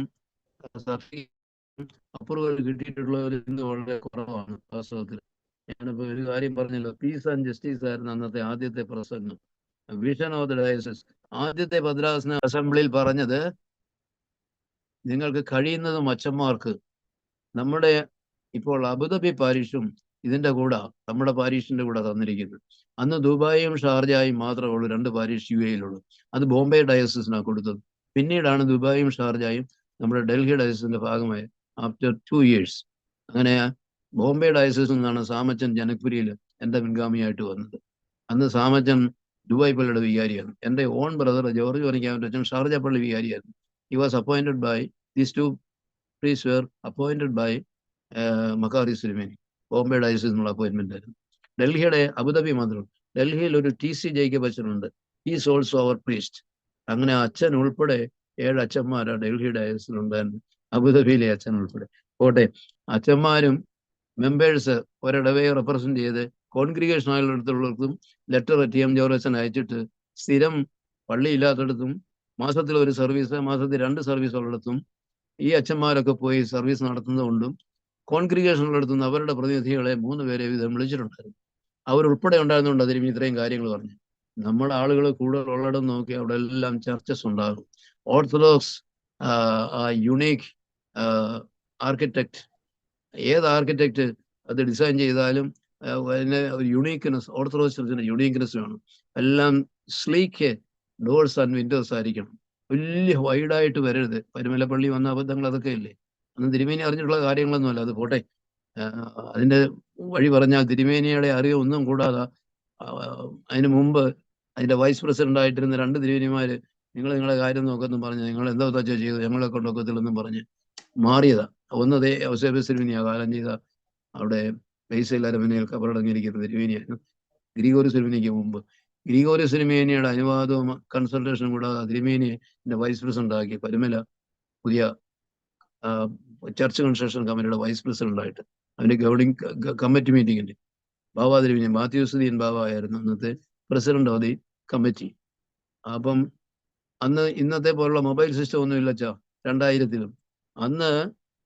അപ്രൂവൽ കിട്ടിയിട്ടുള്ളവർ ഇന്ന് വളരെ കുറവാണ് വാസ്തവത്തിൽ. ഞാനിപ്പോ ഒരു കാര്യം പറഞ്ഞല്ലോ, പീസ് ആൻഡ് ജസ്റ്റിസ് ആയിരുന്നു അന്നത്തെ ആദ്യത്തെ പ്രസംഗം, വിഷൻ ഓഫ് ദ ഡയസിസ്. ആദ്യത്തെ ഭദ്രാസന അസംബ്ലിയിൽ പറഞ്ഞത്, നിങ്ങൾക്ക് കഴിയുന്നതും അച്ഛന്മാർക്ക് നമ്മുടെ ഇപ്പോൾ അബുദാബി പാരീഷും ഇതിന്റെ കൂടെ നമ്മുടെ പാരീഷിന്റെ കൂടെ തന്നിരിക്കുന്നത്. അന്ന് ദുബായും ഷാർജയും മാത്രമേ ഉള്ളൂ 2 പാരീഷ് യു എയിലുള്ളൂ. അത് ബോംബെ ഡയസിസിനാണ് കൊടുത്തത്. പിന്നീടാണ് ദുബായും ഷാർജയും നമ്മുടെ ഡൽഹി ഡയസിന്റെ ഭാഗമായി ആഫ്റ്റർ 2 years. അങ്ങനെ ബോംബെ ഡയസിസിൽ നിന്നാണ് സാമച്ചൻ ജനക്പുരിയിൽ എന്റെ മുൻഗാമിയായിട്ട് വന്നത്. അന്ന് സാമച്ചൻ ദുബായ് പള്ളിയുടെ വികാരിയാണ്. എൻ്റെ ഓൺ ബ്രദർ ജോർജ് പണിക്കാവിന്റെ അച്ഛൻ ഷാർജ പള്ളി വികാരിയായിരുന്നു. He was appointed by these 2 priests were appointed by മക്കാറി സിരിമേനി. ബോംബെ ഡയസിസ് എന്നുള്ള അപ്പോയിന്റ്മെന്റ് ആയിരുന്നു. ഡൽഹിയുടെ അബുദാബി മാത്രം. ഡൽഹിയിൽ ഒരു TC ജേക്കബ് അച്ഛനുണ്ട്. He's also our priest. അങ്ങനെ അച്ഛൻ ഉൾപ്പെടെ 7 അച്ഛന്മാരാണ് ഡൽഹി ഡയസിലുണ്ടായിരുന്നു, അബുദാബിയിലെ അച്ഛൻ ഉൾപ്പെടെ. പോട്ടെ, അച്ഛന്മാരും മെമ്പേഴ്സ് ഒരിടവയെ റെപ്രസെന്റ് ചെയ്ത് കോൺഗ്രിഗേഷൻ ആയുള്ളിടത്തുള്ളവർക്കും ലെറ്റർ TM ജോർജ് അച്ഛൻ അയച്ചിട്ട്, സ്ഥിരം പള്ളി ഇല്ലാത്തടത്തും മാസത്തിൽ 1 സർവീസ്, മാസത്തിൽ 2 സർവീസ് ഉള്ളിടത്തും ഈ അച്ഛന്മാരൊക്കെ പോയി സർവീസ് നടത്തുന്നതുകൊണ്ടും കോൺഗ്രിഗേഷനുള്ളിടത്തുനിന്ന് അവരുടെ പ്രതിനിധികളെ 3 പേരെ വീതം വിളിച്ചിട്ടുണ്ടായിരുന്നു. അവരുൾപ്പെടെ ഉണ്ടായിരുന്നുകൊണ്ട് അതിലും ഇത്രയും കാര്യങ്ങൾ പറഞ്ഞു. നമ്മുടെ ആളുകൾ കൂടുതൽ ഉള്ളിടം നോക്കി അവിടെ എല്ലാം ചർച്ചസ് ഉണ്ടാകും. ഓർത്തഡോക്സ് യുണീക്ക് ആർക്കിടെക്ട്, ഏത് ആർക്കിടെക്ട് അത് ഡിസൈൻ ചെയ്താലും അതിന് ഒരു യുണീക്ക്നെസ്, ഓർത്തഡോക്സ് ചർച്ചിന് യുണീക്ക്നെസ് വേണം. എല്ലാം സ്ലീക്ക് ഡോർസ് ആൻഡ് വിൻഡോസ് ആയിരിക്കണം. വലിയ വൈഡായിട്ട് വരരുത്. പരുമലപ്പള്ളി വന്ന അബദ്ധങ്ങൾ അതൊക്കെ ഇല്ലേ. അന്ന് തിരുമേനി അറിഞ്ഞിട്ടുള്ള കാര്യങ്ങളൊന്നുമല്ല. അത് പോട്ടെ, അതിന്റെ വഴി പറഞ്ഞാൽ തിരുമേനിയുടെ അറിവ് ഒന്നും കൂടാതെ അതിന് മുമ്പ് അതിന്റെ വൈസ് പ്രസിഡന്റ് ആയിട്ടിരുന്ന 2 തിരുമേനിമാര് നിങ്ങളെ കാര്യം നോക്കെന്നും പറഞ്ഞ്, നിങ്ങൾ എന്താ തച്ചാ ചെയ്തു, ഞങ്ങളെ കൊണ്ടൊക്കത്തില്ലെന്നും പറഞ്ഞ് മാറിയതാ. ഒന്നതേ ഔസേബസ് തിരുമേനിയാ കാലം ചെയ്ത അവിടെ ബേസിൽ അരമനയിൽ കബറടങ്ങിയിരിക്കുന്ന തിരുമേനിയായിരുന്നു. ഗ്രിഗോറിയോസ് തിരുമേനിക്ക് മുമ്പ്. ഗ്രിഗോറിയോസ് തിരുമേനിയുടെ അനുവാദവും കൺസൾട്ടേഷനും കൂടാതെ തിരുമേനിയെ വൈസ് പ്രസിഡന്റ് ആക്കി പരുമല പുതിയ ചർച്ച് കൺസ്ട്രക്ഷൻ കമ്മിറ്റിയുടെ വൈസ് പ്രസിഡന്റ് ആയിട്ട്. അതിന്റെ ഗവർണിംഗ് കമ്മിറ്റി മീറ്റിംഗിന്റെ ബാബ തിരുമേനി, മാത്യൂസുദ്ദീൻ ബാബ ആയിരുന്നു അന്നത്തെ പ്രസിഡന്റ് ഓഫ് ദി കമ്മിറ്റി. അപ്പം അന്ന് ഇന്നത്തെ പോലുള്ള മൊബൈൽ സിസ്റ്റം ഒന്നും ഇല്ലച്ചാ 2000-ലും. അന്ന്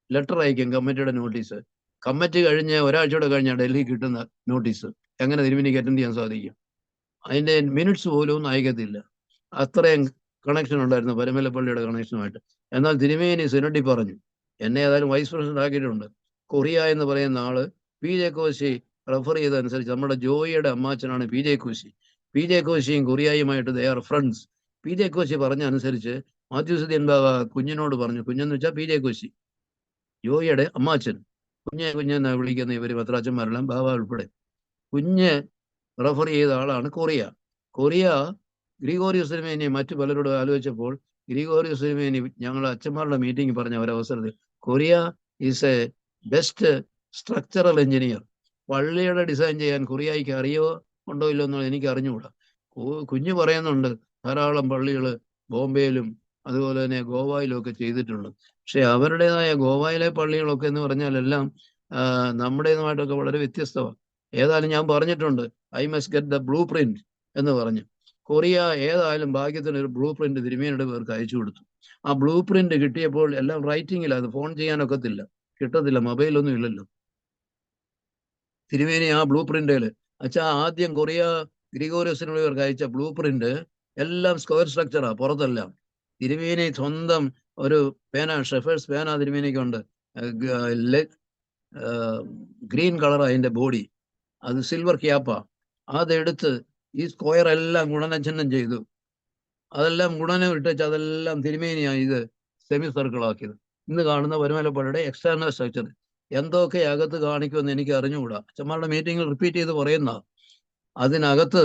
ലെറ്റർ അയക്കും, കമ്മിറ്റിയുടെ നോട്ടീസ്. കമ്മിറ്റി കഴിഞ്ഞ് ഒരാഴ്ചയോടെ കഴിഞ്ഞാൽ ഡൽഹി കിട്ടുന്ന നോട്ടീസ്. എങ്ങനെ തിരുമേനിക്ക് അറ്റൻഡ് ചെയ്യാൻ സാധിക്കും? അതിന്റെ മിനിറ്റ്സ് പോലും ഒന്നും അയക്കത്തില്ല. അത്രയും കണക്ഷൻ ഉണ്ടായിരുന്നു പരുമലപ്പള്ളിയുടെ കണക്ഷനുമായിട്ട്. എന്നാൽ തിരുമേനി സിനഡിൽ പറഞ്ഞു, എന്നെ ഏതായാലും വൈസ് പ്രസിഡന്റ് ആക്കിയിട്ടുണ്ട്. കൊറിയ എന്ന് പറയുന്ന ആള് PJ കോശി റെഫർ ചെയ്തതനുസരിച്ച്, നമ്മുടെ ജോയിയുടെ അമ്മാച്ചനാണ് PJ കോശി. PJ കോശിയും കൊറിയയുമായിട്ട് they are friends. PJ Koshy പറഞ്ഞ അനുസരിച്ച് മാത്യൂസുദ്ദീൻ ബാബ കുഞ്ഞിനോട് പറഞ്ഞു, കുഞ്ഞെന്ന് വെച്ചാൽ PJ കോശി, ജോയിയുടെ അമ്മാച്ചൻ. കുഞ്ഞെന്നാ വിളിക്കുന്ന ഇവര് പത്രാച്ചന്മാരെല്ലാം, ബാബ ഉൾപ്പെടെ. കുഞ്ഞ് റെഫർ ചെയ്ത ആളാണ് കൊറിയ. കൊറിയ ഗ്രിഗോറിയോസ് തിരുമേനി മറ്റു പലരോട് ആലോചിച്ചപ്പോൾ ഗ്രിഗോറിയോസ് തിരുമേനി ഞങ്ങൾ അച്ഛന്മാരുടെ മീറ്റിംഗ് പറഞ്ഞ ഒരവസരത്തിൽ, Correa is a best structural engineer. പള്ളിയുടെ ഡിസൈൻ ചെയ്യാൻ കൊറിയയ്ക്ക് അറിയോ ഉണ്ടോ ഇല്ലോ എന്നുള്ളത് എനിക്ക് അറിഞ്ഞുകൂടാ. കുഞ്ഞു പറയുന്നുണ്ട് ധാരാളം പള്ളികൾ ബോംബെയിലും അതുപോലെ തന്നെ ഗോവയിലും ഒക്കെ ചെയ്തിട്ടുണ്ട്. പക്ഷെ അവരുടേതായ ഗോവയിലെ പള്ളികളൊക്കെ എന്ന് പറഞ്ഞാൽ എല്ലാം നമ്മുടേതുമായിട്ടൊക്കെ വളരെ വ്യത്യസ്തമാണ്. ഏതായാലും ഞാൻ പറഞ്ഞിട്ടുണ്ട്, I must get the blue print എന്ന് പറഞ്ഞു. കൊറിയ ഏതായാലും ഭാഗ്യത്തിന് ഒരു ബ്ലൂ പ്രിന്റ് തിരുമേനിയുടെ പേർക്ക് അയച്ചു കൊടുത്തു. ആ ബ്ലൂ പ്രിന്റ് കിട്ടിയപ്പോൾ എല്ലാം റൈറ്റിംഗിൽ, അത് ഫോൺ ചെയ്യാനൊക്കത്തില്ല, കിട്ടത്തില്ല, മൊബൈലൊന്നും ഇല്ലല്ലോ. തിരുമേനി ആ ബ്ലൂ പ്രിന്റില് അച്ഛാ ആദ്യം കൊറിയ ഗ്രിഗോറിയോസിനുള്ളവർക്ക് അയച്ച ബ്ലൂ പ്രിന്റ് എല്ലാം സ്ക്വയർ സ്ട്രക്ചറാ, പുറത്തെല്ലാം. തിരുമേനി സ്വന്തം ഒരു പേന, ഷെഫേഴ്സ് പേന തിരുമേനിക്കുണ്ട്, ഗ്രീൻ കളർ അതിന്റെ ബോഡി, അത് സിൽവർ ക്യാപ്പാ. അതെടുത്ത് ഈ സ്ക്വയർ എല്ലാം ഗുണനചിഹ്നം ചെയ്തു. അതെല്ലാം ഗുണനം ഇട്ടുവെച്ച് അതെല്ലാം തിരുമേനിയാണ് ഇത് സെമി സർക്കിൾ ആക്കിയത്. ഇന്ന് കാണുന്ന പരുമലപ്പള്ളിയുടെ എക്സ്റ്റേണൽ സ്ട്രക്ചർ. എന്തൊക്കെ അകത്ത് കാണിക്കുമെന്ന് എനിക്ക് അറിഞ്ഞുകൂടാ. അച്ഛന്മാരുടെ മീറ്റിംഗിൽ റിപ്പീറ്റ് ചെയ്ത് പറയുന്ന അതിനകത്ത്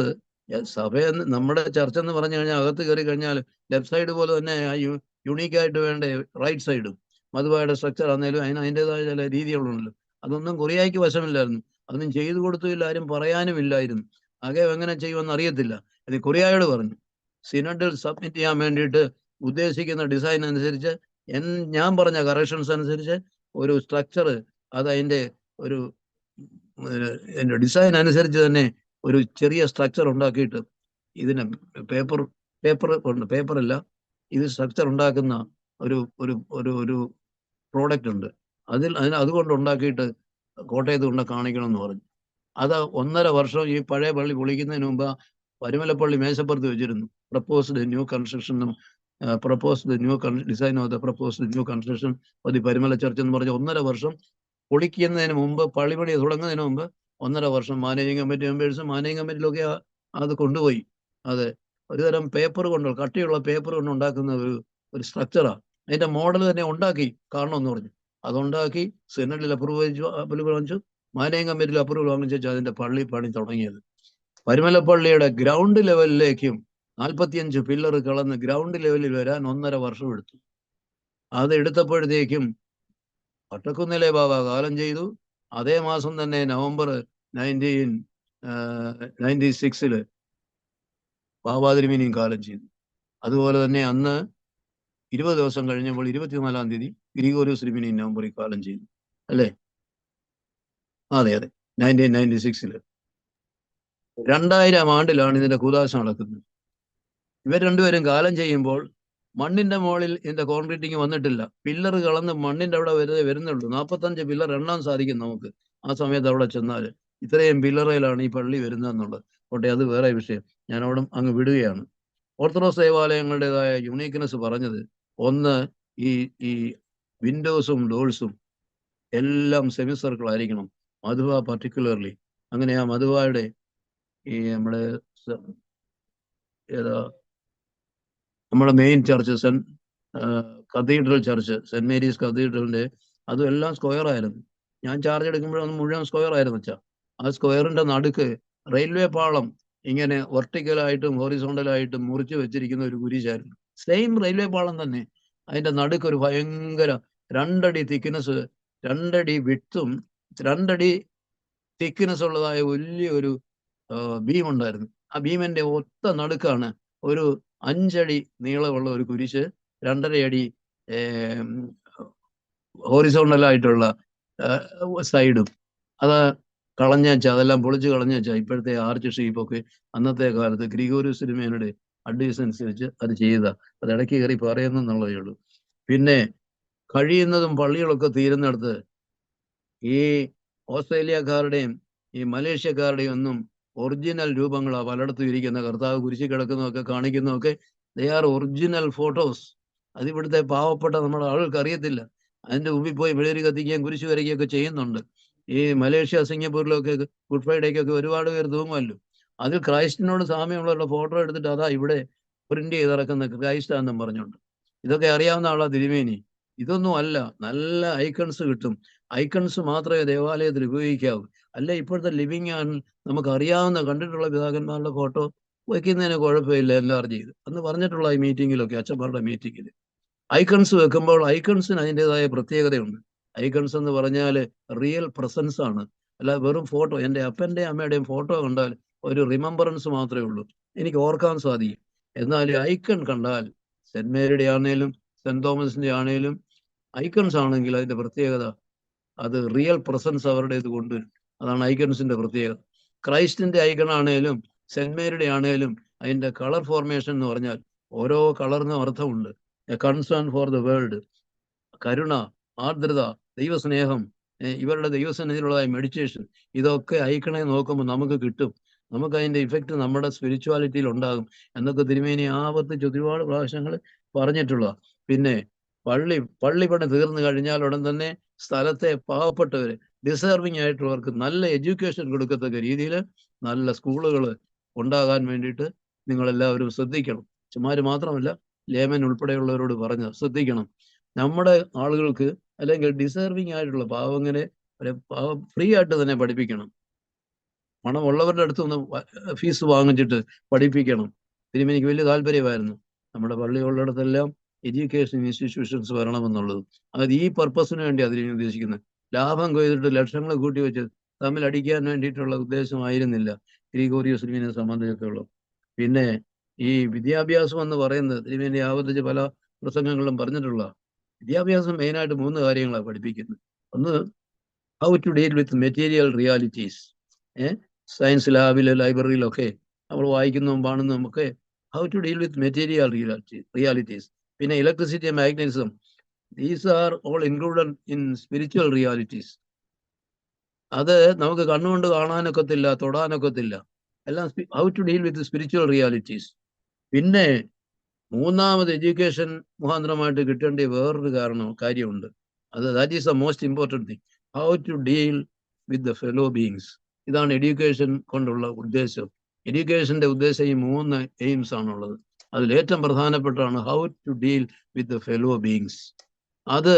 സഭയെന്ന് നമ്മുടെ ചർച്ച എന്ന് പറഞ്ഞു കഴിഞ്ഞാൽ അകത്ത് കയറി കഴിഞ്ഞാൽ ലെഫ്റ്റ് സൈഡ് പോലെ തന്നെ യുണീക്കായിട്ട് വേണ്ട റൈറ്റ് സൈഡും മധുബായുടെ സ്ട്രക്ചർ ആണെങ്കിലും അതിൻ്റെതായ ചില രീതികളുണ്ടല്ലോ. അതൊന്നും കൊറിയയ്ക്ക് വശമില്ലായിരുന്നു. അതൊന്നും ചെയ്തു കൊടുത്തില്ല, ആരും പറയാനും ഇല്ലായിരുന്നു. ആകെ എങ്ങനെ ചെയ്യുമെന്ന് അറിയത്തില്ല. അത് കൊറിയയോട് പറഞ്ഞു സിനഡിൽ സബ്മിറ്റ് ചെയ്യാൻ വേണ്ടിയിട്ട് ഉദ്ദേശിക്കുന്ന ഡിസൈൻ അനുസരിച്ച് ഞാൻ പറഞ്ഞ കറക്ഷൻസ് അനുസരിച്ച് ഒരു സ്ട്രക്ചർ, അത് അതിൻ്റെ ഒരു ഡിസൈൻ അനുസരിച്ച് തന്നെ ഒരു ചെറിയ സ്ട്രക്ചർ ഉണ്ടാക്കിയിട്ട് ഇതിന് പേപ്പറല്ല ഇത് സ്ട്രക്ചർ ഉണ്ടാക്കുന്ന ഒരു ഒരു ഒരു ഒരു പ്രോഡക്റ്റ് ഉണ്ട്. അതുകൊണ്ട് ഉണ്ടാക്കിയിട്ട് കോട്ടയത്ത് കൊണ്ട് കാണിക്കണം എന്ന് പറഞ്ഞു. അത് 1.5 വർഷം ഈ പഴയ പള്ളി പൊളിക്കുന്നതിന് മുമ്പ് പരുമലപ്പള്ളി മേശപ്പുറത്ത് വെച്ചിരുന്നു. പ്രപ്പോസ്ഡ് ന്യൂ കൺസ്ട്രക്ഷനും proposed new design of the proposed new construction of the Parumala church എന്ന് പറഞ്ഞ് 1.5 വർഷം പൊളിക്കുന്നതിന് മുമ്പ്, പള്ളിപ്പണി തുടങ്ങുന്നതിന് മുമ്പ് 1.5 വർഷം മാനേജിങ് കമ്മിറ്റി മെമ്പേഴ്സും മാനേജിങ് കമ്മിറ്റിയിലൊക്കെ അത് കൊണ്ടുപോയി. അത് ഒരുതരം പേപ്പർ കൊണ്ട്, കട്ടിയുള്ള പേപ്പർ കൊണ്ട് ഉണ്ടാക്കുന്ന ഒരു സ്ട്രക്ചറാണ്. അതിന്റെ മോഡൽ തന്നെ ഉണ്ടാക്കി കാണണമെന്ന് പറഞ്ഞു. അതുണ്ടാക്കി സെനറ്റിൽ അപ്രൂവൽ വാങ്ങിച്ചു, മാനേജിങ് കമ്മിറ്റിയിൽ അപ്രൂവൽ വാങ്ങിച്ചു അതിന്റെ പള്ളി പണി തുടങ്ങിയത്. പരുമലപ്പള്ളിയുടെ ഗ്രൗണ്ട് ലെവലിലേക്കും 45 പില്ലർ കളന്ന് ഗ്രൗണ്ട് ലെവലിൽ വരാൻ 1.5 വർഷം എടുത്തു. അത് എടുത്തപ്പോഴത്തേക്കും പട്ടക്കുന്നിലെ ബാബ കാലം ചെയ്തു. അതേ മാസം തന്നെ നവംബർ 1996 ബാബാ തിരുമേനിയും കാലം ചെയ്തു. അതുപോലെ തന്നെ അന്ന് 20 ദിവസം കഴിഞ്ഞപ്പോൾ 24-ാം തീയതി ഗ്രിഗോറിയോസ് തിരുമേനിയും നവംബറിൽ കാലം ചെയ്തു, അല്ലേ? അതെ 1996 2000 ആണ്ടിലാണ് ഇതിന്റെ കൂദാശ നടക്കുന്നത്. ഇവർ രണ്ടുപേരും കാലം ചെയ്യുമ്പോൾ മണ്ണിന്റെ മുകളിൽ ഇതിന്റെ കോൺക്രീറ്റിങ് വന്നിട്ടില്ല. പില്ലർ കളന്ന് മണ്ണിന്റെ അവിടെ വരുന്നുള്ളൂ. 45 പില്ലർ എണ്ണാൻ സാധിക്കും നമുക്ക് ആ സമയത്ത് അവിടെ ചെന്നാൽ. ഇത്രയും പില്ലറയിലാണ് ഈ പള്ളി വരുന്നതെന്നുള്ളത്. ഓട്ടെ, അത് വേറെ വിഷയം. ഞാൻ അവിടെ അങ്ങ് വിടുകയാണ്. ഓർത്തഡോക്സ് ദേവാലയങ്ങളുടേതായ യുണീക്നെസ് പറഞ്ഞത്, ഒന്ന്, ഈ വിൻഡോസും ഡോഴ്സും എല്ലാം സെമി സർക്കിൾ ആയിരിക്കണം. മധുവ പർട്ടിക്കുലർലി അങ്ങനെ. ആ മധുവയുടെ ഈ നമ്മുടെ main church cathedral church, saint Mary's കത്തീഡ്രലിന്റെ, അതും എല്ലാം സ്ക്വയർ ആയിരുന്നു. ഞാൻ ചാർജ് എടുക്കുമ്പോഴൊന്നും മുഴുവൻ സ്ക്വയർ ആയിരുന്നു വെച്ചാൽ. ആ സ്ക്വയറിന്റെ നടുക്ക് റെയിൽവേ പാളം ഇങ്ങനെ വെർട്ടിക്കലായിട്ടും ഹോറിസോണ്ടലായിട്ടും മുറിച്ച് വെച്ചിരിക്കുന്ന ഒരു കുരിശായിരുന്നു. സെയിം റെയിൽവേ പാളം തന്നെ. അതിന്റെ നടുക്ക് ഒരു ഭയങ്കര 2 അടി തിക്നെസ്, 2 അടി വിഡ്ത്തും 2 അടി തിക്നെസ് ഉള്ളതായ വലിയൊരു ബീം ഉണ്ടായിരുന്നു. ആ ബീമിന്റെ ഒത്ത നടുക്കാണ് ഒരു 5 അടി നീളമുള്ള ഒരു കുരിശ്, 2.5 അടി ഹോറിസോണ്ടലായിട്ടുള്ള സൈഡും. അത് കളഞ്ഞാച്ചാ, അതെല്ലാം പൊളിച്ച് കളഞ്ഞാച്ചാ ഇപ്പോഴത്തെ ആർച്ച് ഷേപ്പൊക്കെ അന്നത്തെ കാലത്ത് ഗ്രിഗോറിയോസ് തിരുമേനിയുടെ അഡ്വൈസ് അനുസരിച്ച് അത് ചെയ്ത. അത് ഇടയ്ക്ക് കയറി പറയുന്നെന്നുള്ളതേ ഉള്ളൂ. പിന്നെ കഴിയുന്നതും പള്ളികളൊക്കെ തീരുന്നിടത്ത് ഈ ഓസ്ട്രേലിയക്കാരുടെയും ഈ മലേഷ്യക്കാരുടെയും ഒന്നും ഒറിജിനൽ രൂപങ്ങളാണ് പലയിടത്തും ഇരിക്കുന്ന. കർത്താവ് കുരിശി കിടക്കുന്നതൊക്കെ കാണിക്കുന്നതൊക്കെ ദേ ആർ ഒറിജിനൽ ഫോട്ടോസ്. അത് ഇവിടുത്തെ പാവപ്പെട്ട നമ്മുടെ ആളുകൾക്ക് അറിയത്തില്ല. അതിന്റെ മുമ്പിൽ പോയി വെളിയിൽ കത്തിക്കുകയും കുരിശ് വരയ്ക്കുകയൊക്കെ ചെയ്യുന്നുണ്ട്. ഈ മലേഷ്യ, സിംഗപ്പൂരിലൊക്കെ ഗുഡ് ഫ്രൈഡേക്കൊക്കെ ഒരുപാട് പേര് തൂങ്ങുമല്ലോ. അതിൽ ക്രൈസ്റ്റിനോട് സാമ്യമുള്ള ഫോട്ടോ എടുത്തിട്ട് അതാ ഇവിടെ പ്രിന്റ് ചെയ്തിറക്കുന്ന ക്രൈസ്റ്റാന്നും പറഞ്ഞുണ്ട്. ഇതൊക്കെ അറിയാവുന്ന ആളാ തിരുമേനി. ഇതൊന്നും അല്ല, നല്ല ഐക്കൺസ് കിട്ടും. ഐക്കൺസ് മാത്രമേ ദേവാലയത്തിൽ ഉപയോഗിക്കാവൂ. അല്ല ഇപ്പോഴത്തെ ലിവിങ് ആണ് നമുക്ക് അറിയാവുന്ന കണ്ടിട്ടുള്ള പിതാക്കന്മാരുടെ ഫോട്ടോ വയ്ക്കുന്നതിന് കുഴപ്പമില്ല, എല്ലാവരും ചെയ്ത് അന്ന് പറഞ്ഞിട്ടുള്ള ഈ മീറ്റിങ്ങിലൊക്കെ, അച്ഛന്മാരുടെ മീറ്റിങ്ങിൽ ഐക്കൺസ് വെക്കുമ്പോൾ ഐക്കൺസിന് അതിൻ്റെതായ പ്രത്യേകതയുണ്ട്. ഐക്കൺസ് എന്ന് പറഞ്ഞാൽ റിയൽ പ്രസൻസ് ആണ്, അല്ല വെറും ഫോട്ടോ. എൻ്റെ അപ്പൻ്റെയും അമ്മയുടെയും ഫോട്ടോ കണ്ടാൽ ഒരു റിമംബറൻസ് മാത്രമേ ഉള്ളൂ, എനിക്ക് ഓർക്കാൻ സാധിക്കും. എന്നാൽ ഐക്കൺ കണ്ടാൽ സെന്റ് മേരിയുടെ ആണേലും സെന്റ് തോമസിന്റെ ആണേലും ഐക്കൺസ് ആണെങ്കിൽ അതിന്റെ പ്രത്യേകത അത് റിയൽ പ്രസൻസ് അവരുടേത് കൊണ്ടുവരും. അതാണ് ഐക്കൺസിന്റെ പ്രത്യേകത. ക്രൈസ്റ്റിന്റെ ഐക്കൺ ആണേലും സെന്റ് മേരിയുടെ ആണേലും അതിന്റെ കളർ ഫോർമേഷൻ എന്ന് പറഞ്ഞാൽ ഓരോ കളറിനും അർത്ഥമുണ്ട്. A concern for the world, കരുണ, ആർദ്രത, ദൈവസ്നേഹം, ഇവരുടെ ദൈവസന്നിധിയിലുള്ളതായ മെഡിറ്റേഷൻ, ഇതൊക്കെ ഐക്കണെ നോക്കുമ്പോൾ നമുക്ക് കിട്ടും. നമുക്ക് അതിന്റെ ഇഫക്റ്റ് നമ്മുടെ സ്പിരിച്വാലിറ്റിയിൽ ഉണ്ടാകും എന്നൊക്കെ തിരുമേനി ആവർത്തിച്ച് ഒരുപാട് പ്രാവശ്യങ്ങൾ പറഞ്ഞിട്ടുള്ള. പിന്നെ പള്ളി പണി തീർന്നു കഴിഞ്ഞാൽ ഉടൻ തന്നെ സ്ഥലത്തെ പാവപ്പെട്ടവര്, ഡിസേർവിങ് ആയിട്ടുള്ളവർക്ക് നല്ല എഡ്യൂക്കേഷൻ കൊടുക്കത്തക്ക രീതിയിൽ നല്ല സ്കൂളുകൾ ഉണ്ടാകാൻ വേണ്ടിയിട്ട് നിങ്ങളെല്ലാവരും ശ്രദ്ധിക്കണം. ചുമ്മാര് മാത്രമല്ല, ലേമൻ ഉൾപ്പെടെയുള്ളവരോട് പറഞ്ഞ് ശ്രദ്ധിക്കണം. നമ്മുടെ ആളുകൾക്ക് അല്ലെങ്കിൽ ഡിസേർവിങ് ആയിട്ടുള്ള പാവങ്ങനെ ഫ്രീ ആയിട്ട് തന്നെ പഠിപ്പിക്കണം. പണമുള്ളവരുടെ അടുത്ത് നിന്ന് ഫീസ് വാങ്ങിച്ചിട്ട് പഠിപ്പിക്കണം. ഇതിന് എനിക്ക് വലിയ താല്പര്യമായിരുന്നു. നമ്മുടെ പള്ളികളുള്ളിടത്തെല്ലാം എഡ്യൂക്കേഷൻ ഇൻസ്റ്റിറ്റ്യൂഷൻസ് വരണമെന്നുള്ളത്. അത് ഈ പർപ്പസിന് വേണ്ടി അതിന് ഉദ്ദേശിക്കുന്നത്. ലാഭം കൊയ്തിട്ട് ലക്ഷങ്ങൾ കൂട്ടി വെച്ച് തമ്മിൽ അടിക്കാൻ വേണ്ടിയിട്ടുള്ള ഉദ്ദേശമായിരുന്നില്ല ഗ്രിഗോറിയോസ് തിരുമേനിയെ സംബന്ധിച്ചിടത്തോളം. പിന്നെ ഈ വിദ്യാഭ്യാസം എന്ന് പറയുന്നത് തിരുമേനി ആവർത്തിച്ച് പല പ്രസംഗങ്ങളിലും പറഞ്ഞിട്ടുള്ള വിദ്യാഭ്യാസം മെയിനായിട്ട് 3 കാര്യങ്ങളാണ് പഠിപ്പിക്കുന്നത്. ഒന്ന്, how to deal with material realities. Science ലാബിൽ, ലൈബ്രറിയിലൊക്കെ നമ്മൾ വായിക്കുന്നതും കാണുന്നതും ഒക്കെ how to deal with material realities. പിന്നെ electricity, magnetism, these are all included in spiritual realities. അത് നമുക്ക് കണ്ണുകൊണ്ട് കാണാനൊക്കത്തില്ല, തൊടാനൊക്കത്തില്ല. എല്ലാം how to deal with spiritual realities. പിന്നെ മൂന്നാമത് എഡ്യൂക്കേഷൻ മുഖാന്തരമായിട്ട് കിട്ടേണ്ട വേറൊരു കാര്യമുണ്ട്. That is the most important thing. How to deal with the fellow beings. ഇതാണ് എഡ്യൂക്കേഷൻ കൊണ്ടുള്ള ഉദ്ദേശം. എഡ്യൂക്കേഷന്റെ ഉദ്ദേശം ഈ 3 എയിംസ് ആണുള്ളത്. അതിൽ ഏറ്റവും പ്രധാനപ്പെട്ടാണ് how to deal with the fellow beings. അത്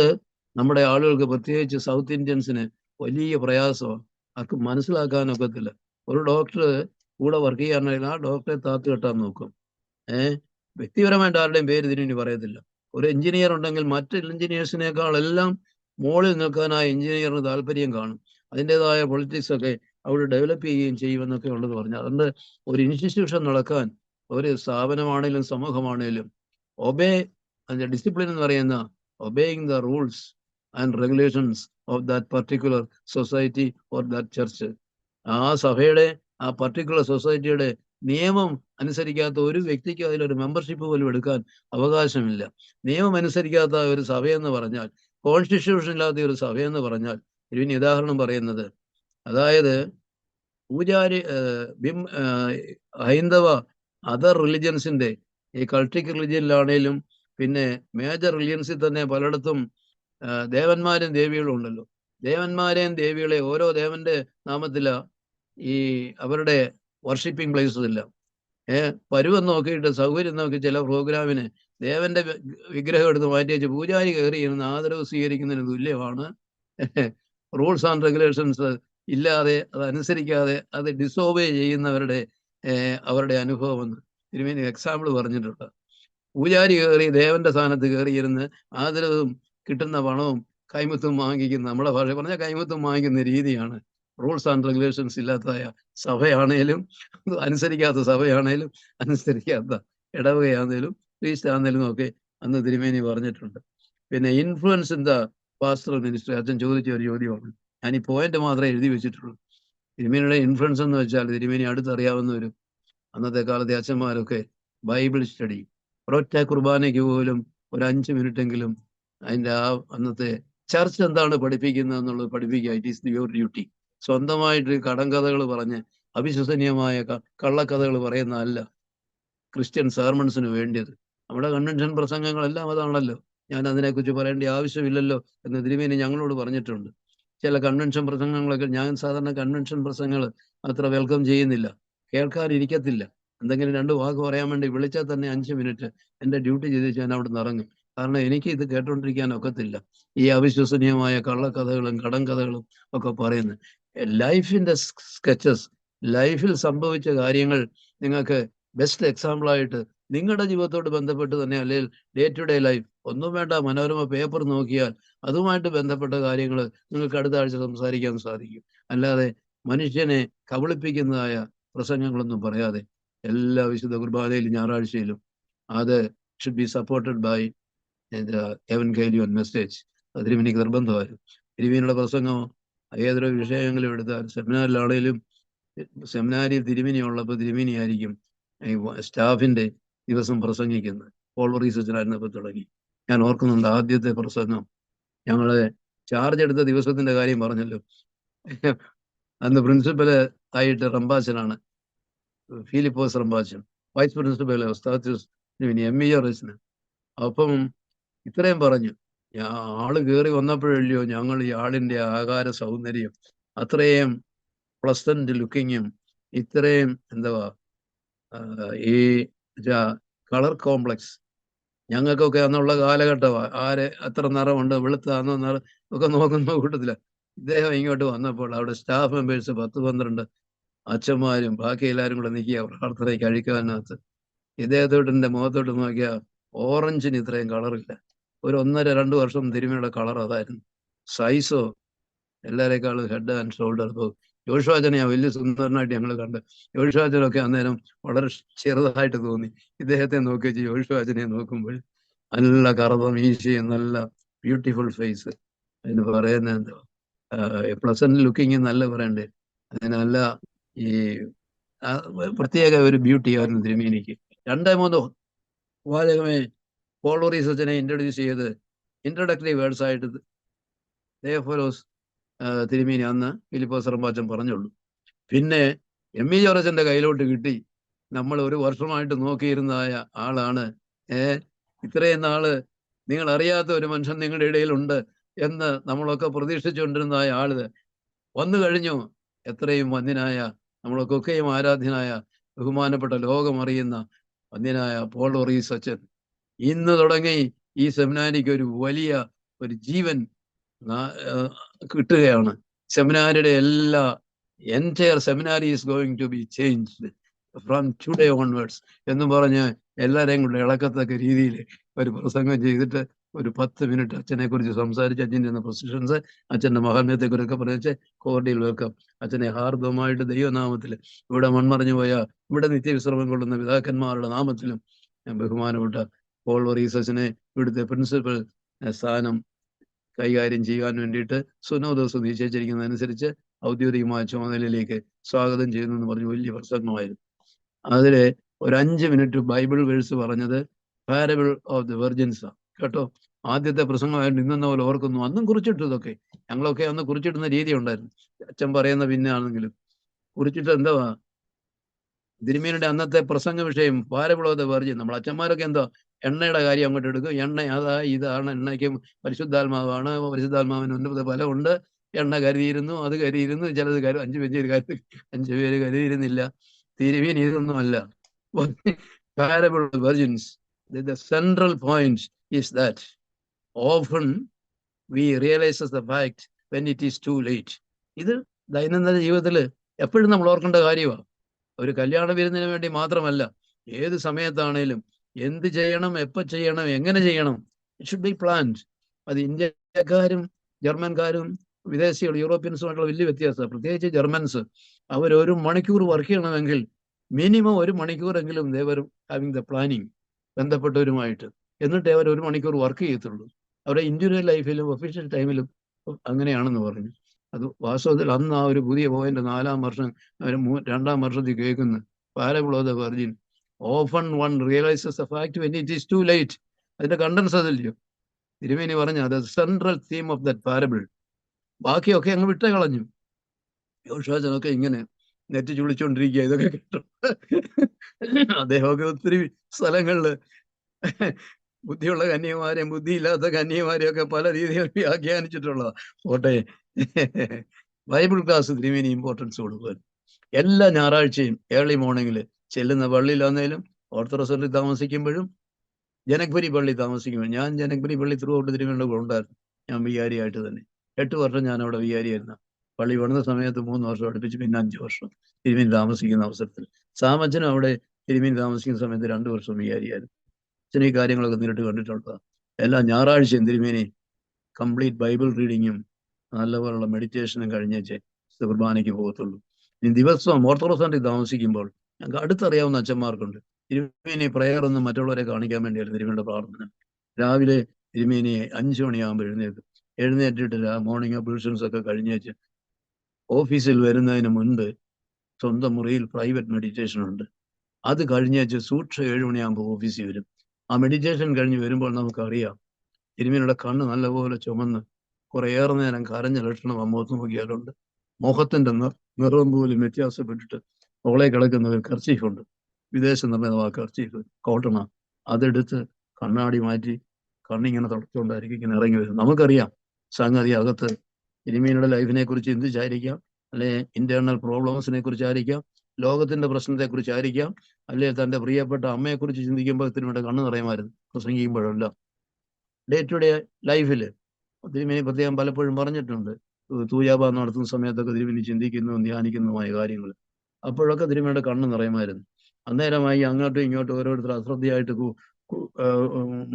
നമ്മുടെ ആളുകൾക്ക്, പ്രത്യേകിച്ച് സൗത്ത് ഇന്ത്യൻസിന് വലിയ പ്രയാസമാണ്. അവർക്ക് മനസ്സിലാക്കാനൊക്കത്തില്ല. ഒരു ഡോക്ടർ കൂടെ വർക്ക് ചെയ്യാനാണെങ്കിൽ ആ ഡോക്ടറെ താത്ത് കെട്ടാൻ നോക്കും. വ്യക്തിപരമായിട്ട് ആരുടെയും പേര് ഇതിനി പറയത്തില്ല. ഒരു എഞ്ചിനീയർ ഉണ്ടെങ്കിൽ മറ്റ് എഞ്ചിനീയേഴ്സിനേക്കാളെല്ലാം മുകളിൽ നിൽക്കാൻ ആ എഞ്ചിനീയറിന് താല്പര്യം കാണും. അതിൻ്റെതായ പൊളിറ്റിക്സ് ഒക്കെ അവിടെ ഡെവലപ്പ് ചെയ്യുകയും ചെയ്യുമെന്നൊക്കെ ഉള്ളത് പറഞ്ഞു. അതുകൊണ്ട് ഒരു ഇൻസ്റ്റിറ്റ്യൂഷൻ നടക്കാൻ, ഒരു സ്ഥാപനമാണേലും സമൂഹമാണേലും ഒബേ, അതിൻ്റെ ഡിസിപ്ലിൻ എന്ന് പറയുന്ന obeying the rules and regulations of that particular society or that church. ആ സഭയുടെ, ആ പർട്ടിക്കുലർ സൊസൈറ്റിയുടെ നിയമം അനുസരിക്കാത്ത ഒരു വ്യക്തിക്ക് അതിലൊരു മെമ്പർഷിപ്പ് പോലും എടുക്കാൻ അവകാശമില്ല. നിയമം അനുസരിക്കാത്ത ഒരു സഭയെന്ന് പറഞ്ഞാൽ, കോൺസ്റ്റിറ്റ്യൂഷൻ ഇല്ലാത്ത ഒരു സഭയെന്ന് പറഞ്ഞാൽ, ഇതിന് ഉദാഹരണം പറയുന്നത്, അതായത് പൂജാരി, ഹൈന്ദവ അതർ റിലിജൻസിന്റെ, ഈ കൾട്ടിക് റിലിജനിലാണേലും പിന്നെ മേജർ റിലിജൻസിൽ തന്നെ പലയിടത്തും ദേവന്മാരും ദേവികളും ഉണ്ടല്ലോ. ദേവന്മാരെയും ദേവികളെ ഓരോ ദേവന്റെ നാമത്തില ഈ അവരുടെ വർഷിപ്പിംഗ് പ്ലേസസ് ഇല്ല. പരുവം നോക്കിയിട്ട്, സൗകര്യം നോക്കി ചില പ്രോഗ്രാമിന് ദേവന്റെ വിഗ്രഹം എടുത്ത് മാറ്റി വെച്ച് പൂജാരി കയറി ഇരുന്ന് ആദരവ് സ്വീകരിക്കുന്നതിന് തുല്യമാണ് റൂൾസ് ആൻഡ് റെഗുലേഷൻസ് ഇല്ലാതെ, അതനുസരിക്കാതെ അത് ഡിസോബേ ചെയ്യുന്നവരുടെ അവരുടെ അനുഭവം എന്ന് തിരുമേനി എക്സാമ്പിൾ പറഞ്ഞിട്ടുണ്ട്. പൂജാരി കയറി ദേവന്റെ സ്ഥാനത്ത് കയറിയിരുന്ന് ആദരവും കിട്ടുന്ന പണവും കൈമുത്തും വാങ്ങിക്കുന്ന, നമ്മുടെ ഭാഷ പറഞ്ഞ കൈമുത്തും വാങ്ങിക്കുന്ന രീതിയാണ്. റൂൾസ് ആൻഡ് റെഗുലേഷൻസ് ഇല്ലാത്ത സഭയാണേലും, അനുസരിക്കാത്ത സഭയാണേലും, അനുസരിക്കാത്ത ഇടവകയാണേലും ക്രീസ്റ്റ് ആണേലും ഒക്കെ അന്ന് തിരുമേനി പറഞ്ഞിട്ടുണ്ട്. പിന്നെ influence in the pastoral ministry, അച്ഛൻ ചോദിച്ച ഒരു ചോദ്യമാണ്. ഞാൻ ഈ പോയിന്റ് മാത്രമേ എഴുതി വെച്ചിട്ടുള്ളൂ. തിരുമേനിയുടെ ഇൻഫ്ലുവൻസ് എന്ന് വെച്ചാൽ, തിരുമേനി അടുത്തറിയാവുന്നവരും അന്നത്തെ കാലത്തെ അച്ഛന്മാരൊക്കെ ബൈബിൾ സ്റ്റഡി, ഒരൊറ്റ കുർബാനയ്ക്ക് പോലും ഒരു 5 മിനിറ്റെങ്കിലും അതിൻ്റെ അന്നത്തെ ചർച്ച് എന്താണ് പഠിപ്പിക്കുന്നത് എന്നുള്ളത് പഠിപ്പിക്കുക. It is your duty. സ്വന്തമായിട്ട് കടങ്കഥകൾ പറഞ്ഞ് അവിശ്വസനീയമായ കള്ളക്കഥകൾ പറയുന്നതല്ല ക്രിസ്ത്യൻ സെർമൺസിന് വേണ്ടിയത്. നമ്മുടെ കൺവെൻഷൻ പ്രസംഗങ്ങളെല്ലാം അതാണല്ലോ. ഞാൻ അതിനെക്കുറിച്ച് പറയേണ്ട ആവശ്യമില്ലല്ലോ എന്ന് തിരുമേനി ഞങ്ങളോട് പറഞ്ഞിട്ടുണ്ട്. ചില കൺവെൻഷൻ പ്രസംഗങ്ങളൊക്കെ, ഞാൻ സാധാരണ കൺവെൻഷൻ പ്രസംഗങ്ങൾ അത്ര വെൽക്കം ചെയ്യുന്നില്ല, കേൾക്കാനിരിക്കത്തില്ല. എന്തെങ്കിലും 2 വാക്ക് പറയാൻ വേണ്ടി വിളിച്ചാൽ തന്നെ 5 മിനിറ്റ് എൻ്റെ ഡ്യൂട്ടി ചെയ്ത് ഞാൻ അവിടെ നിന്ന് ഇറങ്ങും. കാരണം എനിക്ക് ഇത് കേട്ടോണ്ടിരിക്കാൻ ഒക്കത്തില്ല, ഈ അവിശ്വസനീയമായ കള്ളക്കഥകളും കടങ്കഥകളും ഒക്കെ പറയുന്നത്. ലൈഫിന്റെ സ്കെച്ചസ്, ലൈഫിൽ സംഭവിച്ച കാര്യങ്ങൾ നിങ്ങൾക്ക് ബെസ്റ്റ് എക്സാമ്പിളായിട്ട് നിങ്ങളുടെ ജീവിതത്തോട് ബന്ധപ്പെട്ട് തന്നെ, അല്ലെങ്കിൽ ഡേ ടു ഡേ ലൈഫ്, ഒന്നും വേണ്ട, മനോരമ പേപ്പർ നോക്കിയാൽ അതുമായിട്ട് ബന്ധപ്പെട്ട കാര്യങ്ങൾ നിങ്ങൾക്ക് അടുത്ത ആഴ്ച സംസാരിക്കാൻ സാധിക്കും. അല്ലാതെ മനുഷ്യനെ കബളിപ്പിക്കുന്നതായ പ്രസംഗങ്ങളൊന്നും പറയാതെ എല്ലാ വിശുദ്ധ കുർബാനയിലും ഞായറാഴ്ചയിലും അത് should be supported by evangelion message. തിരുമേനിക്ക് നിർബന്ധമായിരുന്നു. തിരുമേനിയുടെ പ്രസംഗം ഏതൊരു വിഷയങ്ങളും എടുത്താൽ, സെമിനാറിലാണേലും, സെമിനാരിൽ തിരുമേനി ഉള്ളപ്പോൾ തിരുമേനി ആയിരിക്കും സ്റ്റാഫിന്റെ ദിവസം പ്രസംഗിക്കുന്നത്. പോൾവറീസ് അച്ഛനായിരുന്നപ്പോൾ തുടങ്ങി. ഞാൻ ഓർക്കുന്നുണ്ട് ആദ്യത്തെ പ്രസംഗം, ഞങ്ങള് ചാർജ് എടുത്ത ദിവസത്തിന്റെ കാര്യം പറഞ്ഞല്ലോ. അന്ന് പ്രിൻസിപ്പല് ആയിട്ട് റംബാച്ചനാണ്, ഫിലിപ്പോസ് റംബാച്ചൻ. Vice principal MERS. അപ്പം ഇത്രയും പറഞ്ഞു, ആള് കയറി വന്നപ്പോഴല്ലയോ ഞങ്ങൾ ഈ ആളിന്റെ ആകാര സൗന്ദര്യം, അത്രയും പ്ലസന്റ് ലുക്കിങ്ങും, ഇത്രയും എന്തുവാ ഈ കളർ കോംപ്ലക്സ് ഞങ്ങൾക്കൊക്കെ അന്നുള്ള കാലഘട്ടമാണ്. എത്ര നിറമുണ്ട്, വെളുത്താന്നോ നിറം ഒക്കെ നോക്കുന്ന കൂട്ടത്തില്ല. ഇദ്ദേഹം ഇങ്ങോട്ട് വന്നപ്പോൾ അവിടെ സ്റ്റാഫ് മെമ്പേഴ്സ് 10-12 അച്ഛന്മാരും ബാക്കി എല്ലാവരും കൂടെ നിൽക്കുക പ്രാർത്ഥനയ്ക്ക് കഴിക്കാനകത്ത്. ഇദ്ദേഹത്തോട്ടിന്റെ മുഖത്തോട്ട് നോക്കിയാൽ ഓറഞ്ചിന് ഇത്രയും കളറില്ല. ഒരു 1.5-2 വർഷം തിരുമേനിയുടെ കളർ അതായിരുന്നു. സൈസോ എല്ലാവരെക്കാളും ഹെഡ് ആൻഡ് ഷോൾഡർ. യോശുവാച്ചനെ വലിയ സുന്ദരനായിട്ട് ഞങ്ങൾ കണ്ട്, യോശുവാച്ചനൊക്കെ അന്നേരം വളരെ ചെറുതായിട്ട് തോന്നി. ഇദ്ദേഹത്തെ നോക്കി വെച്ച് യോശുവാച്ചനെ നോക്കുമ്പോൾ നല്ല കറുത്ത മീശയും നല്ല ബ്യൂട്ടിഫുൾ ഫേസ്. അതിന് പറയുന്ന എന്തോ പ്ലസന്റ് ലുക്കിങ് നല്ല പറയണ്ടേ, അതിനല്ല ഈ പ്രത്യേക ഒരു ബ്യൂട്ടി ആയിരുന്നു തിരുമേനിക്ക്. 2-3 വാചകമേ പോൾ ഓറീസ് അച്ഛനെ ഇൻട്രൊഡ്യൂസ് ചെയ്ത് ഇൻട്രൊഡക്ടറി വേർഡ്സ് ആയിട്ട് ദേവഫലോസ് തിരുമേനി അന്ന് ഫിലിപ്പോസ് റമ്പാച്ചൻ പറഞ്ഞുള്ളൂ. പിന്നെ എം ഇ ജോർജന്റെ കയ്യിലോട്ട് കിട്ടി. നമ്മൾ ഒരു വർഷമായിട്ട് നോക്കിയിരുന്നതായ ആളാണ്. ഇത്രയും നാള് നിങ്ങൾ അറിയാത്ത ഒരു മനുഷ്യൻ നിങ്ങളുടെ ഇടയിലുണ്ട് എന്ന് നമ്മളൊക്കെ പ്രതീക്ഷിച്ചുകൊണ്ടിരുന്നതായ ആള് വന്നു കഴിഞ്ഞു. എത്രയും വന്യനായ, നമ്മളൊക്കെയും ആരാധ്യനായ, ബഹുമാനപ്പെട്ട, ലോകമറിയുന്ന വന്യനായ പോൾ ഓറീസ് അച്ഛൻ ഇന്ന് തുടങ്ങി ഈ സെമിനാരിക്ക് ഒരു വലിയ ഒരു ജീവൻ കിട്ടുകയാണ്. സെമിനാരിയുടെ എല്ലാ entire seminary is going to be changed from today onwards എന്ന് പറഞ്ഞ് എല്ലാവരെയും കൂടെ ഇളക്കത്തക്ക രീതിയിൽ ഒരു പ്രസംഗം ചെയ്തിട്ട് ഒരു 10 മിനിറ്റ് അച്ഛനെ കുറിച്ച് സംസാരിച്ച്, അച്ഛൻ്റെ പൊസിഷൻസ്, അച്ഛൻ്റെ മഹാത്മ്യത്തെ കുറിച്ചൊക്കെ പറഞ്ഞ് കോടതിയിൽ വെക്കാം. അച്ഛനെ ഹാർദവമായിട്ട് ദൈവനാമത്തിൽ, ഇവിടെ മൺമറഞ്ഞു പോയ, ഇവിടെ നിത്യവിശ്രമം കൊള്ളുന്ന പിതാക്കന്മാരുടെ നാമത്തിലും ബഹുമാനപ്പെട്ട പോൾ ഓറീസ് അച്ഛനെ ഇവിടുത്തെ പ്രിൻസിപ്പൽ സ്ഥാനം കൈകാര്യം ചെയ്യാൻ വേണ്ടിയിട്ട് സുനോദോസ് നിശ്ചയിച്ചിരിക്കുന്നതനുസരിച്ച് ഔദ്യോഗികമായ ചുമതലയിലേക്ക് സ്വാഗതം ചെയ്യുന്നു എന്ന് പറഞ്ഞ് വലിയ പ്രസംഗമായിരുന്നു. അതില് ഒരു 5 മിനിറ്റ് ബൈബിൾ വേഴ്സ് പറഞ്ഞത് പാരബിൾ ഓഫ് ദി വെർജിൻസ് കേട്ടോ. ആദ്യത്തെ പ്രസംഗമായിട്ട് ഇന്നെന്ന പോലെ ഓർക്കുന്നു. അന്നും കുറിച്ചിട്ടു. ഇതൊക്കെ ഞങ്ങളൊക്കെ അന്ന് കുറിച്ചിടുന്ന രീതി ഉണ്ടായിരുന്നു. അച്ഛൻ പറയുന്ന പിന്നെ ആണെങ്കിലും കുറിച്ചിട്ട് എന്തുവാ തിരുമേനിയുടെ അന്നത്തെ പ്രസംഗ വിഷയം പാരബിൾ ഓഫ് ദി വെർജിൻ. നമ്മൾ അച്ഛന്മാരൊക്കെ എന്തോ എണ്ണയുടെ കാര്യം അങ്ങോട്ട് എടുക്കും. എണ്ണ അതാ ഇതാണ്, എണ്ണയ്ക്കും പരിശുദ്ധാത്മാവാണ്, പരിശുദ്ധാത്മാവിന് ഉന്നത ഫലമുണ്ട്, എണ്ണ കരുതിയിരുന്നു, അത് കരുതിയിരുന്നു, ചിലത് 5 പേര് കരുതിയിരുന്നില്ല. തിരുമേനി ഇതൊന്നും അല്ല. Parable of the virgins, the central point is that often we realize the fact when it is too late. ഇത് ദൈനംദിന ജീവിതത്തിൽ എപ്പോഴും നമ്മൾ ഓർക്കേണ്ട കാര്യമാണ്. ഒരു കല്യാണ വിരുന്നിന് വേണ്ടി മാത്രമല്ല, ഏത് സമയത്താണേലും എന്ത് ചെയ്യണം, എപ്പോൾ ചെയ്യണം, എങ്ങനെ ചെയ്യണം, ഇറ്റ് ഷുഡ് ബി പ്ലാൻഡ്. അത് ഇന്ത്യക്കാരും ജർമ്മൻകാരും വിദേശികൾ യൂറോപ്യൻസുമായിട്ടുള്ള വലിയ വ്യത്യാസമാണ്. പ്രത്യേകിച്ച് ജർമ്മൻസ്, അവർ 1 മണിക്കൂർ വർക്ക് ചെയ്യണമെങ്കിൽ മിനിമം 1 മണിക്കൂറെങ്കിലും ദേവർ ഹാവിങ് ദ പ്ലാനിങ് ബന്ധപ്പെട്ടവരുമായിട്ട്. എന്നിട്ടേ അവർ 1 മണിക്കൂർ വർക്ക് ചെയ്യത്തുള്ളൂ. അവരുടെ ഇൻഡിവിജ്വൽ ലൈഫിലും ഒഫീഷ്യൽ ടൈമിലും അങ്ങനെയാണെന്ന് പറഞ്ഞു. അത് വാസ്തവത്തിൽ അന്ന് ആ ഒരു പുതിയ പോയിന്റ് 4-ാം വർഷം 2-ാം വർഷത്തിൽ കേൾക്കുന്നു. Parable of the virgin, often one realises the fact when it is to late. അതിന്റെ കണ്ടൻസ് അതില്ലയോ തിരുമേനി പറഞ്ഞ അത് central theme of that parable. ബാക്കിയൊക്കെ അങ്ങ് വിട്ടേ കളഞ്ഞു. യോശുവാച്ചനൊക്കെ ഇങ്ങനെ നെറ്റ് ചുളിച്ചോണ്ടിരിക്കുക. ഇതൊക്കെ കേട്ടോ. അദ്ദേഹമൊക്കെ ഒത്തിരി സ്ഥലങ്ങളില് ബുദ്ധിയുള്ള കന്യമാരെയും ബുദ്ധിയില്ലാത്ത കന്യമാരെയും ഒക്കെ പല രീതിയിൽ വ്യാഖ്യാനിച്ചിട്ടുള്ളതാ. പോട്ടെ, ബൈബിൾ ക്ലാസ് തിരുമേനി ഇമ്പോർട്ടൻസ് കൊടുക്കുക. എല്ലാ ഞായറാഴ്ചയും ഏർലി മോർണിംഗിൽ ചെല്ലുന്ന പള്ളിയിലാന്നേലും ഓർത്തഡോക്സിൽ താമസിക്കുമ്പോഴും ജനക്പുരി പള്ളി താമസിക്കുമ്പോഴും, ഞാൻ ജനക്പുരി പള്ളി ത്രൂ ഔട്ട് തിരുമേനിയുടെ കൂടെ ഉണ്ടായിരുന്നു. ഞാൻ വികാരിയായിട്ട് തന്നെ 8 വർഷം ഞാൻ അവിടെ വികാരിയായിരുന്നു. പള്ളി വന്ന സമയത്ത് 3 വർഷം അടുപ്പിച്ച്, പിന്നെ 5 വർഷം തിരുമേനി താമസിക്കുന്ന അവസരത്തിൽ. സാമച്ചനും അവിടെ തിരുമേനി താമസിക്കുന്ന സമയത്ത് 2 വർഷം വികാരിയായിരുന്നു. അച്ഛൻ ഈ കാര്യങ്ങളൊക്കെ നേരിട്ട് കണ്ടിട്ടുള്ളതാണ്. എല്ലാ ഞായറാഴ്ചയും തിരുമേനി കംപ്ലീറ്റ് ബൈബിൾ റീഡിങ്ങും നല്ലപോലുള്ള മെഡിറ്റേഷനും കഴിഞ്ഞേച്ച് കുർബാനയ്ക്ക് പോകത്തുള്ളൂ. ഇനി ദിവസവും ഓർത്തഡോക്സിൽ താമസിക്കുമ്പോൾ ഞങ്ങൾക്ക് അടുത്തറിയാവുന്ന അച്ഛന്മാർക്കുണ്ട്. തിരുമേനി പ്രയർ ഒന്നും മറ്റുള്ളവരെ കാണിക്കാൻ വേണ്ടിയായിരുന്നു തിരുമേനിയുടെ പ്രാർത്ഥന. രാവിലെ തിരുമേനി 5 മണിയാകുമ്പോൾ എഴുന്നേറ്റിട്ട് മോർണിംഗ് അബ്ലൂഷൻസ് ഒക്കെ കഴിഞ്ഞേച്ച് ഓഫീസിൽ വരുന്നതിന് മുൻപ് സ്വന്തം മുറിയിൽ പ്രൈവറ്റ് മെഡിറ്റേഷൻ ഉണ്ട്. അത് കഴിഞ്ഞേച്ച് സൂക്ഷ്മ 7 മണിയാകുമ്പോൾ ഓഫീസിൽ വരും. ആ മെഡിറ്റേഷൻ കഴിഞ്ഞ് വരുമ്പോൾ നമുക്കറിയാം തിരുമേനിയുടെ കണ്ണ് നല്ലപോലെ ചുമന്ന് കുറേയേറെ നേരം കരഞ്ഞ ലക്ഷണം മുഖത്ത് നോക്കിയാലുണ്ട്. മുഖത്തിന്റെ നിറം പോലും വ്യത്യാസപ്പെട്ടിട്ട് ഓളെ കിടക്കുന്ന ഒരു കർച്ചീഫുണ്ട്, വിദേശ നിർമ്മിതമായ കർച്ചീഫ്, കോട്ടണ. അതെടുത്ത് കണ്ണാടി മാറ്റി കണ്ണിങ്ങനെ തുടച്ചുകൊണ്ടായിരിക്കും ഇങ്ങനെ ഇറങ്ങി വരും. നമുക്കറിയാം സംഗതി അകത്ത് തിരുമേനിയുടെ ലൈഫിനെ കുറിച്ച് ചിന്തിച്ചായിരിക്കാം, അല്ലെ ഇന്റേണൽ പ്രോബ്ലംസിനെ കുറിച്ചായിരിക്കാം, ലോകത്തിന്റെ പ്രശ്നത്തെ കുറിച്ചായിരിക്കാം, അല്ലെ തന്റെ പ്രിയപ്പെട്ട അമ്മയെക്കുറിച്ച് ചിന്തിക്കുമ്പോൾ തിരുമേനിയുടെ കണ്ണ് നിറയുമായിരുന്നു പ്രസംഗിക്കുമ്പോഴെല്ലാം. ഡേ ടു ഡേ ലൈഫിൽ തിരുമേനി പ്രത്യേകം പലപ്പോഴും പറഞ്ഞിട്ടുണ്ട്. തൂയാബ നടത്തുന്ന സമയത്തൊക്കെ തിരുമേനി ചിന്തിക്കുന്നതും ധ്യാനിക്കുന്നതുമായ കാര്യങ്ങൾ. അപ്പോഴൊക്കെ തിരുമേനിയുടെ കണ്ണ് നിറയുമായിരുന്നു. അന്നേരമായി അങ്ങോട്ടും ഇങ്ങോട്ടും ഓരോരുത്തർ അശ്രദ്ധയായിട്ട്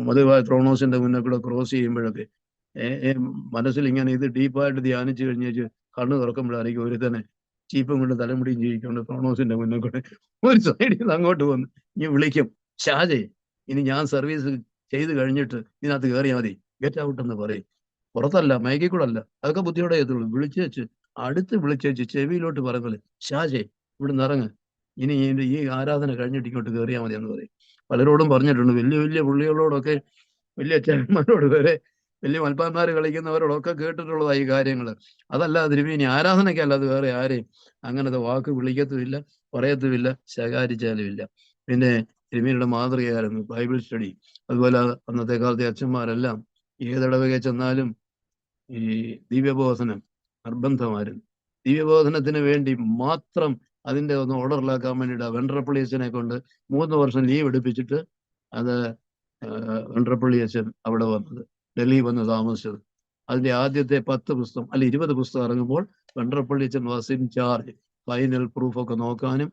മധുവായ ത്രോണോസിന്റെ മുന്നേ കൂടെ ക്രോസ് ചെയ്യുമ്പോഴൊക്കെ മനസ്സിൽ ഇങ്ങനെ ഇത് ഡീപ്പായിട്ട് ധ്യാനിച്ചു കഴിഞ്ഞേച്ച് കണ്ണ് തുറക്കുമ്പോഴായിരിക്കും ഒരു തന്നെ ചീപ്പും കൊണ്ട് തലമുടിയും ജീവിക്കൊണ്ട് ത്രോണോസിന്റെ മുന്നേ കൂടെ ഒരു സൈഡിൽ നിന്ന് അങ്ങോട്ട് വന്ന് ഇനി വിളിക്കും, ഷാജെ ഇനി ഞാൻ സർവീസ് ചെയ്ത് കഴിഞ്ഞിട്ട് ഇതിനകത്ത് കയറിയാൽ മതി, ഗെറ്റ് ഔട്ട് എന്ന് പറയും. പുറത്തല്ല, മയക്കിൽ കൂടെ അല്ല, അതൊക്കെ ബുദ്ധിയോടെ എത്തുള്ളൂ. വിളിച്ചേച്ച് അടുത്ത് വിളിച്ചേച്ച് ചെവിയിലോട്ട് പറയുന്നത്, ഷാജെ ഇവിടെ നിറങ്ങ്, ഇനി ഈ ആരാധന കഴിഞ്ഞിട്ട് ഇങ്ങോട്ട് കയറിയാൽ മതി എന്ന് പറയും. പലരോടും പറഞ്ഞിട്ടുണ്ട്. വലിയ വലിയ പുള്ളികളോടൊക്കെ, വലിയ അച്ഛന്മാരോട് വരെ, വലിയ മൽപ്പാന്മാർ കളിക്കുന്നവരോടൊക്കെ കേട്ടിട്ടുള്ളതായി ഈ കാര്യങ്ങൾ. അതല്ല തിരുമേനി, ആരാധനയ്ക്കല്ല, അത് വേറെ ആരെയും അങ്ങനത്തെ വാക്ക് വിളിക്കത്തുമില്ല, പറയത്തുമില്ല, ശകാരിച്ചാലുമില്ല. പിന്നെ തിരുമേനിയുടെ മാതൃകയായിരുന്നു ബൈബിൾ സ്റ്റഡി. അതുപോലെ അന്നത്തെ കാലത്തെ അച്ഛന്മാരെല്ലാം ഏതിടവകയിൽ ചെന്നാലും ഈ ദിവ്യബോധനം നിർബന്ധമായിരുന്നു. ദിവ്യബോധനത്തിന് വേണ്ടി മാത്രം അതിൻ്റെ ഒന്ന് ഓർഡറിലാക്കാൻ വേണ്ടിയിട്ട് വെണ്ടർപ്പള്ളി അച്ഛനെ കൊണ്ട് 3 വർഷം ലീവ് എടുപ്പിച്ചിട്ട് അത് വെണ്ടർപ്പള്ളി അച്ഛൻ അവിടെ വന്നത്, ഡൽഹി വന്ന് താമസിച്ചത്. അതിന്റെ ആദ്യത്തെ 10 പുസ്തകം അല്ല 20 പുസ്തകം ഇറങ്ങുമ്പോൾ വെണ്ടർപ്പള്ളി അച്ഛൻ വാസ് ഇൻ ചാർജ്. ഫൈനൽ പ്രൂഫൊക്കെ നോക്കാനും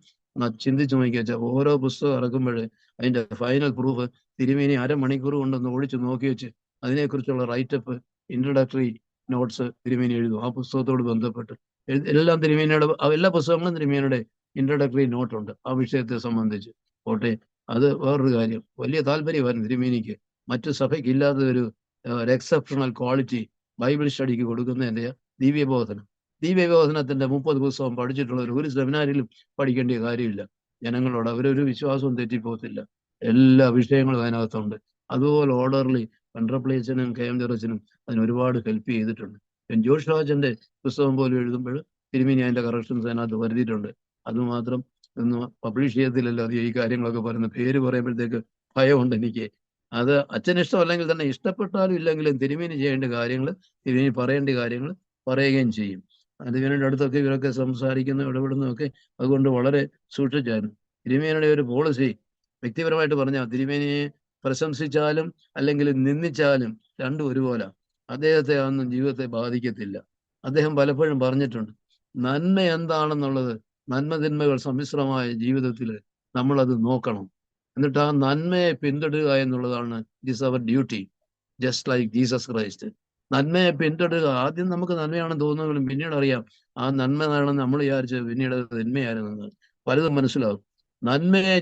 ചിന്തിച്ചു നോക്കിയ ഓരോ പുസ്തകം ഇറക്കുമ്പോഴേ അതിന്റെ ഫൈനൽ പ്രൂഫ് തിരുമേനി അരമണിക്കൂർ കൊണ്ടൊന്ന് ഒഴിച്ച് നോക്കി വെച്ച് അതിനെക്കുറിച്ചുള്ള റൈറ്റപ്പ്, ഇൻട്രഡക്ടറി നോട്ട്സ് തിരുമേനി എഴുതും. ആ പുസ്തകത്തോട് ബന്ധപ്പെട്ട് എല്ലാം തിരുമേനിയുടെ, എല്ലാ പുസ്തകങ്ങളും തിരുമേനിയുടെ ഇൻട്രഡക്ടറി നോട്ടുണ്ട് ആ വിഷയത്തെ സംബന്ധിച്ച്. പോട്ടെ, അത് വേറൊരു കാര്യം. വലിയ താല്പര്യമായിരുന്നു തിരുമേനിക്ക്. മറ്റു സഭയ്ക്ക് ഇല്ലാത്ത ഒരു എക്സെപ്ഷണൽ ക്വാളിറ്റി ബൈബിൾ സ്റ്റഡിക്ക് കൊടുക്കുന്നതിൻ്റെ ദിവ്യബോധനം. ദിവ്യബോധനത്തിന്റെ 30 പുസ്തകം പഠിച്ചിട്ടുള്ളവർ ഒരു സെമിനാരിലും പഠിക്കേണ്ട കാര്യമില്ല. ജനങ്ങളോട് അവരൊരു വിശ്വാസവും തെറ്റിപ്പോകത്തില്ല. എല്ലാ വിഷയങ്ങളും അതിനകത്തുണ്ട്. അതുപോലെ ഓർഡർലി വെണ്ടർപ്പള്ളി അച്ഛനും KM ജോർജനും അതിന് ഒരുപാട് ഹെൽപ്പ് ചെയ്തിട്ടുണ്ട്. ജോഷ് രാജന്റെ പുസ്തകം പോലും എഴുതുമ്പോൾ തിരുമേനി അതിന്റെ കറക്ഷൻസ് അതിനകത്ത് വരുത്തിയിട്ടുണ്ട്. അതുമാത്രം ഒന്നും പബ്ലിഷ് ചെയ്യത്തില്ലല്ലോ അത്. ഈ കാര്യങ്ങളൊക്കെ പറയുന്ന പേര് പറയുമ്പോഴത്തേക്ക് ഭയമുണ്ട് എനിക്ക്. അത് അച്ഛന് ഇഷ്ടമല്ലെങ്കിൽ തന്നെ, ഇഷ്ടപ്പെട്ടാലും ഇല്ലെങ്കിലും തിരുമേനി ചെയ്യേണ്ട കാര്യങ്ങൾ, തിരുമേനി പറയേണ്ട കാര്യങ്ങൾ പറയുകയും ചെയ്യും. തിരുമേനിയുടെ അടുത്തൊക്കെ ഇവരൊക്കെ സംസാരിക്കുന്നു, ഇടപെടുന്നതൊക്കെ അതുകൊണ്ട് വളരെ സൂക്ഷിച്ചായിരുന്നു. തിരുമേനിയുടെ ഒരു പോളിസി വ്യക്തിപരമായിട്ട് പറഞ്ഞാൽ, തിരുമേനിയെ പ്രശംസിച്ചാലും അല്ലെങ്കിൽ നിന്ദിച്ചാലും രണ്ടും ഒരുപോലെ. അദ്ദേഹത്തെ ഒന്നും ജീവിതത്തെ ബാധിക്കത്തില്ല. അദ്ദേഹം പലപ്പോഴും പറഞ്ഞിട്ടുണ്ട്, നന്മ എന്താണെന്നുള്ളത്, നന്മതിന്മകൾ സമ്മിശ്രമായ ജീവിതത്തിൽ നമ്മളത് നോക്കണം. എന്നിട്ട് ആ നന്മയെ പിന്തുടരുക എന്നുള്ളതാണ് it is our duty, just like Jesus Christ. നന്മയെ പിന്തുടരുക. ആദ്യം നമുക്ക് നന്മയാണെന്ന് തോന്നുമെങ്കിലും പിന്നീട് അറിയാം ആ നന്മയാണെന്ന് നമ്മൾ വിചാരിച്ചത് പിന്നീട് തിന്മയായിരുന്നു. പലതും മനസ്സിലാവും. നന്മയെ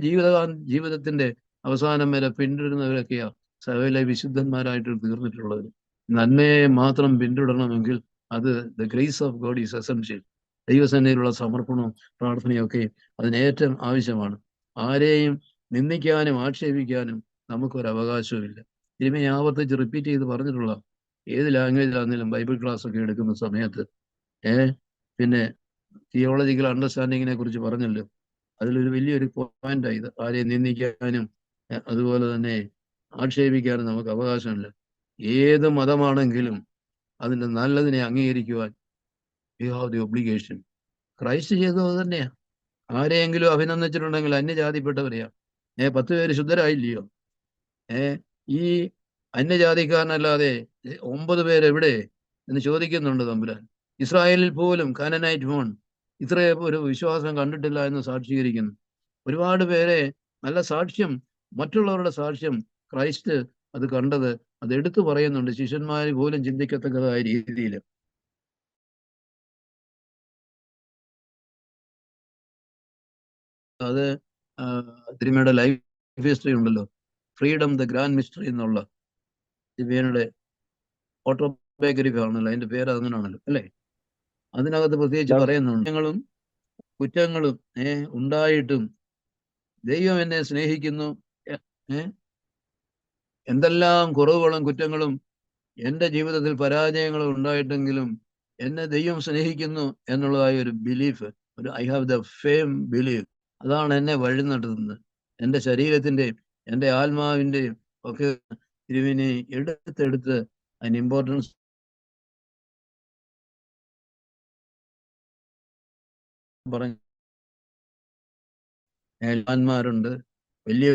ജീവിതത്തിന്റെ അവസാനം വരെ പിന്തുടരുന്നവരൊക്കെയാ സഭയിലെ വിശുദ്ധന്മാരായിട്ട് തീർന്നിട്ടുള്ളത്. നന്മയെ മാത്രം പിന്തുടരണമെങ്കിൽ അത് the grace of God is essential. ദൈവസേനയിലുള്ള സമർപ്പണവും പ്രാർത്ഥനയും ഒക്കെ അതിനേറ്റവും ആവശ്യമാണ്. ആരെയും നിന്ദിക്കാനും ആക്ഷേപിക്കാനും നമുക്കൊരു അവകാശവുമില്ല. തിരുമേനി ആവർത്തിച്ച് റിപ്പീറ്റ് ചെയ്ത് പറഞ്ഞിട്ടുള്ള, ഏത് ലാംഗ്വേജിലാണെങ്കിലും ബൈബിൾ ക്ലാസ് ഒക്കെ എടുക്കുന്ന സമയത്ത് പിന്നെ തിയോളജിക്കൽ അണ്ടർസ്റ്റാൻഡിങ്ങിനെ കുറിച്ച് പറഞ്ഞല്ലോ, അതിലൊരു വലിയൊരു പോയിന്റാണ് ഇത്. ആരെയും നിന്ദിക്കാനും അതുപോലെ തന്നെ ആക്ഷേപിക്കാനും നമുക്ക് അവകാശമില്ല. ഏത് മതമാണെങ്കിലും അതിൻ്റെ നല്ലതിനെ അംഗീകരിക്കുവാൻ you have the obligation. Christ ചെയ്തത് തന്നെയാ. ആരെയെങ്കിലും അഭിനന്ദിച്ചിട്ടുണ്ടെങ്കിൽ അന്യജാതിപ്പെട്ടവരെയാ. 10 പേര് ശുദ്ധരായില്ലയോ? ഈ അന്യജാതിക്കാരനല്ലാതെ 9 പേര് എവിടെ എന്ന് ചോദിക്കുന്നുണ്ട് തമ്പുരാൻ. ഇസ്രായേലിൽ പോലും കാനനൈറ്റ് മോൺ ഇത്രയെ ഒരു വിശ്വാസം കണ്ടിട്ടില്ല എന്ന് സാക്ഷീകരിക്കുന്നു. ഒരുപാട് പേരെ നല്ല സാക്ഷ്യം, മറ്റുള്ളവരുടെ സാക്ഷ്യം ക്രൈസ്റ്റ് അത് കണ്ടത്, അത് എടുത്തു പറയുന്നുണ്ട് ശിഷ്യന്മാർ പോലും ചിന്തിക്കത്തക്കതായ രീതിയിൽ. അത് തിരുമേനിയുടെ ലൈഫ് ഹിസ്റ്ററി ഉണ്ടല്ലോ, ഫ്രീഡം ദ ഗ്രാൻഡ് മിസ്റ്ററി എന്നുള്ള തിരുമേനിയുടെ ഓട്ടോബയോഗ്രഫി ആണല്ലോ, അതിന്റെ പേര് അങ്ങനെയാണല്ലോ അല്ലേ. അതിനകത്ത് പ്രത്യേകിച്ച് പറയുന്നുണ്ട്, കുറ്റങ്ങളും ഉണ്ടായിട്ടും ദൈവം എന്നെ സ്നേഹിക്കുന്നു. എന്തെല്ലാം കുറവുകളും കുറ്റങ്ങളും എൻ്റെ ജീവിതത്തിൽ പരാജയങ്ങളും ഉണ്ടായിട്ടെങ്കിലും എന്നെ ദൈവം സ്നേഹിക്കുന്നു എന്നുള്ളതായ ഒരു belief, I have the firm belief. അതാണ് എന്നെ വഴി നടത്തുന്നത്. എൻ്റെ ശരീരത്തിൻ്റെയും എൻ്റെ ആത്മാവിൻ്റെയും ഒക്കെ തിരുവിനെ എടുത്തെടുത്ത് അതിന് ഇമ്പോർട്ടൻസ് പറഞ്ഞു. മഹാന്മാരുണ്ട്, വലിയ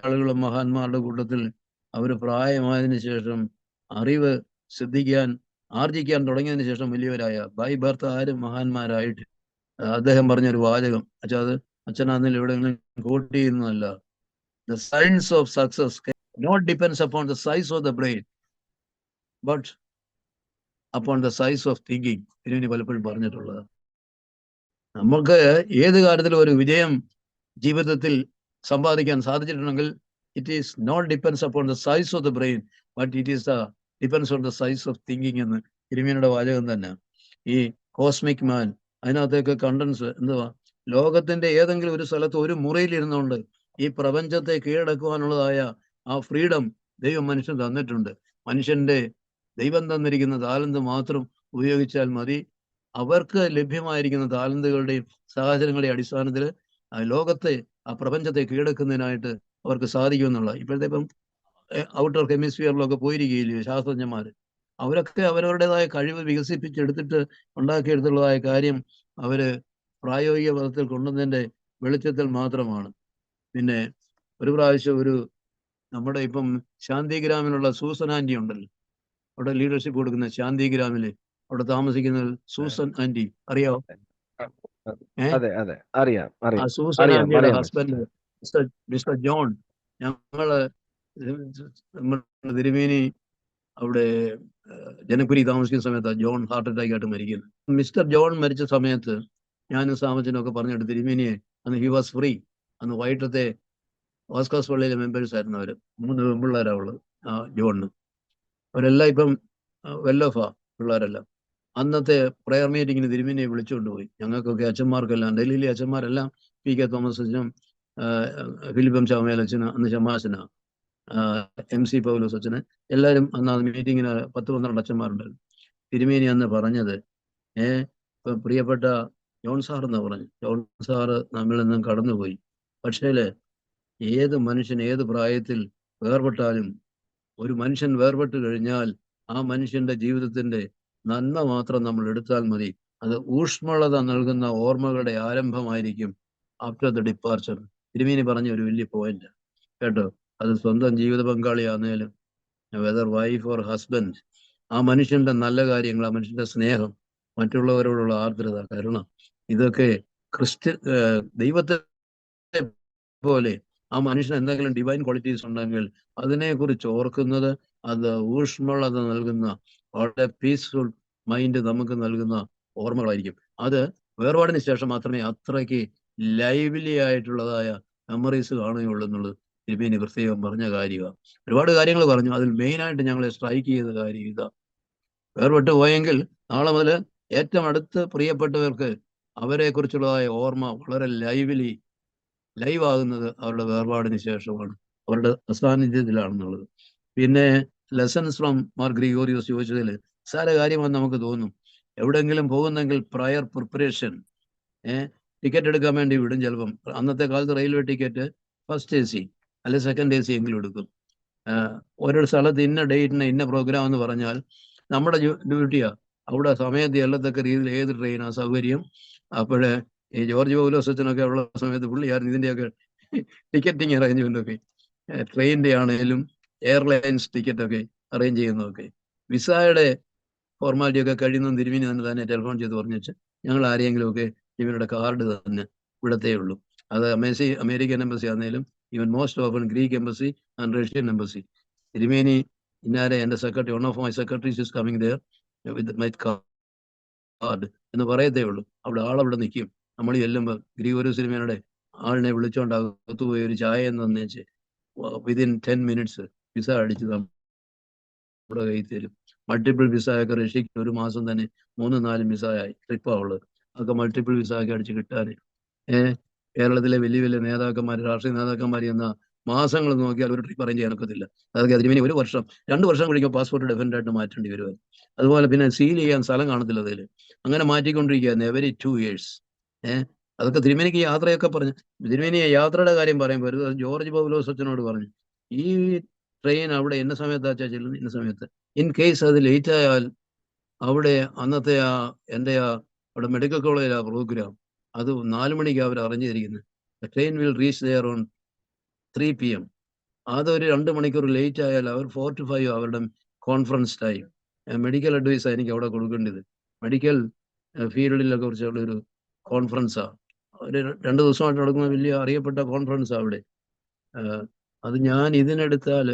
ആളുകളും മഹാന്മാരുടെ കൂട്ടത്തിൽ അവർ പ്രായമായതിനു ശേഷം അറിവ് ആർജിക്കാൻ തുടങ്ങിയതിന് ശേഷം വലിയവരായ ബൈ ബർത്ത് ആരും മഹാന്മാരായിട്ട്. അദ്ദേഹം പറഞ്ഞൊരു വാചകം, അത് അച്ഛനാന്നിൽ എവിടെയെങ്കിലും കോട്ട് ചെയ്യുന്നതല്ല, the science of success not depends upon the size of the brain but upon the size of thinking. ഇതിന് പലപ്പോഴും പറഞ്ഞിട്ടുള്ളത്. നമുക്ക് ഏത് കാര്യത്തിലും ഒരു വിജയം ജീവിതത്തിൽ സമ്പാദിക്കാൻ സാധിച്ചിട്ടുണ്ടെങ്കിൽ it is not depends upon the size of the brain but it is depends on the size of thinking എന്ന് തിരുമേനിയുടെ വാചകം തന്നെ. ഈ കോസ്മിക് മാൻ, അതിനകത്തേക്ക് കണ്ടൻസ് എന്തുവാ, ലോകത്തിന്റെ ഏതെങ്കിലും ഒരു സ്ഥലത്ത് ഒരു മുറിയിൽ ഇരുന്നുകൊണ്ട് ഈ പ്രപഞ്ചത്തെ കീഴടക്കുവാനുള്ളതായ ആ ഫ്രീഡം ദൈവം മനുഷ്യൻ തന്നിട്ടുണ്ട്. മനുഷ്യന്റെ ദൈവം തന്നിരിക്കുന്ന താലന്ത് മാത്രം ഉപയോഗിച്ചാൽ മതി. അവർക്ക് ലഭ്യമായിരിക്കുന്ന താലന്തുകളുടെയും സാഹചര്യങ്ങളുടെയും അടിസ്ഥാനത്തിൽ ലോകത്തെ, ആ പ്രപഞ്ചത്തെ കീഴടക്കുന്നതിനായിട്ട് അവർക്ക് സാധിക്കുമെന്നുള്ള. ഇപ്പോഴത്തെ ഇപ്പം ഔട്ടർ ഹെമിസ്ഫിയറിലൊക്കെ പോയിരിക്കുകയില്ലേ ശാസ്ത്രജ്ഞന്മാർ. അവരൊക്കെ അവരവരുടേതായ കഴിവ് വികസിപ്പിച്ചെടുത്തിട്ട് ഉണ്ടാക്കിയെടുത്തുള്ളതായ കാര്യം അവര് പ്രായോഗിക പദത്തിൽ കൊണ്ടുവന്നതിന്റെ വെളിച്ചത്തിൽ മാത്രമാണ്. പിന്നെ ഒരു പ്രാവശ്യം നമ്മുടെ ഇപ്പം ശാന്തിഗ്രാമിലുള്ള സൂസൻ ആന്റി ഉണ്ടല്ലോ, അവിടെ ലീഡർഷിപ്പ് കൊടുക്കുന്ന ശാന്തിഗ്രാമില് അവിടെ താമസിക്കുന്ന സൂസൻ ആന്റി അറിയാവോ? അതെ അതെ, അറിയാം ആ അറിയാം സൂസൻ അറിയാം ആന്റിയുടെ അറിയാം ഹസ്ബൻഡ് മിസ്റ്റർ ജോൺ, ഞങ്ങള് തിരുമേനി അവിടെ ജനപുരി താമസിക്കുന്ന സമയത്ത് ജോൺ ഹാർട്ട് അറ്റാക്ക് ആയിട്ട് മരിക്കുന്നത്. മിസ്റ്റർ ജോൺ മരിച്ച സമയത്ത് ഞാനും സാമച്ചനൊക്കെ പറഞ്ഞെടുത്ത് തിരുമേനിയെ, അന്ന് ഹി വാസ് ഫ്രീ, അന്ന് വൈകിട്ടത്തെ ഓസ്കാസ് പള്ളിയിലെ മെമ്പേഴ്സ് ആയിരുന്നു അവര്. 3 പെൺപിള്ളേരാ ഉള്ളത് ജോണിന്. അവരെല്ലാം ഇപ്പം വെൽ ഓഫാ പിള്ളേരെല്ലാം. അന്നത്തെ പ്രയർ മീറ്റിങ്ങിന് തിരുമേനിയെ വിളിച്ചുകൊണ്ടുപോയി. ഞങ്ങൾക്കൊക്കെ അച്ഛന്മാർക്കെല്ലാം, ഡൽഹിയിലെ അച്ഛന്മാരെല്ലാം പി കെ തോമസ് അച്ഛനും ഫിലിപ്പം ചാമേലച്ഛന്, അന്ന് ശമാശന, MC പൗലോസ് അച്ഛന്, എല്ലാവരും അന്ന് ആ മീറ്റിങ്ങിന് 10-12 അച്ഛന്മാരുണ്ടായിരുന്നു. തിരുമേനി അന്ന് പറഞ്ഞത്, ഇപ്പൊ പ്രിയപ്പെട്ട ജോൺ സാർ എന്നാ പറഞ്ഞു, ജോൺ സാറ് നമ്മിൽ നിന്നും കടന്നുപോയി. പക്ഷേ ഏത് മനുഷ്യൻ ഏത് പ്രായത്തിൽ വേർപെട്ടാലും, ഒരു മനുഷ്യൻ വേർപെട്ട് കഴിഞ്ഞാൽ ആ മനുഷ്യന്റെ ജീവിതത്തിന്റെ നന്മ മാത്രം നമ്മൾ എടുത്താൽ മതി. അത് ഊഷ്മളത നൽകുന്ന ഓർമ്മകളുടെ ആരംഭമായിരിക്കും ആഫ്റ്റർ ദ ഡിപ്പാർച്ചർ. തിരുമേനി പറഞ്ഞ ഒരു വലിയ പോയിന്റ് കേട്ടോ. അത് സ്വന്തം ജീവിത പങ്കാളിയാന്നേലും, വെദർ വൈഫ് ഓർ ഹസ്ബൻഡ്, ആ മനുഷ്യന്റെ നല്ല കാര്യങ്ങൾ, ആ മനുഷ്യന്റെ സ്നേഹം, മറ്റുള്ളവരോടുള്ള ആർദ്രത, കരുണ, ഇതൊക്കെ ദൈവത്തെ പോലെ ആ മനുഷ്യന് എന്തെങ്കിലും ഡിവൈൻ ക്വാളിറ്റീസ് ഉണ്ടെങ്കിൽ അതിനെക്കുറിച്ച് ഓർക്കുന്നത്, അത് ഊഷ്മളത നൽകുന്ന, വളരെ പീസ്ഫുൾ മൈൻഡ് നമുക്ക് നൽകുന്ന ഓർമ്മകളായിരിക്കും. അത് വേർപാടിന് ശേഷം മാത്രമേ അത്രയ്ക്ക് ലൈവ്ലി ആയിട്ടുള്ളതായ മെമ്മറീസ് കാണുകയുള്ളൂ എന്നുള്ളത് തിരുമേനി പ്രത്യേകം പറഞ്ഞ കാര്യമാണ്. ഒരുപാട് കാര്യങ്ങൾ പറഞ്ഞു. അതിൽ മെയിനായിട്ട് ഞങ്ങളെ സ്ട്രൈക്ക് ചെയ്ത കാര്യം ഇതാ. വേർപെട്ട് പോയെങ്കിൽ നാളെ മുതൽ ഏറ്റവും അടുത്ത് പ്രിയപ്പെട്ടവർക്ക് അവരെ കുറിച്ചുള്ളതായ ഓർമ്മ വളരെ ലൈവ് ആകുന്നത് അവരുടെ വേർപാടിന് ശേഷമാണ്, അവരുടെ അസാന്നിധ്യത്തിലാണെന്നുള്ളത്. പിന്നെ ലെസൺസ് ഫ്രം മാർ ഗ്രിഗോറിയോസ് ചോദിച്ചതിൽ സാര കാര്യമെന്ന് നമുക്ക് തോന്നും. എവിടെയെങ്കിലും പോകുന്നെങ്കിൽ പ്രയർ പ്രിപ്പറേഷൻ, ടിക്കറ്റ് എടുക്കാൻ വേണ്ടി വിടും ചിലപ്പം. അന്നത്തെ കാലത്ത് റെയിൽവേ ടിക്കറ്റ് ഫസ്റ്റ് AC അല്ലെ സെക്കൻഡ് AC എങ്കിലും എടുക്കും. ഓരോ സ്ഥലത്ത് ഇന്ന ഡേറ്റിന് ഇന്ന പ്രോഗ്രാം എന്ന് പറഞ്ഞാൽ നമ്മുടെ ഡ്യൂട്ടിയാ അവിടെ സമയത്ത് ചെല്ലത്തക്ക രീതിയിൽ ഏത് ട്രെയിനാ സൗകര്യം. അപ്പോഴേ ഈ ജോർജ് പൗലോസ് അച്ഛനൊക്കെ ഉള്ള സമയത്ത് പുള്ളിയായിരുന്നു ഇതിൻ്റെയൊക്കെ ടിക്കറ്റിങ് അറേഞ്ച്മെന്റ് ഒക്കെ, ട്രെയിനിന്റെ ആണെങ്കിലും എയർലൈൻസ് ടിക്കറ്റൊക്കെ അറേഞ്ച് ചെയ്യുന്നതൊക്കെ. വിസയുടെ ഫോർമാലിറ്റി ഒക്കെ കഴിയുന്ന തിരുമേനി തന്നെ ടെലിഫോൺ ചെയ്ത് പറഞ്ഞു വെച്ചാൽ ഞങ്ങൾ ആരെയെങ്കിലുമൊക്കെ ഇവരുടെ കാർഡ് തന്നെ ഇവിടത്തേ ഉള്ളൂ. അത് അമേരിക്കൻ എംബസി ആണെങ്കിലും, even most often Greek embassy and Russian embassy. തിരുമേനി ഇന്നാരെ എൻ്റെ secretary, one of my secretaries is coming there with my card എന്ന് പറയത്തേ ഉള്ളൂ. ആളവിടെ നിൽക്കും. നമ്മൾ ചെല്ലുമ്പോൾ ഗ്രിഗോറിയോസ് തിരുമേനിയുടെ ആളിനെ വിളിച്ചോണ്ട് അകത്ത് പോയി ഒരു ചായ എന്ന് തന്നേച്ച് വിതിൻ 10 minutes വിസ അടിച്ച് നമ്മുടെ കയ്യിൽ തരും. മൾട്ടിപ്പിൾ വിസ ഒക്കെ റഷ്യക്ക് ഒരു മാസം തന്നെ 3-4 വിസ ട്രിപ്പാണ് ഉള്ളത്. അതൊക്കെ മൾട്ടിപ്പിൾ വിസ ഒക്കെ അടിച്ച് കിട്ടാൻ കേരളത്തിലെ വലിയ വലിയ നേതാക്കന്മാർ, രാഷ്ട്രീയ നേതാക്കന്മാർ എന്ന മാസങ്ങൾ നോക്കിയാൽ ഒരു ട്രിപ്പ് അറേഞ്ച് ചെയ്യാനൊക്കത്തില്ല. അതൊക്കെ അതിന് ഒരു വർഷം 2 വർഷം കഴിയുമ്പോൾ പാസ്പോർട്ട് ഡെഫിനറ്റ് ആയിട്ട് മാറ്റേണ്ടി വരുമായിരുന്നു. അതുപോലെ പിന്നെ സീൽ ചെയ്യാൻ സ്ഥലം കാണത്തില്ല അതിൽ, അങ്ങനെ മാറ്റിക്കൊണ്ടിരിക്കുകയായിരുന്നു എവരി 2 years. അതൊക്കെ തിരുമേനിക്ക് യാത്രയൊക്കെ പറഞ്ഞു. തിരുമേനി യാത്രയുടെ കാര്യം പറയുമ്പോൾ ജോർജ് പൗലോസ് അച്ഛനോട് പറഞ്ഞു, ഈ ട്രെയിൻ അവിടെ എന്ന സമയത്താച്ചാ ചെല്ലുന്നത്, ഇന്ന സമയത്ത്. ഇൻ കേസ് അത് ലേറ്റ് ആയാൽ അവിടെ അന്നത്തെ എൻ്റെ അവിടെ മെഡിക്കൽ കോളേജിൽ പ്രോഗ്രാം, അത് 4 മണിക്ക് അവർ അറേഞ്ച് ചെയ്തിരിക്കുന്നത്. Train will reach their own 3 PM. അതൊരു 2 മണിക്കൂർ ലേറ്റ് ആയാൽ അവർ 4 to 5 അവരുടെ കോൺഫറൻസ് ടൈം. മെഡിക്കൽ അഡ്വൈസാണ് എനിക്ക് അവിടെ കൊടുക്കേണ്ടത്. മെഡിക്കൽ ഫീൽഡിനെ കുറിച്ചുള്ള ഒരു കോൺഫറൻസാണ്. ഒരു 2 ദിവസമായിട്ട് നടക്കുന്ന വലിയ അറിയപ്പെട്ട കോൺഫറൻസാണ് അവിടെ. അത് ഞാൻ ഇതിനെടുത്താൽ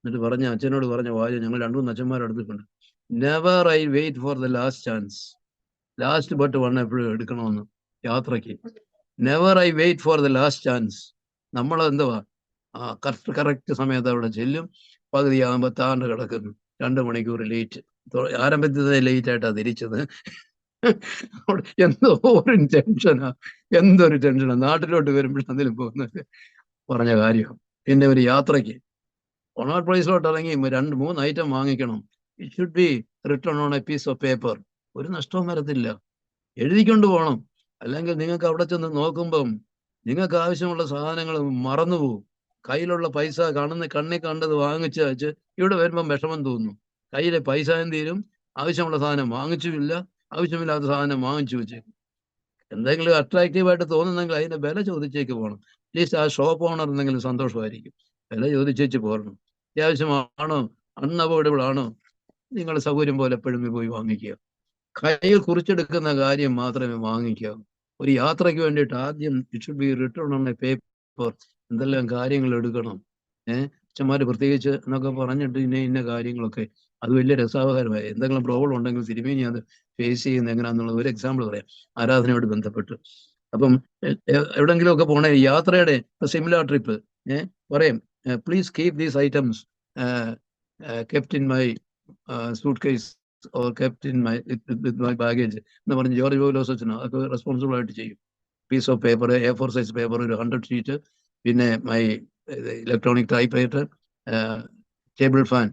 എന്നിട്ട് അച്ഛനോട് പറഞ്ഞ വാചകം ഞങ്ങൾ 2-3 അച്ഛന്മാരെടുത്തിട്ടുണ്ട്. Never I wait for the last chance. Last but one എപ്പോഴും എടുക്കണമെന്ന് യാത്രയ്ക്ക്. Never I wait for the last chance. നമ്മൾ എന്തുവാ കറക്റ്റ് സമയത്ത് അവിടെ ചെല്ലും. പകുതിയാകുമ്പോൾ താണ്ട് കിടക്കുന്നു, 2 മണിക്കൂർ ലേറ്റ്. ആരംഭത്തിൽ ലേറ്റ് ആയിട്ടാണ് തിരിച്ചത്. എന്തൊരു ടെൻഷനാ നാട്ടിലോട്ട് വരുമ്പോഴാണെങ്കിലും പോകുന്നത്. പറഞ്ഞ കാര്യം. പിന്നെ ഒരു യാത്രയ്ക്ക് കൊണാട്ട് പ്ലേസിലോട്ട് ഇറങ്ങി 2-3 ഐറ്റം വാങ്ങിക്കണം. It should be written on a piece of paper. ഒരു നഷ്ടവും വരത്തില്ല. എഴുതിക്കൊണ്ട് പോകണം. അല്ലെങ്കിൽ നിങ്ങൾക്ക് അവിടെ ചെന്ന് നോക്കുമ്പം നിങ്ങൾക്ക് ആവശ്യമുള്ള സാധനങ്ങൾ മറന്നുപോകും. കയ്യിലുള്ള പൈസ കണ്ണി കണ്ടത് വാങ്ങിച്ച് വെച്ച് ഇവിടെ വരുമ്പം വിഷമം തോന്നുന്നു. കയ്യിലെ പൈസയും തീരും, ആവശ്യമുള്ള സാധനം വാങ്ങിച്ചുമില്ല, ആവശ്യമില്ലാത്ത സാധനം വാങ്ങിച്ചു വെച്ചേക്കും. എന്തെങ്കിലും അട്രാക്റ്റീവായിട്ട് തോന്നുന്നെങ്കിൽ അതിന്റെ വില ചോദിച്ചേക്ക് പോകണം. അറ്റ്ലീസ്റ്റ് ആ ഷോപ്പ് ഓണർ എന്തെങ്കിലും സന്തോഷമായിരിക്കും. വില ചോദിച്ചേച്ച് പോരണം. അത്യാവശ്യമാണോ, അൺഅവോയ്ഡബിൾ ആണോ, നിങ്ങൾ സൗകര്യം പോലെ എപ്പോഴും പോയി വാങ്ങിക്കുക. കയ്യിൽ കുറിച്ചെടുക്കുന്ന കാര്യം മാത്രമേ വാങ്ങിക്കാവൂ. ഒരു യാത്രയ്ക്ക് വേണ്ടിയിട്ട് ആദ്യം it should B return on A paper. എന്തെല്ലാം കാര്യങ്ങൾ എടുക്കണം. അച്ഛന്മാര് പ്രത്യേകിച്ച് എന്നൊക്കെ പറഞ്ഞിട്ട് ഇന്ന കാര്യങ്ങളൊക്കെ അത് വലിയ രസാവഹരമായി. എന്തെങ്കിലും പ്രോബ്ലം ഉണ്ടെങ്കിൽ തിരുമേനി അത് ഫേസ് ചെയ്യുന്ന എങ്ങനെയാണെന്നുള്ളത് ഒരു എക്സാമ്പിൾ പറയാം, ആരാധനയോട് ബന്ധപ്പെട്ട്. അപ്പം എവിടെങ്കിലും ഒക്കെ പോണേ യാത്രയുടെ സിമിലർ ട്രിപ്പ് പറയും, please keep these items kept in my suitcase or kept in my baggage എന്ന് പറഞ്ഞ് ജോർജ് പൗലോസ് അച്ഛനോ അതൊക്കെ റെസ്പോൺസിബിൾ ആയിട്ട് ചെയ്യും. Piece of paper, A4 size paper, ഒരു 100 ഷീറ്റ്, പിന്നെ my electronic typewriter, table fan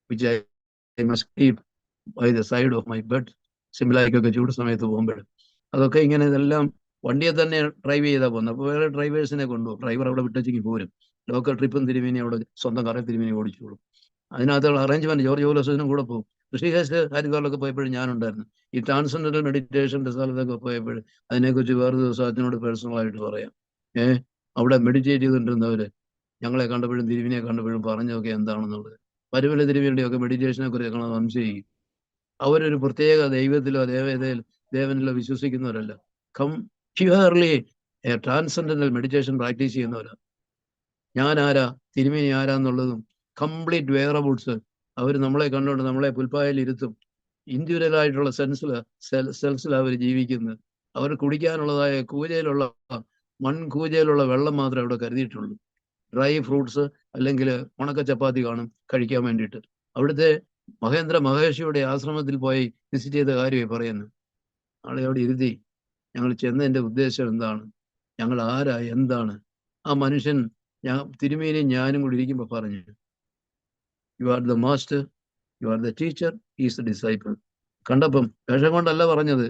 which I must keep by the side of my bed. സിംലായിക്കൊക്കെ ചൂട് സമയത്ത് പോകുമ്പോൾ അതൊക്കെ ഇങ്ങനെ ഇതെല്ലാം വണ്ടിയെ തന്നെ ഡ്രൈവ് ചെയ്താൽ പോകുന്നത്. അപ്പോൾ വേറെ ഡ്രൈവേഴ്സിനെ കൊണ്ടുപോകും. ഡ്രൈവർ അവിടെ വിട്ടേക്ക് പോരും. ലോക്കൽ ട്രിപ്പും തിരുമേനി അവിടെ സ്വന്തം കാറിൽ തിരുമേനി ഓടിച്ചോളും. അതിനകത്തുള്ള അറേഞ്ച്മെന്റ് ജോർജ് പൗലോസിനും കൂടെ പോകും. ഋഷികേശ് ഹരിദ്വാറിലൊക്കെ പോയപ്പോഴും ഞാനുണ്ടായിരുന്നു. ഈ ട്രാൻസെൻഡന്റൽ മെഡിറ്റേഷന്റെ സ്ഥലത്തൊക്കെ പോയപ്പോൾ അതിനെക്കുറിച്ച് വേറെ ദിവസം അതിനോട് പേഴ്സണലായിട്ട് പറയാം. അവിടെ മെഡിറ്റേറ്റ് ചെയ്തിട്ടുണ്ടവര് ഞങ്ങളെ കണ്ടപ്പോഴും തിരുവിനെ കണ്ടപ്പോഴും പറഞ്ഞൊക്കെ എന്താണെന്നുള്ളത്. പരുമല തിരുമേനിയുടെയൊക്കെ മെഡിറ്റേഷനെ കുറിച്ച് സംശയിക്കും. അവരൊരു പ്രത്യേക ദൈവത്തിലോ ദേവനിലോ വിശ്വസിക്കുന്നവരല്ല. പ്യുവർലി ട്രാൻസെൻഡന്റൽ മെഡിറ്റേഷൻ പ്രാക്ടീസ് ചെയ്യുന്നവരാ. ഞാൻ ആരാ, തിരുമേനി ആരാന്നുള്ളതും കംപ്ലീറ്റ് വെയറബിൾസ് അവർ നമ്മളെ കണ്ടുകൊണ്ട് നമ്മളെ പുൽപ്പായയിൽ ഇരുത്തും. ഇൻഡിവിജ്വലായിട്ടുള്ള സെൽസിൽ അവർ ജീവിക്കുന്നത്. അവർ കുടിക്കാനുള്ളതായ കൂജയിലുള്ള മൺകൂജയിലുള്ള വെള്ളം മാത്രമേ അവിടെ കരുതിയിട്ടുള്ളൂ. ഡ്രൈ ഫ്രൂട്ട്സ് അല്ലെങ്കിൽ ഉണക്ക ചപ്പാത്തി കാണും കഴിക്കാൻ വേണ്ടിയിട്ട്. അവിടുത്തെ മഹേന്ദ്ര മഹേഷിയുടെ ആശ്രമത്തിൽ പോയി വിസിറ്റ് ചെയ്ത കാര്യമായി പറയുന്നത്. ആളെ അവിടെ ഇരുത്തി ഞങ്ങൾ ചെന്നതിൻ്റെ ഉദ്ദേശം എന്താണ്, ഞങ്ങൾ ആരാ, എന്താണ്. ആ മനുഷ്യൻ തിരുമേനിയും ഞാനും കൂടി ഇരിക്കുമ്പോൾ പറഞ്ഞു, you are the master, you are the teacher, is the disciple. കണ്ടപ്പം വിഷം കൊണ്ടല്ല പറഞ്ഞത്.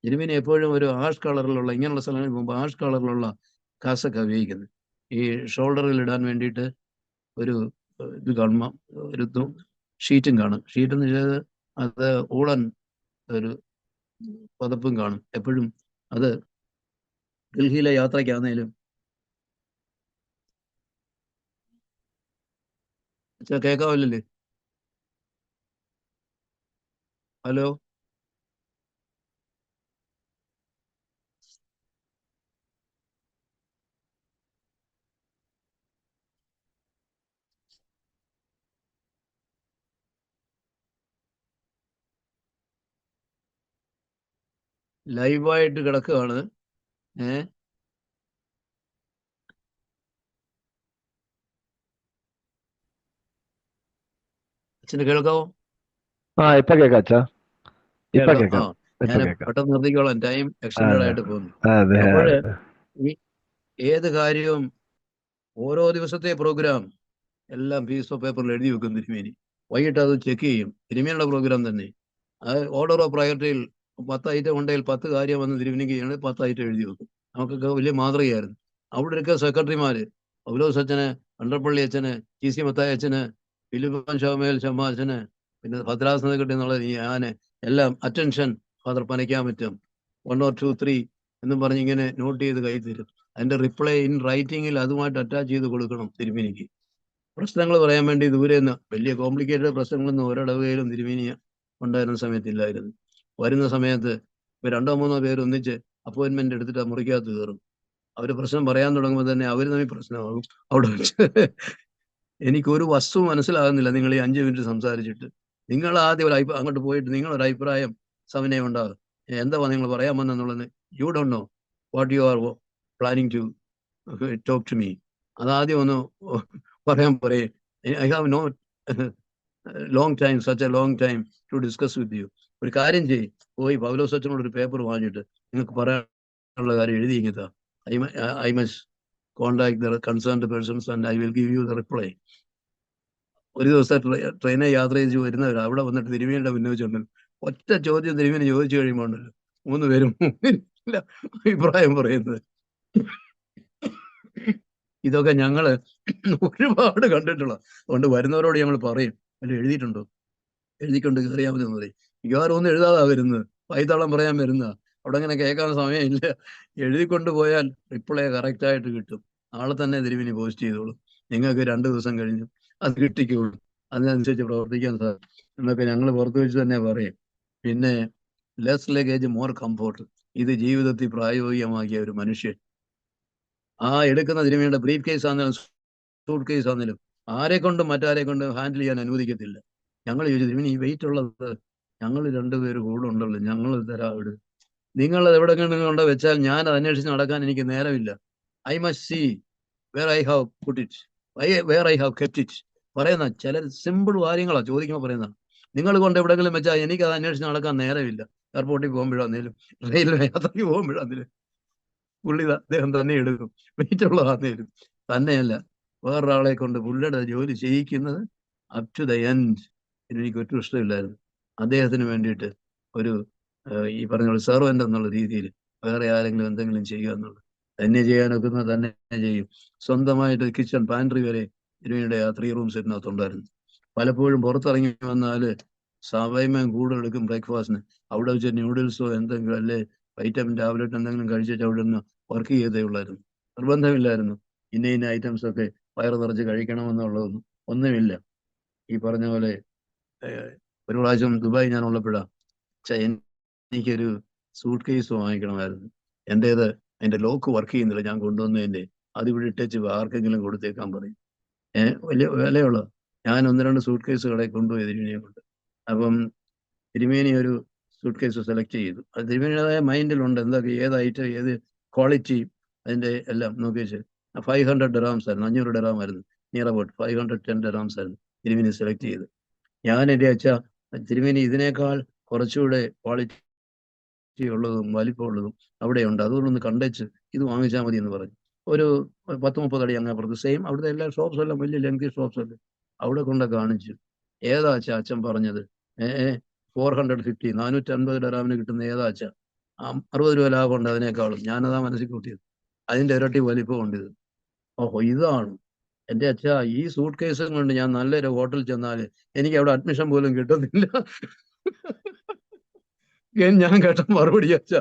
തിരുമേനി എപ്പോഴും ഒരു ആഷ് കളറിലുള്ള ഇങ്ങനെയുള്ള സ്ഥലങ്ങളിൽ പോകുമ്പോൾ ആഷ് കളറിലുള്ള കാസൊക്കെ ഉപയോഗിക്കുന്നത്. ഈ ഷോൾഡറിൽ ഇടാൻ വേണ്ടിയിട്ട് ഒരു ഇത് കാണുമ്പോൾ ഒരു ഷീറ്റും കാണും. ഷീറ്റ് എന്ന് വെച്ചാൽ അത് ഊളൻ ഒരു പതപ്പും കാണും എപ്പോഴും. അത് ഡൽഹിയിലെ യാത്രയ്ക്കാന്നേലും കേൾക്കാവില്ലല്ലേ? ഹലോ, ലൈവായിട്ട് കിടക്കുകയാണ്. അച്ഛന് കേൾക്കാവോ? ഇപ്പൊ കേക്കാം അച്ഛാ, ഇപ്പൊ കേക്കാം. ഞാൻ പെട്ടെന്ന് നിർത്തിക്കോളാം, ടൈം എക്സ്റ്റൻഡഡ് ആയിട്ട് പോകുന്നു. അതെ, അപ്പോഴ് ഈ ഏത് കാര്യവും ഓരോ ദിവസത്തെ പ്രോഗ്രാം എല്ലാം പീസ് ഓഫ് പേപ്പറിൽ എഴുതി വെക്കും തിരുമേനി. വൈകിട്ട് അത് ചെക്ക് ചെയ്യും. തിരുമേനിയുടെ പ്രോഗ്രാം തന്നെ അത് ഓർഡർ ഓഫ് പ്രയോറിറ്റിയിൽ 10 ഐറ്റം ഉണ്ടെങ്കിൽ 10 കാര്യം വന്ന് തിരുമേനിക്ക് ചെയ്യണമെങ്കിൽ 10 ഐറ്റം എഴുതി വെക്കും. നമുക്കൊക്കെ വലിയ മാതൃകയായിരുന്നു. അവിടെയൊക്കെ സെക്രട്ടറിമാര് പൗലോസ് അച്ഛന്, കണ്ടപ്പള്ളി അച്ഛന്, TC മത്തായി അച്ഛന്, ഫിലിപ്പൻ ശവമേൽ ശമ്മ അച്ഛന്, പിന്നെ ഭദ്രാസന കിട്ടുന്നുള്ളത് ഞാന് എല്ലാം അറ്റൻഷൻ ഫാദർ പനയ്ക്കാൻ പറ്റും 1 or 2 3 എന്നും പറഞ്ഞ് ഇങ്ങനെ നോട്ട് ചെയ്ത് കൈ തരും. അതിന്റെ റിപ്ലൈ ഇൻ റൈറ്റിങ്ങിൽ അതുമായിട്ട് അറ്റാച്ച് ചെയ്ത് കൊടുക്കണം തിരുമേനിക്ക്. പ്രശ്നങ്ങൾ പറയാൻ വേണ്ടി ദൂരെ നിന്ന് വലിയ കോംപ്ലിക്കേറ്റഡ് പ്രശ്നങ്ങളൊന്നും ഒരിടവേലും തിരുമേനി ഉണ്ടായിരുന്ന സമയത്തില്ലായിരുന്നു. വരുന്ന സമയത്ത് 2 or 3 പേര് ഒന്നിച്ച് അപ്പോയിന്റ്മെന്റ് എടുത്തിട്ട് മുറിക്കകത്ത് കയറും. അവര് പ്രശ്നം പറയാൻ തുടങ്ങുമ്പോൾ തന്നെ അവർ തമ്മിൽ പ്രശ്നമാകും അവിടെ വെച്ച്. എനിക്കൊരു വസ്തു മനസ്സിലാകുന്നില്ല നിങ്ങൾ ഈ 5 മിനിറ്റ് സംസാരിച്ചിട്ട്. നിങ്ങൾ ആദ്യം അങ്ങോട്ട് പോയിട്ട് നിങ്ങളൊരു അഭിപ്രായം സമന്വയം ഉണ്ടാകും. എന്താ നിങ്ങൾ പറയാൻ വന്നെന്നുള്ളത് you don't know what you are planning to talk to me. അതാദ്യം ഒന്ന് പറയാൻ പറയേ. I have no long time, such a long time to discuss with you. ഒരു കാര്യം ചെയ്യ്, പോയി പൗലോസ് അച്ഛനോട് ഒരു പേപ്പർ വാങ്ങിയിട്ട് നിങ്ങൾക്ക് പറയാനുള്ള കാര്യം എഴുതി ഇങ്ങത്താ. I must contact the concerned persons and I will give you the reply. ഒരു ദിവസം ട്രെയിനെ യാത്ര ചെയ്ത് വരുന്നവർ അവിടെ വന്നിട്ട് തിരുമേനിയുടെ ഉന്നയിച്ചുണ്ട് ഒറ്റ ചോദ്യം തിരുമേനി ചോദിച്ചു കഴിയുമ്പോൾ ഉണ്ടല്ലോ 3 പേരും അഭിപ്രായം പറയുന്നത്. ഇതൊക്കെ ഞങ്ങള് ഒരുപാട് കണ്ടിട്ടുള്ള. അതുകൊണ്ട് വരുന്നവരോട് ഞങ്ങൾ പറയും, അല്ല എഴുതിയിട്ടുണ്ടോ, എഴുതിക്കൊണ്ട് കയറിയാൽ മതി. മിക്കവാറും ഒന്നും എഴുതാതാ വരുന്നത്, പൈത്താളം പറയാൻ വരുന്ന. അവിടെ അങ്ങനെ കേൾക്കാൻ സമയമില്ല. എഴുതിക്കൊണ്ട് പോയാൽ റിപ്ലൈ കറക്റ്റായിട്ട് കിട്ടും. നാളെ തന്നെ തിരുമേനി പോസ്റ്റ് ചെയ്തോളൂ. നിങ്ങൾക്ക് 2 ദിവസം കഴിഞ്ഞു അത് കിട്ടിക്കോളൂ. അതിനനുസരിച്ച് പ്രവർത്തിക്കാൻ സാധിക്കും എന്നൊക്കെ ഞങ്ങൾ പുറത്തു വെച്ച് തന്നെ പറയും. പിന്നെ ലെസ് ലഗേജ് മോർ കംഫോർട്ട്, ഇത് ജീവിതത്തിൽ പ്രായോഗികമാക്കിയ ഒരു മനുഷ്യൻ. ആ എടുക്കുന്ന തിരുമേനിയുടെ ബ്രീഫ് കേസ് ആണെങ്കിലും സൂട്ട് കേസ് ആണെങ്കിലും മറ്റാരെ കൊണ്ടും ഹാൻഡിൽ ചെയ്യാൻ അനുവദിക്കത്തില്ല. ഞങ്ങൾ ചോദിച്ചു, തിരുമേനി ഈ വെയിറ്റ് ഉള്ളത് ഞങ്ങൾ 2 പേര് കൂടെ ഉണ്ടല്ലോ, ഞങ്ങൾ തരാം. ഇവിടെ നിങ്ങൾ എവിടെയെങ്കിലും കൊണ്ട് വെച്ചാൽ ഞാൻ അത് അന്വേഷിച്ച് നടക്കാൻ എനിക്ക് നേരമില്ല. I must see where I have put it, where I have kept it. പറയുന്ന ചില സിമ്പിൾ കാര്യങ്ങളാണ് ചോദിക്കുമ്പോൾ പറയുന്നതാണ്. നിങ്ങൾ കൊണ്ട് എവിടെയെങ്കിലും വെച്ചാൽ എനിക്ക് അത് അന്വേഷിച്ച് നടക്കാൻ നേരമില്ല. എയർപോർട്ടിൽ പോകുമ്പോഴാന്നേലും റെയിൽവേ യാത്രയ്ക്ക് പോകുമ്പോഴാന്നേലും പുള്ളി അദ്ദേഹം തന്നെ എടുക്കും. വെയിറ്റ് ഉള്ളതാന്നേലും തന്നെയല്ല, വേറൊരാളെ കൊണ്ട് പുള്ളിയുടെ ജോലി ചെയ്യിക്കുന്നത് അപ് ടു ദ എൻഡ് എനിക്ക് ഒട്ടും ഇഷ്ടമില്ലായിരുന്നു. അദ്ദേഹത്തിന് വേണ്ടിയിട്ട് ഒരു ഈ പറഞ്ഞ സെർവൻ്റ് എന്നുള്ള രീതിയിൽ വേറെ ആരെങ്കിലും എന്തെങ്കിലും ചെയ്യുക എന്നുള്ളത്, തന്നെ ചെയ്യാനൊക്കുന്നത് തന്നെ ചെയ്യും. സ്വന്തമായിട്ട് കിച്ചൺ പാൻട്രി വരെ തിരുമേനിയുടെ ആ 3 റൂം സെറ്റിനകത്തുണ്ടായിരുന്നു. പലപ്പോഴും പുറത്തിറങ്ങി വന്നാൽ സമയം കൂടുതൽ എടുക്കും ബ്രേക്ക്ഫാസ്റ്റിന്. അവിടെ വെച്ച് ന്യൂഡിൽസോ എന്തെങ്കിലും അല്ലെ വൈറ്റമിൻ ടാബ്ലറ്റ് എന്തെങ്കിലും കഴിച്ചിട്ട് അവിടെ നിന്ന് വർക്ക് ചെയ്തേ ഉള്ളായിരുന്നു. നിർബന്ധമില്ലായിരുന്നു ഇന്ന ഐറ്റംസ് ഒക്കെ വയറ് നിറച്ച് കഴിക്കണമെന്നുള്ളതൊന്നും ഒന്നുമില്ല. ഈ പറഞ്ഞ പോലെ ഒരു പ്രാവശ്യം ദുബായ് ഞാൻ ഉള്ളപ്പോഴാണ് എനിക്കൊരു സൂട്ട് കേസ് വാങ്ങിക്കണമായിരുന്നു. എൻ്റേത് അതിൻ്റെ ലോക്ക് വർക്ക് ചെയ്യുന്നില്ല, ഞാൻ കൊണ്ടുവന്നതിൻ്റെ. അതിവിടെ ഇട്ടേച്ച് ആർക്കെങ്കിലും കൊടുത്തേക്കാൻ പറയും. വലിയ വിലയുള്ള. ഞാൻ 1-2 സൂട്ട് കേസ് കടയിൽ കൊണ്ടുപോയി തിരുമേനിയെ കൊണ്ട്. അപ്പം തിരുമേനി ഒരു സൂട്ട് കേസ് സെലക്ട് ചെയ്തു. അത് തിരുമേനിയുടേതായ മൈൻഡിലുണ്ട് എന്തൊക്കെ, ഏത് ഐറ്റം, ഏത് ക്വാളിറ്റി, അതിൻ്റെ എല്ലാം നോക്കി വെച്ച്. 500 dirhams ആയിരുന്നു, 500 dirham ആയിരുന്നു, നിയർ അബൌട്ട് 510 dirhams ആയിരുന്നു തിരുമേനി സെലക്ട് ചെയ്ത്. ഞാൻ എൻ്റെ അച്ഛാ തിരുമേനി ഇതിനേക്കാൾ കുറച്ചുകൂടെ ക്വാളിറ്റി ഉള്ളതും വലിപ്പമുള്ളതും അവിടെയുണ്ട്, അതുകൊണ്ടൊന്ന് കണ്ടേച്ച് ഇത് വാങ്ങിച്ചാൽ മതി എന്ന് പറഞ്ഞു. ഒരു 10-30 അടി അങ്ങ് അപ്പുറത്ത് സെയിം അവിടുത്തെ എല്ലാ ഷോപ്സും എല്ലാം വലിയ ലെങ്തി ഷോപ്സ് അല്ലേ, അവിടെ കൊണ്ട് കാണിച്ചു. ഏതാ അച്ഛാ അച്ഛൻ പറഞ്ഞത്? 450, 450 dirhamന് കിട്ടുന്ന ഏതാ അച്ഛാ? 60 രൂപ ലാഭമുണ്ട് അതിനേക്കാളും. ഞാനതാ മനസ്സിൽ കൂട്ടിയത്. അതിൻ്റെ ഇരട്ടി വലിപ്പമുണ്ട് ഇത്. ഓഹോ, ഇതാണ് എൻ്റെ അച്ഛാ. ഈ സൂട്ട് കേസും കൊണ്ട് ഞാൻ നല്ലൊരു ഹോട്ടലിൽ ചെന്നാൽ എനിക്ക് അവിടെ അഡ്മിഷൻ പോലും കിട്ടുന്നില്ല. ഞാൻ കേട്ട മറുപടി അച്ഛാ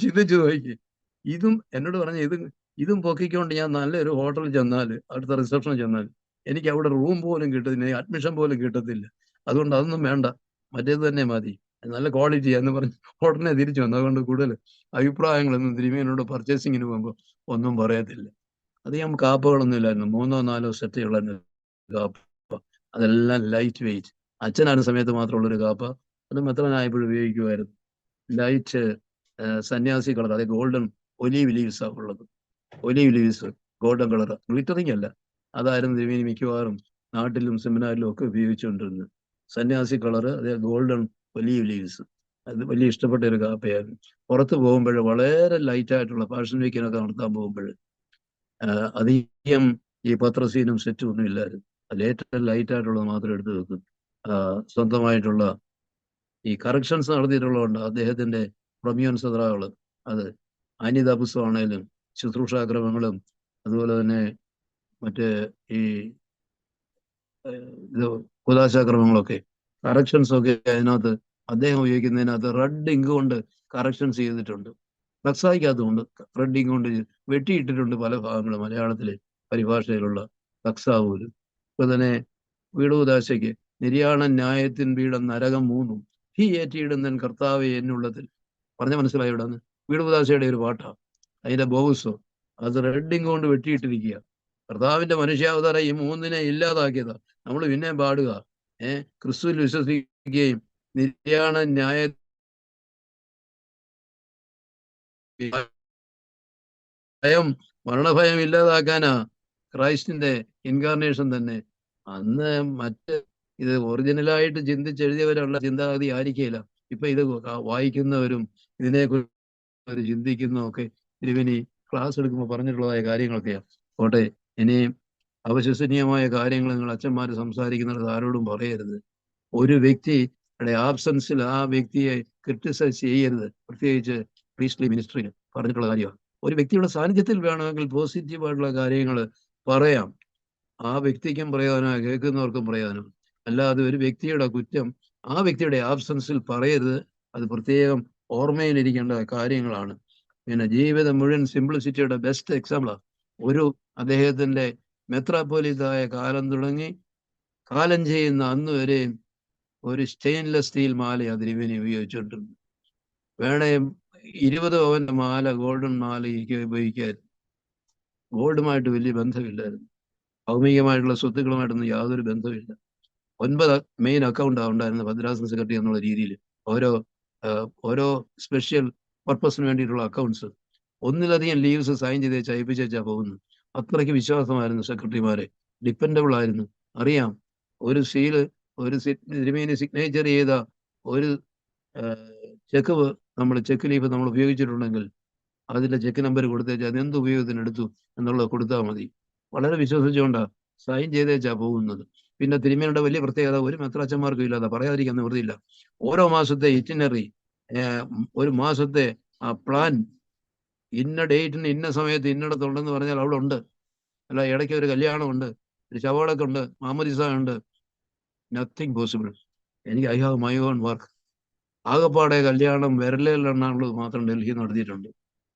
ചിന്തിച്ചു നോക്കി. ഇതും എന്നോട് പറഞ്ഞ ഇതും പൊക്കിക്കൊണ്ട് ഞാൻ നല്ലൊരു ഹോട്ടലിൽ ചെന്നാൽ, അടുത്ത റിസപ്ഷനിൽ ചെന്നാൽ എനിക്ക് അവിടെ റൂം പോലും കിട്ടുന്നില്ല, അഡ്മിഷൻ പോലും കിട്ടത്തില്ല. അതുകൊണ്ട് അതൊന്നും വേണ്ട, മറ്റേത് തന്നെ മതി, നല്ല ക്വാളിറ്റി എന്ന് പറഞ്ഞ് ഉടനെ തിരിച്ചു വന്നു. അതുകൊണ്ട് കൂടുതൽ അഭിപ്രായങ്ങളൊന്നും തിരുമേനോട് പർച്ചേസിങ്ങിന് പോകുമ്പോൾ ഒന്നും പറയത്തില്ല. അധികം കാപ്പകളൊന്നും ഇല്ലായിരുന്നു, 3-4 സെറ്റുള്ള കാപ്പ. അതെല്ലാം ലൈറ്റ് വെയിറ്റ്. അച്ഛനായിരുന്ന സമയത്ത് മാത്രമുള്ളൊരു കാപ്പ, അത് മെത്രനായപ്പോഴും ഉപയോഗിക്കുമായിരുന്നു. ലൈറ്റ് സന്യാസി കളർ, അതായത് ഗോൾഡൻ ഒലീവ് ലീവ്സാണ് ഉള്ളത്. Olive leaves golden colour, glittering അല്ല. അതായിരുന്നു തിരുമേനി മിക്കവാറും നാട്ടിലും സെമിനാറിലും ഒക്കെ ഉപയോഗിച്ചുകൊണ്ടിരുന്നത്. സന്യാസി കളർ, അതായത് ഗോൾഡൻ ഒലീവ് ലീവ്സ്. അത് വലിയ ഇഷ്ടപ്പെട്ട ഒരു കാപ്പയായിരുന്നു. പുറത്ത് പോകുമ്പോൾ വളരെ ലൈറ്റായിട്ടുള്ള ഫാഷൻ വീക്കിനൊക്കെ നടത്താൻ പോകുമ്പോൾ അധികം ഈ പത്രസീനും സെറ്റും ഒന്നും ഇല്ലായിരുന്നു. ഏറ്റവും ലൈറ്റായിട്ടുള്ളത് മാത്രം എടുത്ത് വെക്കും. സ്വന്തമായിട്ടുള്ള ഈ കറക്ഷൻസ് നടത്തിയിട്ടുള്ളതുകൊണ്ട് അദ്ദേഹത്തിന്റെ പ്രൊമ്യൂൺ സദ്രകൾ, അത് അനിത പുസ്തകമാണേലും ശുശ്രൂഷാക്രമങ്ങളും അതുപോലെ തന്നെ മറ്റേ ഈ ഇത് കുദാശാക്രമങ്ങളൊക്കെ, കറക്ഷൻസ് ഒക്കെ അതിനകത്ത് അദ്ദേഹം ഉപയോഗിക്കുന്നതിനകത്ത് റെഡ് ഇങ്ക് കൊണ്ട് കറക്ഷൻസ് ചെയ്തിട്ടുണ്ട്. ബക്സായിക്കകത്തുകൊണ്ട് റെഡ് ഇങ്ക് കൊണ്ട് വെട്ടിയിട്ടിട്ടുണ്ട് പല ഭാഗങ്ങളും, മലയാളത്തിലെ പരിഭാഷയിലുള്ള ബക്സാ പോലും. ഇപ്പൊ തന്നെ വീടുദാശയ്ക്ക് നിര്യാണ ന്യായത്തിൻ വീടം നരകം 3 ഈ ഏറ്റിയിടുന്നൻ കർത്താവെ എന്നുള്ളതിൽ പറഞ്ഞ മനസ്സിലായി. ഇവിടെ നിന്ന് വീടുദാശയുടെ ഒരു പാട്ടാണ്, അതിന്റെ ബോവുസോ അത് റെഡ് ഇങ്ക് കൊണ്ട് വെട്ടിയിട്ടിരിക്കുക. കർത്താവിന്റെ മനുഷ്യാവതാരം ഈ 3 ഇല്ലാതാക്കിയതാ. നമ്മൾ പിന്നെ പാടുക ക്രിസ്തുവിൽ വിശ്വസിക്കുകയും നിര്യാണ ന്യായ ഭയം, മരണഭയം ഇല്ലാതാക്കാനാ ക്രൈസ്റ്റിന്റെ ഇൻകാർണേഷൻ തന്നെ. അന്ന് മറ്റ് ഇത് ഒറിജിനലായിട്ട് ചിന്തിച്ചെഴുതിയവരുള്ള ചിന്താഗതി ആയിരിക്കില്ല. ഇപ്പൊ ഇത് വായിക്കുന്നവരും ഇതിനെക്കുറിച്ച് ചിന്തിക്കുന്നതും ഒക്കെ തിരുമേനി ക്ലാസ് എടുക്കുമ്പോൾ പറഞ്ഞിട്ടുള്ളതായ കാര്യങ്ങളൊക്കെയാണ്. പോട്ടെ, ഇനിയും അവിശ്വസനീയമായ കാര്യങ്ങൾ നിങ്ങൾ അച്ഛന്മാർ സംസാരിക്കുന്നത് ആരോടും പറയരുത്. ഒരു വ്യക്തിയുടെ ആബ്സൻസിൽ ആ വ്യക്തിയെ ക്രിട്ടിസൈസ് ചെയ്യരുത്. പ്രത്യേകിച്ച് പ്രീസ്ലി മിനിസ്ട്രിയിൽ പറഞ്ഞിട്ടുള്ള കാര്യമാണ്. ഒരു വ്യക്തിയുടെ സാന്നിധ്യത്തിൽ വേണമെങ്കിൽ പോസിറ്റീവായിട്ടുള്ള കാര്യങ്ങൾ പറയാം. ആ വ്യക്തിക്കും പ്രയോജനം, കേൾക്കുന്നവർക്കും പ്രയോജനം. അല്ലാതെ ഒരു വ്യക്തിയുടെ കുറ്റം ആ വ്യക്തിയുടെ ആബ്സൻസിൽ പറയരുത്. അത് പ്രത്യേകം ഓർമ്മയിലിരിക്കേണ്ട കാര്യങ്ങളാണ്. പിന്നെ ജീവിതം മുഴുവൻ സിംപ്ലിസിറ്റിയുടെ ബെസ്റ്റ് എക്സാമ്പിളാണ്. അദ്ദേഹത്തിന്റെ മെത്രാപ്പോലിത്തായ കാലം തുടങ്ങി കാലം ചെയ്യുന്ന അന്ന് വരെയും ഒരു സ്റ്റെയിൻലെസ് സ്റ്റീൽ മാലയാണ് തിരുമേനി ഉപയോഗിച്ചുകൊണ്ടിരുന്നത്. വേണേ 20 പവന്റെ മാല, ഗോൾഡൻ മാല ഉപയോഗിക്കായിരുന്നു. ഗോൾഡുമായിട്ട് വലിയ ബന്ധമില്ലായിരുന്നു. ഭൗമികമായിട്ടുള്ള സ്വത്തുക്കളുമായിട്ടൊന്നും യാതൊരു ബന്ധമില്ല. 9 മെയിൻ അക്കൗണ്ടാണ് ഉണ്ടായിരുന്നത് ഭദ്രാസന സെക്രട്ടറി എന്നുള്ള രീതിയിൽ. ഓരോ സ്പെഷ്യൽ പർപ്പസിന് വേണ്ടിയിട്ടുള്ള അക്കൗണ്ട്സ്. ഒന്നിലധികം ലീവ്സ് സൈൻ ചെയ്ത് അയപ്പിച്ചാ പോകുന്നു. അത്രയ്ക്ക് വിശ്വാസമായിരുന്നു സെക്രട്ടറിമാരെ. ഡിപ്പെൻഡബിൾ ആയിരുന്നു. അറിയാം, ഒരു തിരുമേനി സിഗ്നേച്ചർ ചെയ്ത ഒരു ചെക്ക് ലീഫ് നമ്മൾ ഉപയോഗിച്ചിട്ടുണ്ടെങ്കിൽ അതിന്റെ ചെക്ക് നമ്പർ കൊടുത്തേച്ചാൽ അതെന്ത് ഉപയോഗത്തിന് എടുത്തു എന്നുള്ളത് കൊടുത്താൽ മതി. വളരെ വിശ്വസിച്ചുകൊണ്ടാണ് സൈൻ ചെയ്തേച്ചാ പോകുന്നത്. പിന്നെ തിരുമേനിയുടെ വലിയ പ്രത്യേകത ഒരു മെത്രാച്ചന്മാർക്കും ഇല്ലാതെ, പറയാതിരിക്കാൻ നിവൃത്തിയില്ല. ഓരോ മാസത്തെ ഇറ്റിനറി, ഒരു മാസത്തെ ആ പ്ലാൻ, ഇന്ന ഡേറ്റിന് ഇന്ന സമയത്ത് ഇന്നിടത്തുണ്ടെന്ന് പറഞ്ഞാൽ അവിടെ ഉണ്ട്. അല്ല, ഇടയ്ക്ക് ഒരു കല്യാണമുണ്ട്, ഒരു ശവടക്കം ഉണ്ട്, മാമോദിസ ഉണ്ട്. Nothing possible. I have my own work. ആകപ്പാടെ കല്യാണം വിരലിലെണ്ണാനുള്ളത് മാത്രം ഡൽഹി നടത്തിയിട്ടുണ്ട്.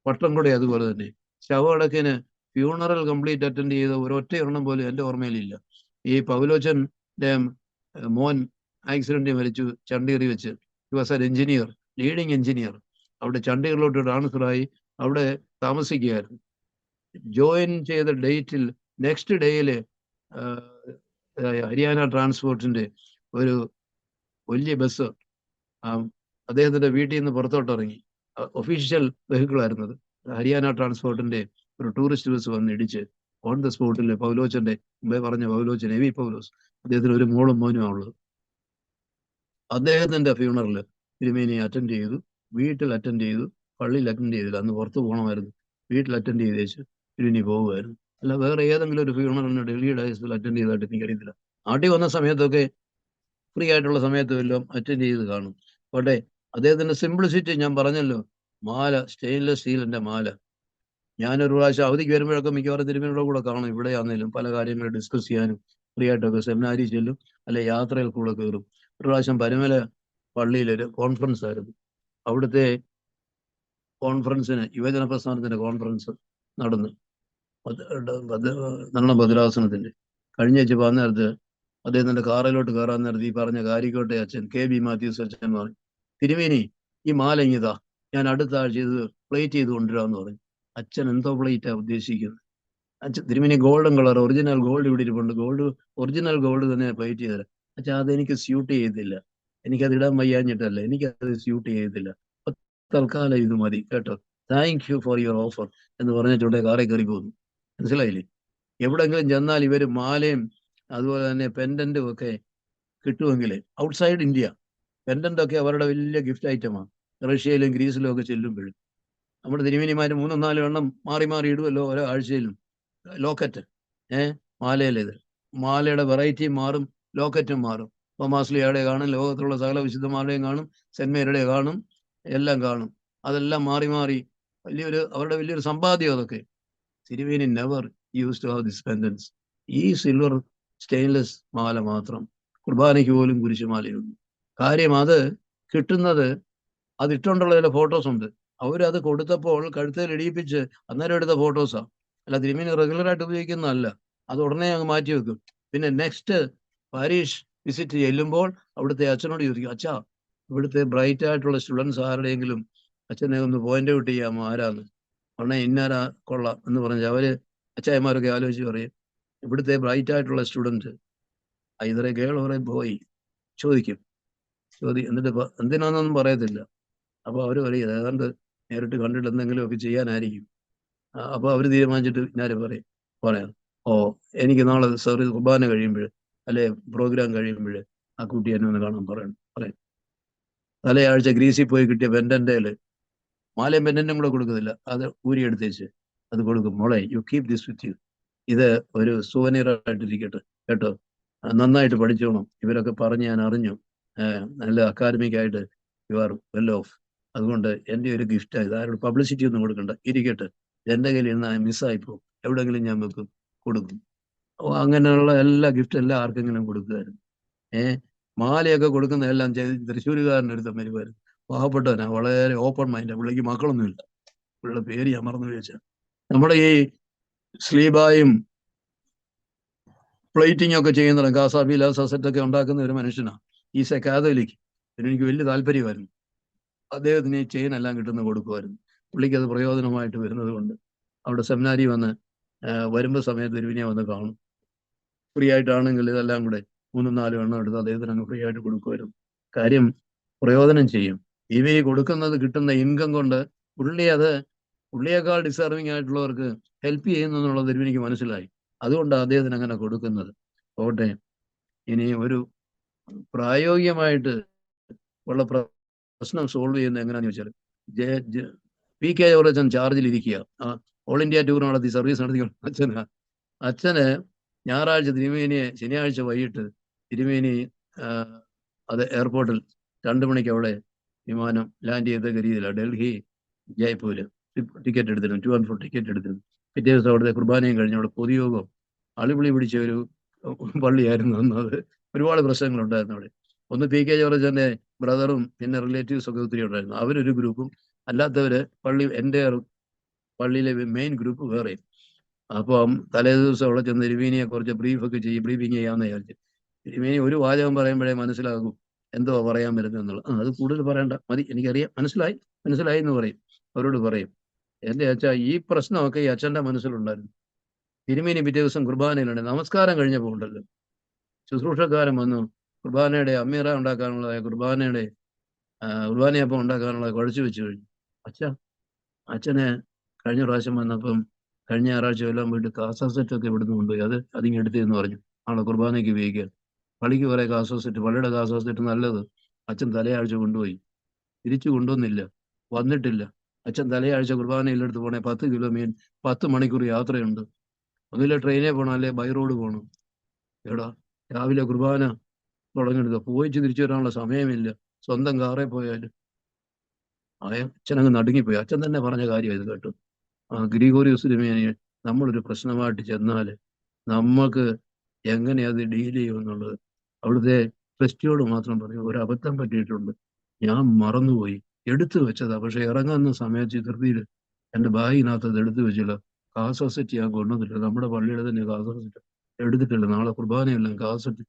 പട്ടംകുടി അതുപോലെ തന്നെ. ശവടക്കിന് ഫ്യൂണറൽ കംപ്ലീറ്റ് അറ്റൻഡ് ചെയ്ത ഒരൊറ്റ എണ്ണം പോലും എൻ്റെ ഓർമ്മയിലില്ല. ഈ പൗലോച്ചൻ്റെ മോൻ ആക്സിഡന്റിൽ മരിച്ചു ചണ്ഡീഗറിൽ വെച്ച്. He was an engineer, leading engineer. അവിടെ ചണ്ഡീഗറിലോട്ട് ട്രാൻസ്ഫറായി അവിടെ താമസിക്കുകയായിരുന്നു. ജോയിൻ ചെയ്ത ഡേറ്റിൽ നെക്സ്റ്റ് ഡേയിൽ ഹരിയാന ട്രാൻസ്പോർട്ടിന്റെ ഒരു വലിയ ബസ് അദ്ദേഹത്തിന്റെ വീട്ടിൽ നിന്ന് പുറത്തോട്ട് ഇറങ്ങി. ഒഫീഷ്യൽ വെഹിക്കിൾ ആയിരുന്നത്. ഹരിയാന ട്രാൻസ്പോർട്ടിന്റെ ഒരു ടൂറിസ്റ്റ് ബസ് വന്ന് ഇടിച്ച് ഓൺ ദ സ്പോട്ടിൽ പൗലോച്ചന്റെ മുമ്പേ പറഞ്ഞ പൗലോച്ചൻ, എ വി പൗലോസ്, അദ്ദേഹത്തിന് ഒരു മോളും മോനുമാണ് ഉള്ളത്. അദ്ദേഹത്തിന്റെ ഫ്യൂണറൽ തിരുമേനി അറ്റൻഡ് ചെയ്തു. വീട്ടിൽ അറ്റൻഡ് ചെയ്തു, പള്ളിയിൽ അറ്റൻഡ് ചെയ്തില്ല. അന്ന് പുറത്ത് പോകണമായിരുന്നു. വീട്ടിൽ അറ്റൻഡ് ചെയ്തേച്ച് തിരുമേനി പോകുമായിരുന്നു. അല്ല, വേറെ ഏതെങ്കിലും ഒരു ഫ്യൂണറലിന് ഡൽഹിയുടെ ഹൈസ്കൂളിൽ അറ്റൻഡ് ചെയ്തായിട്ട് എനിക്കറിയത്തില്ല. നാട്ടിൽ വന്ന സമയത്തൊക്കെ ഫ്രീ ആയിട്ടുള്ള സമയത്ത് വല്ലതും അറ്റൻഡ് ചെയ്ത് കാണും. പക്ഷേ അദ്ദേഹത്തിന്റെ സിംപ്ലിസിറ്റി ഞാൻ പറഞ്ഞല്ലോ. മാല, സ്റ്റെയിൻലെസ് സ്റ്റീലിന്റെ മാല. ഞാനൊരു പ്രാവശ്യം അവധിക്ക് വരുമ്പോഴൊക്കെ മിക്കവാറും തിരുമേനിയുടെ കൂടെ കാണും. ഇവിടെയാണെങ്കിലും പല കാര്യങ്ങൾ ഡിസ്കസ് ചെയ്യാനും ഫ്രീ ആയിട്ടൊക്കെ സെമിനാരി ചെല്ലും, അല്ലെ യാത്രയിൽ കൂടെ കയറും. ഒരു പ്രാവശ്യം പരുമല പള്ളിയിലൊരു കോൺഫറൻസ് ആയിരുന്നു. അവിടുത്തെ കോൺഫറൻസിന്, യുവജന പ്രസ്ഥാനത്തിന്റെ കോൺഫറൻസ് നടന്നു, ഭദ്രാസനത്തിന്റെ. കഴിഞ്ഞ ആഴ്ച പറഞ്ഞ നേരത്ത് അദ്ദേഹത്തിന്റെ കാറിലോട്ട് കയറാൻ നേരത്ത് ഈ പറഞ്ഞ കാരിക്കോട്ടെ അച്ഛൻ KB മാത്യൂസ് അച്ഛൻ പറഞ്ഞു, തിരുമേനി ഈ മാല ഇങ്ങിതാ, ഞാൻ അടുത്ത ആഴ്ച ഇത് പ്ലേറ്റ് ചെയ്ത് കൊണ്ടുവരാമെന്ന് പറഞ്ഞു. അച്ഛൻ എന്തോ പ്ലേറ്റാ ഉദ്ദേശിക്കുന്നത്? അച്ഛൻ തിരുമേനി ഗോൾഡൻ കളർ ഒറിജിനൽ ഗോൾഡ് ഇവിടെ ഇരിപ്പുണ്ട്, ഒറിജിനൽ ഗോൾഡ് തന്നെ പ്ലേറ്റ് ചെയ്തത്. അച്ഛാ, അതെനിക്ക് സ്യൂട്ട് ചെയ്യത്തില്ല, എനിക്കത് ഇടാൻ വയ്യാഞ്ഞിട്ടല്ല, എനിക്കത് സ്യൂട്ട് ചെയ്യത്തില്ല, തൽക്കാലം ഇത് മതി കേട്ടോ, thank you for your offer എന്ന് പറഞ്ഞിട്ടുണ്ടെ കാറെ കയറി പോകുന്നു. മനസ്സിലായില്ലേ? എവിടെങ്കിലും ചെന്നാൽ ഇവർ മാലയും അതുപോലെ തന്നെ പെൻഡന്റും ഒക്കെ കിട്ടുമെങ്കിൽ ഔട്ട്സൈഡ് ഇന്ത്യ പെൻഡന്റ് ഒക്കെ അവരുടെ വലിയ ഗിഫ്റ്റ് ഐറ്റമാണ്. റഷ്യയിലും ഗ്രീസിലും ഒക്കെ ചെല്ലുമ്പോഴും നമ്മുടെ തിരുമേനിമാർ 3-4 എണ്ണം മാറി മാറി ഇടുമല്ലോ ഓരോ ആഴ്ചയിലും. ലോക്കറ്റ്, മാലയിലേത്, മാലയുടെ വെറൈറ്റി മാറും, ലോക്കറ്റും മാറും. തോമാസ്ലിയുടെ കാണും, ലോകത്തിലുള്ള സകല വിശുദ്ധമാലയും കാണും, സെന്റ് മേരിയുടെ കാണും, എല്ലാം കാണും. അതെല്ലാം മാറി മാറി അവരുടെ വലിയൊരു സമ്പാദ്യം അതൊക്കെ. തിരുമേനി never use to have this pendants. ഈ സിൽവർ സ്റ്റെയിൻലെസ് മാല മാത്രം. കുർബാനയ്ക്ക് പോലും കുരിശുമാലയുണ്ട്. കാര്യം അത് കിട്ടുന്നത്, അത് ഇട്ടുകൊണ്ടുള്ള ചില ഫോട്ടോസ് ഉണ്ട്. അവരത് കൊടുത്തപ്പോൾ കഴുത്തിൽ ഇടിയിപ്പിച്ച് അന്നേരം എടുത്ത ഫോട്ടോസാണ്. അല്ല, തിരുമേനി റെഗുലറായിട്ട് ഉപയോഗിക്കുന്നതല്ല. അത് ഉടനെ അങ്ങ് മാറ്റി വെക്കും. പിന്നെ നെക്സ്റ്റ് പാരീഷ് വിസിറ്റ് ചെല്ലുമ്പോൾ അവിടുത്തെ അച്ഛനോട് ചോദിക്കും, അച്ഛാ, ഇവിടുത്തെ ബ്രൈറ്റ് ആയിട്ടുള്ള സ്റ്റുഡൻസ് ആരുടെയെങ്കിലും അച്ഛനെ ഒന്ന് പോയിന്റ് ഔട്ട് ചെയ്യാമോ, ആരാന്ന്? ഉടനെ ഇന്നാരാ കൊള്ളാം എന്ന് പറഞ്ഞ് അവര് അച്ചായന്മാരൊക്കെ ആലോചിച്ച് പറയും, ഇവിടുത്തെ ബ്രൈറ്റ് ആയിട്ടുള്ള സ്റ്റുഡൻറ്റ് ഇതരെ ഗേൾ ഓറെ ബോയ് ചോദിക്കും. എന്നിട്ട് എന്തിനാന്നൊന്നും പറയത്തില്ല. അപ്പോൾ അവർ പറയും ഏതാണ്ട് നേരിട്ട് കണ്ടിട്ട് എന്തെങ്കിലും ഒക്കെ ചെയ്യാനായിരിക്കും. അപ്പോൾ അവർ തീരുമാനിച്ചിട്ട് ഞാൻ പറയാം, എനിക്ക് നാളെ കുർബാന കഴിയുമ്പോൾ അല്ലെ പ്രോഗ്രാം കഴിയുമ്പോൾ ആ കുട്ടി എന്നെ ഒന്ന് കാണാൻ പറയാം. തലയാഴ്ച ഗ്രീസിൽ പോയി കിട്ടിയ പെൻഡന്റേല് മാലയും പെൻഡന്റും കൂടെ കൊടുക്കുന്നില്ല, അത് ഊരിയെടുത്തേച്ച് അത് കൊടുക്കും. മോളെ, you keep this with you, ഇത് ഒരു സുവനീർ ആയിട്ടിരിക്കട്ടെ കേട്ടോ, നന്നായിട്ട് പഠിച്ചോണം. ഇവരൊക്കെ പറഞ്ഞ് ഞാൻ അറിഞ്ഞു, നല്ല അക്കാദമിക് ആയിട്ട് യു ആർ വെൽ ഓഫ്. അതുകൊണ്ട് എൻ്റെ ഒരു ഗിഫ്റ്റ്, ഇതാരോട് പബ്ലിസിറ്റി ഒന്നും കൊടുക്കണ്ട, ഇരിക്കട്ടെ, എൻ്റെ കയ്യിൽ ഇരുന്ന് മിസ്സായിപ്പോ എവിടെയെങ്കിലും ഞാൻ വെക്കും, കൊടുക്കും. അങ്ങനെയുള്ള എല്ലാ ഗിഫ്റ്റ് എല്ലാം ആർക്കെങ്കിലും കൊടുക്കുമായിരുന്നു. മാലയൊക്കെ കൊടുക്കുന്നതെല്ലാം തൃശ്ശൂരുകാരനൊരു വരുമായിരുന്നു. പാവപ്പെട്ടവനാ, വളരെ ഓപ്പൺ മൈൻഡ്. പുള്ളിക്ക് മക്കളൊന്നുമില്ല. പുള്ളിയുടെ പേര് ഞാൻ മറന്നു വെച്ചാൽ, നമ്മുടെ ഈ സ്ലീബായും പ്ലേറ്റിംഗ് ഒക്കെ ചെയ്യുന്ന കാസാബില സസറ്റൊക്കെ ഉണ്ടാക്കുന്ന ഒരു മനുഷ്യനാണ്. Is A Catholic. എനിക്ക് വലിയ താല്പര്യമായിരുന്നു. അദ്ദേഹത്തിന് ഈ ചെയിൻ എല്ലാം കിട്ടുന്ന കൊടുക്കുമായിരുന്നു. പുള്ളിക്ക് അത് പ്രയോജനമായിട്ട് വരുന്നത് കൊണ്ട് അവിടെ സെമിനാരി വന്ന് വരുമ്പോൾ സമയത്ത് തിരുവിനെ വന്ന് കാണും. ഫ്രീ ആയിട്ടാണെങ്കിൽ ഇതെല്ലാം കൂടെ 3-4 എണ്ണം എടുത്ത് അദ്ദേഹത്തിന് അങ്ങ് ഫ്രീ ആയിട്ട് കൊടുക്കുമായിരുന്നു. കാര്യം പ്രയോജനം ചെയ്യും. ഇവ കൊടുക്കുന്നത് കിട്ടുന്ന ഇൻകം കൊണ്ട് പുള്ളിയേക്കാൾ ഡിസർവിങ് ആയിട്ടുള്ളവർക്ക് ഹെൽപ്പ് ചെയ്യുന്നു എന്നുള്ളത് എനിക്ക് മനസ്സിലായി. അതുകൊണ്ടാണ് അദ്ദേഹത്തിന് അങ്ങനെ കൊടുക്കുന്നത്. പോട്ടെ, ഇനി ഒരു പ്രായോഗികമായിട്ട് ഉള്ള പ്രശ്നം സോൾവ് ചെയ്യുന്നത് എങ്ങനെയാണെന്ന് ചോദിച്ചാൽ, പി കെ ജോർജൻ ചാർജിൽ ഇരിക്കുക, ഓൾ ഇന്ത്യ ടൂർ നടത്തി സർവീസ് നടത്തി അച്ഛന് ഞായറാഴ്ച തിരുമേനിയെ ശനിയാഴ്ച വൈകിട്ട് തിരുമേനി അത് എയർപോർട്ടിൽ 2 മണിക്ക് അവിടെ വിമാനം ലാൻഡ് ചെയ്തൊക്കെ രീതിയിലാണ് ഡൽഹി ജയ്പൂര് ടിക്കറ്റ് എടുത്തിരുന്നു, 2 and 4 ടിക്കറ്റ് എടുത്തിരുന്നു. പിറ്റേ ദിവസം അവിടുത്തെ കുർബാനയും കഴിഞ്ഞ് അവിടെ പൊതുയോഗം, അളിപിളി പിടിച്ച ഒരു പള്ളിയായിരുന്നു അന്നത്. ഒരുപാട് പ്രശ്നങ്ങളുണ്ടായിരുന്നു അവിടെ. ഒന്ന് പി കെ ജോർജന്റെ ബ്രദറും പിന്നെ റിലേറ്റീവ്സ് ഒക്കെ ഒത്തിരി ഉണ്ടായിരുന്നു. അവരൊരു ഗ്രൂപ്പും അല്ലാത്തവര് എൻ്റെ പള്ളിയിലെ മെയിൻ ഗ്രൂപ്പ് വേറെയും. അപ്പം തലേ ദിവസം അവിടെ ചെന്ന് തിരുമേനിയെ കുറച്ച് ബ്രീഫിങ് ചെയ്യാമെന്ന് വിചാരിച്ചു. തിരുമേനി ഒരു വാചകം പറയുമ്പോഴേ മനസ്സിലാകും എന്തോ പറയാൻ വരുന്നത് എന്നുള്ളത്. അത് കൂടുതൽ പറയണ്ട, മതി, എനിക്കറിയാം, മനസ്സിലായി എന്ന് പറയും. അവരോട് പറയും, എൻ്റെ അച്ഛ ഈ പ്രശ്നമൊക്കെ ഈ അച്ഛൻ്റെ മനസ്സിലുണ്ടായിരുന്നു. തിരുമേനി പിറ്റേ ദിവസം കുർബാനയിലുണ്ട്. നമസ്കാരം കഴിഞ്ഞപ്പോൾ ഉണ്ടല്ലോ, ശുശ്രൂഷക്കാരൻ വന്നു കുർബാനയുടെ അമ്മീറ ഉണ്ടാക്കാനുള്ള കുർബാനയപ്പം ഉണ്ടാക്കാനുള്ള കുഴച്ചു വെച്ച് കഴിഞ്ഞു. അച്ഛനെ കഴിഞ്ഞ പ്രാവശ്യം വന്നപ്പം കഴിഞ്ഞ ഞായറാഴ്ച എല്ലാം പോയിട്ട് കാസ സെറ്റൊക്കെ ഇവിടുന്ന് കൊണ്ടുപോയി, അതിങ്ങ് എടുത്തെന്ന് പറഞ്ഞു ആളെ കുർബാനയ്ക്ക് ഉപയോഗിക്കാൻ. പള്ളിക്ക് കുറെ കാസ സെറ്റ്, പള്ളിയുടെ കാസ സെറ്റ് നല്ലത് അച്ഛൻ തലയാഴ്ച കൊണ്ടുപോയി, തിരിച്ചു കൊണ്ടുവന്നില്ല, വന്നിട്ടില്ല. അച്ഛൻ തലയാഴ്ച കുർബാനയിലെടുത്ത് പോണേ 10 മണിക്കൂർ യാത്രയുണ്ട്. ഒന്നിലെ ട്രെയിനിൽ പോകണം, അല്ലെ ബൈ റോഡ് പോകണം. എടാ, രാവിലെ കുർബാന തുടങ്ങിയെടുക്കുക, പോയിച്ച് തിരിച്ചു വരാനുള്ള സമയമില്ല. സ്വന്തം കാറേ പോയാലും അച്ഛനങ്ങ് നടുങ്ങിപ്പോയി. അച്ഛൻ തന്നെ പറഞ്ഞ കാര്യം ഇത് കേട്ടു. ഗ്രിഗോറിയോസ് തിരുമേനി നമ്മളൊരു പ്രശ്നമായിട്ട് ചെന്നാൽ നമുക്ക് എങ്ങനെ അത് ഡീൽ ചെയ്യുമെന്നുള്ളത് അവിടുത്തെ ക്രിസ്റ്റിയോട് മാത്രം പറയും. ഒരു അബദ്ധം പറ്റിയിട്ടുണ്ട്, ഞാൻ മറന്നുപോയി, എടുത്തു വെച്ചതാ. പക്ഷെ ഇറങ്ങുന്ന സമയത്ത് ധൃതിയിൽ എൻ്റെ ബാഗിനകത്ത് അത് എടുത്തു വെച്ചില്ല. കാസറ്റ് ഞാൻ കൊണ്ടുവന്നില്ല. നമ്മുടെ പള്ളിയുടെ തന്നെ കാസറ്റ് എടുത്തിട്ടില്ല. നാളെ കുർബാനയെല്ലാം കാസറ്റ്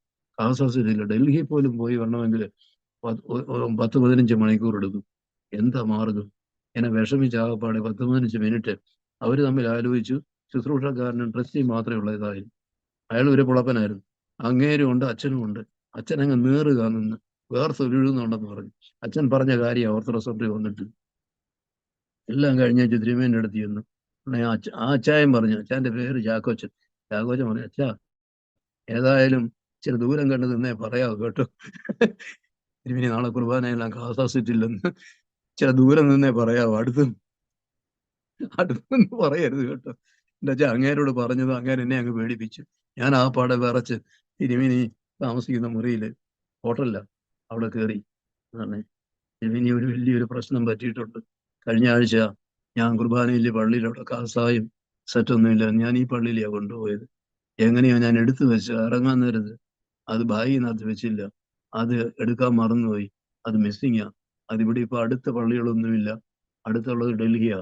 ഇല്ല. ഡൽഹി പോലും പോയി വരണമെങ്കിൽ 10-15 മണിക്കൂർ എടുക്കും. എന്താ മാർഗം? എന്നെ വിഷമിച്ചാകപ്പാടെ 10-15 മിനിറ്റ് അവർ തമ്മിൽ ആലോചിച്ചു. ശുശ്രൂഷക്കാരനും ട്രസ്റ്റിയും മാത്രമേ ഉള്ള ഇതായിരുന്നു. അയാൾ ഒരു പുളപ്പനായിരുന്നു. അങ്ങേരും ഉണ്ട്, അച്ഛനും ഉണ്ട്. അച്ഛനങ്ങ് നീറുക നിന്ന് വേർത്തൊരുഴുന്നുണ്ടെന്ന് പറഞ്ഞു. അച്ഛൻ പറഞ്ഞ കാര്യം ഓർത്തഡോക്സ് സഭയിൽ വന്നിട്ട് എല്ലാം കഴിഞ്ഞ തിരുമേൻ്റെ അടുത്ത് ചെന്നു. ആ അച്ചായൻ പറഞ്ഞു, അച്ഛൻ്റെ പേര് ചാക്കോച്ചൻ പറഞ്ഞു, അച്ഛാ ഏതായാലും ഇച്ചിരി ദൂരം കണ്ടു നിന്നേ പറയാവൂ കേട്ടോ. തിരുമേനി നാളെ കുർബാനയെല്ലാം കാസാസിറ്റില്ലെന്ന് ഇച്ചിരി ദൂരം നിന്നേ പറയാവൂ, അടുത്തൊന്നും പറയരുത് കേട്ടോ. എൻ്റെ അച്ഛൻ അങ്ങേരോട് പറഞ്ഞത് അങ്ങേര് എന്നെ അങ്ങ് പേടിപ്പിച്ചു. ഞാൻ ആ പാടെ വിറച്ച് തിരുമേനി താമസിക്കുന്ന മുറിയിൽ ഹോട്ടലില്ല, അവിടെ കയറി. തിരുമേനി ഒരു വലിയൊരു പ്രശ്നം പറ്റിയിട്ടുണ്ട്. കഴിഞ്ഞ ആഴ്ച ഞാൻ കുർബാനയിൽ പള്ളിയിലവിടെ കാസായും സെറ്റൊന്നുമില്ല, ഞാൻ ഈ പള്ളിയിലാണ് കൊണ്ടുപോയത്. എങ്ങനെയോ ഞാൻ എടുത്തു വെച്ച് ഇറങ്ങാൻ നേരത്ത് അത് ബാഗിനകത്ത് വെച്ചില്ല, അത് എടുക്കാൻ മറന്നുപോയി, അത് മിസ്സിങ്ങാ. അതിവിടെ ഇപ്പൊ അടുത്ത പള്ളികളൊന്നുമില്ല, അടുത്തുള്ളത് ഡൽഹിയാ.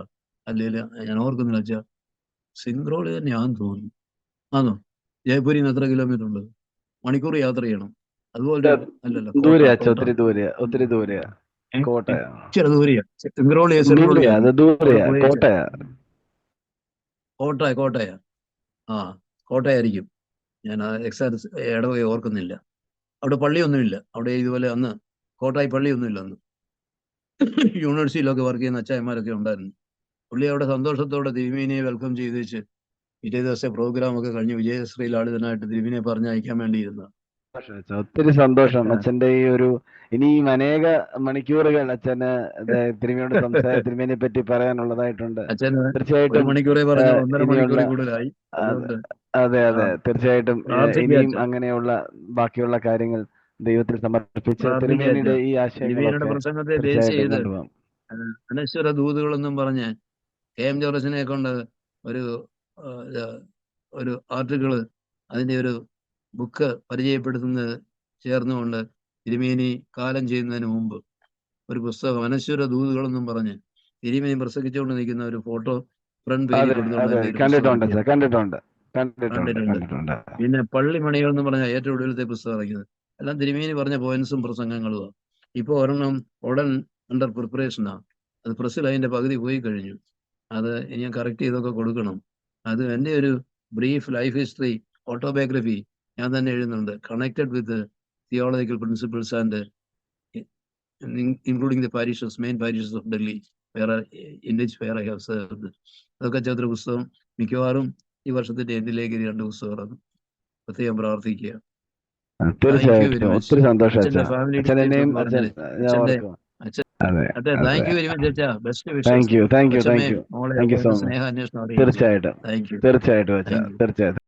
അല്ലെങ്കിൽ ഞാൻ ഓർക്കുന്നില്ല വെച്ചാൽ സിംഗ്രോള് തന്നെയാന്ന് തോന്നുന്നു. ആണോ? ജയ്പൂരിൽ നിന്ന് എത്ര കിലോമീറ്റർ ഉണ്ട്? മണിക്കൂർ യാത്ര ചെയ്യണം. അതുപോലെ അല്ലല്ലോ, ദൂരെയാ, ഒത്തിരി ദൂരെയാ. കോട്ടയ, ഇച്ചിരി ദൂരെയാ. സിംഗ്രോളിയ കോട്ടയ. ആ, കോട്ടയായിരിക്കും. ഞാൻ എക്സാക്ട് ഇടവകയെ ഓർക്കുന്നില്ല. അവിടെ പള്ളിയൊന്നുമില്ല. അവിടെ ഇതുപോലെ അന്ന് കോട്ടായി പള്ളിയൊന്നുമില്ല. അന്ന് യൂണിവേഴ്സിറ്റിയിലൊക്കെ വർക്ക് ചെയ്യുന്ന അച്ചായന്മാരൊക്കെ ഉണ്ടായിരുന്നു. പുള്ളി അവിടെ സന്തോഷത്തോടെ തിരുമേനിയെ വെൽക്കം ചെയ്ത് വെച്ച് പിറ്റേ ദിവസത്തെ പ്രോഗ്രാം ഒക്കെ കഴിഞ്ഞ് വിജയശ്രീ ലാളിതനായിട്ട് തിരുമേനിയെ പറഞ്ഞയക്കാൻ വേണ്ടിയിരുന്ന അച്ഛാ. ഒത്തിരി സന്തോഷം ആ. അച്ഛന്റെ ഈ ഒരു ഇനിയും അനേക മണിക്കൂറുകൾ അച്ഛന് തിരുമേനിയോട് തിരുമേനിയെ പറ്റി പറയാനുള്ളതായിട്ടുണ്ട്. അച്ഛന് 1 തീർച്ചയായിട്ടും മണിക്കൂറേ പറഞ്ഞോളൂ, 1.5 ഇനിയുള്ള മണിക്കൂറിൽ കൂടുതലായി. അതെ അതുകൊണ്ട് അതെ ആ, അതെ തീർച്ചയായിട്ടും പ്രാർത്ഥിക്കുക ഇനിയും അച്ഛൻ, അങ്ങനെയുള്ള ബാക്കിയുള്ള കാര്യങ്ങൾ ദൈവത്തിൽ സമർപ്പിച്ച് പ്രാർത്ഥിക്കുക തിരുമേനിയുടെ അച്ഛൻ. ഈ തിരുമേനിയുടെ ആശയങ്ങളൊക്കെ പ്രസംഗത്തെ ബേസ് തീർച്ചയായിട്ടും ചെയ്ത് കൊണ്ടുപോകാം. അനശ്വര ദൂതുകളെന്നും പറഞ്ഞ് KM ജോർജിനെ കൊണ്ട് ഒരു ആ, ഇത് ഒരു ആർട്ടിക്കിള്, അതിൻ്റെ ഒരു ബുക്ക് പരിചയപ്പെടുത്തുന്നത് ചേർന്നുകൊണ്ട് തിരുമേനി കാലം ചെയ്യുന്നതിന് മുമ്പ് ഒരു പുസ്തകം അനശ്വര ദൂതുകളെന്നും പറഞ്ഞ് തിരുമേനി പ്രസംഗിച്ചുകൊണ്ട് നിൽക്കുന്ന ഒരു ഫോട്ടോ ഫ്രണ്ട് പേജിൽ അതെ കൊടുത്തുകൊണ്ട് അതെ തന്നെ ഒരു പുസ്തകം കണ്ടിട്ടുണ്ട് അച്ഛാ, ഇറക്കിയത് കണ്ടിട്ടുണ്ട്. കണ്ടിട്ടുണ്ട്. പിന്നെ പള്ളിമണികൾ എന്ന് പറഞ്ഞ ഏറ്റവും ഒടുവിലത്തെ പുസ്തകം ഇറങ്ങിയത് എല്ലാം തിരുമേനി പറഞ്ഞ പോയിന്റ്സും പ്രസംഗങ്ങളുമാണ്. ഇപ്പോൾ ഒരെണ്ണം ഉടൻ അണ്ടർ പ്രിപ്പറേഷനാണ്. അത് പ്രസ്സിൽ അതിൻ്റെ പകുതി പോയി കഴിഞ്ഞു. അത് ഇനി ഞാൻ കറക്റ്റ് ചെയ്തൊക്കെ കൊടുക്കണം. അത് എൻ്റെ ഒരു ബ്രീഫ് ലൈഫ് ഹിസ്റ്ററി ഓട്ടോബയോഗ്രഫി ഞാൻ തന്നെ എഴുതുന്നുണ്ട്, connected with theological principles and including the parishes, main parishes of Delhi, where I have served. അതൊക്കെ ചേർത്തൊരു പുസ്തകം മിക്കവാറും ഈ വർഷത്തിന്റെ എൻഡിലേക്ക് 2 പുസ്തകം പ്രത്യേകം പ്രാർത്ഥിക്കുക. താങ്ക് യു വെരി തീർച്ചയായിട്ടും മച്ച്. ഒത്തിരി സന്തോഷം അച്ഛന്റെ അച്ഛാ. ഫാമിലി അച്ഛൻ ഡീറ്റെയിൽസ് എന്നെയും ഒന്ന് അച്ഛൻ പറഞ്ഞത് ഞാൻ അച്ഛന്റെ ഓർക്കും. അച്ഛൻ അതെ അതെ അതെ താങ്ക് യു വെരി മച്ച് അച്ഛാ. Best wishes. താങ്ക് യു കൊച്ചമ്മയും താങ്ക് മോളെ യു ഒക്കെ സോ ഒന്ന് മച്ച്. സ്നേഹാന്വേഷണം അറിയിച്ചു. തീർച്ചയായിട്ടും താങ്ക് യു തീർച്ചയായിട്ടും അച്ഛാ, താങ്ക് യു. തീർച്ചയായിട്ടും.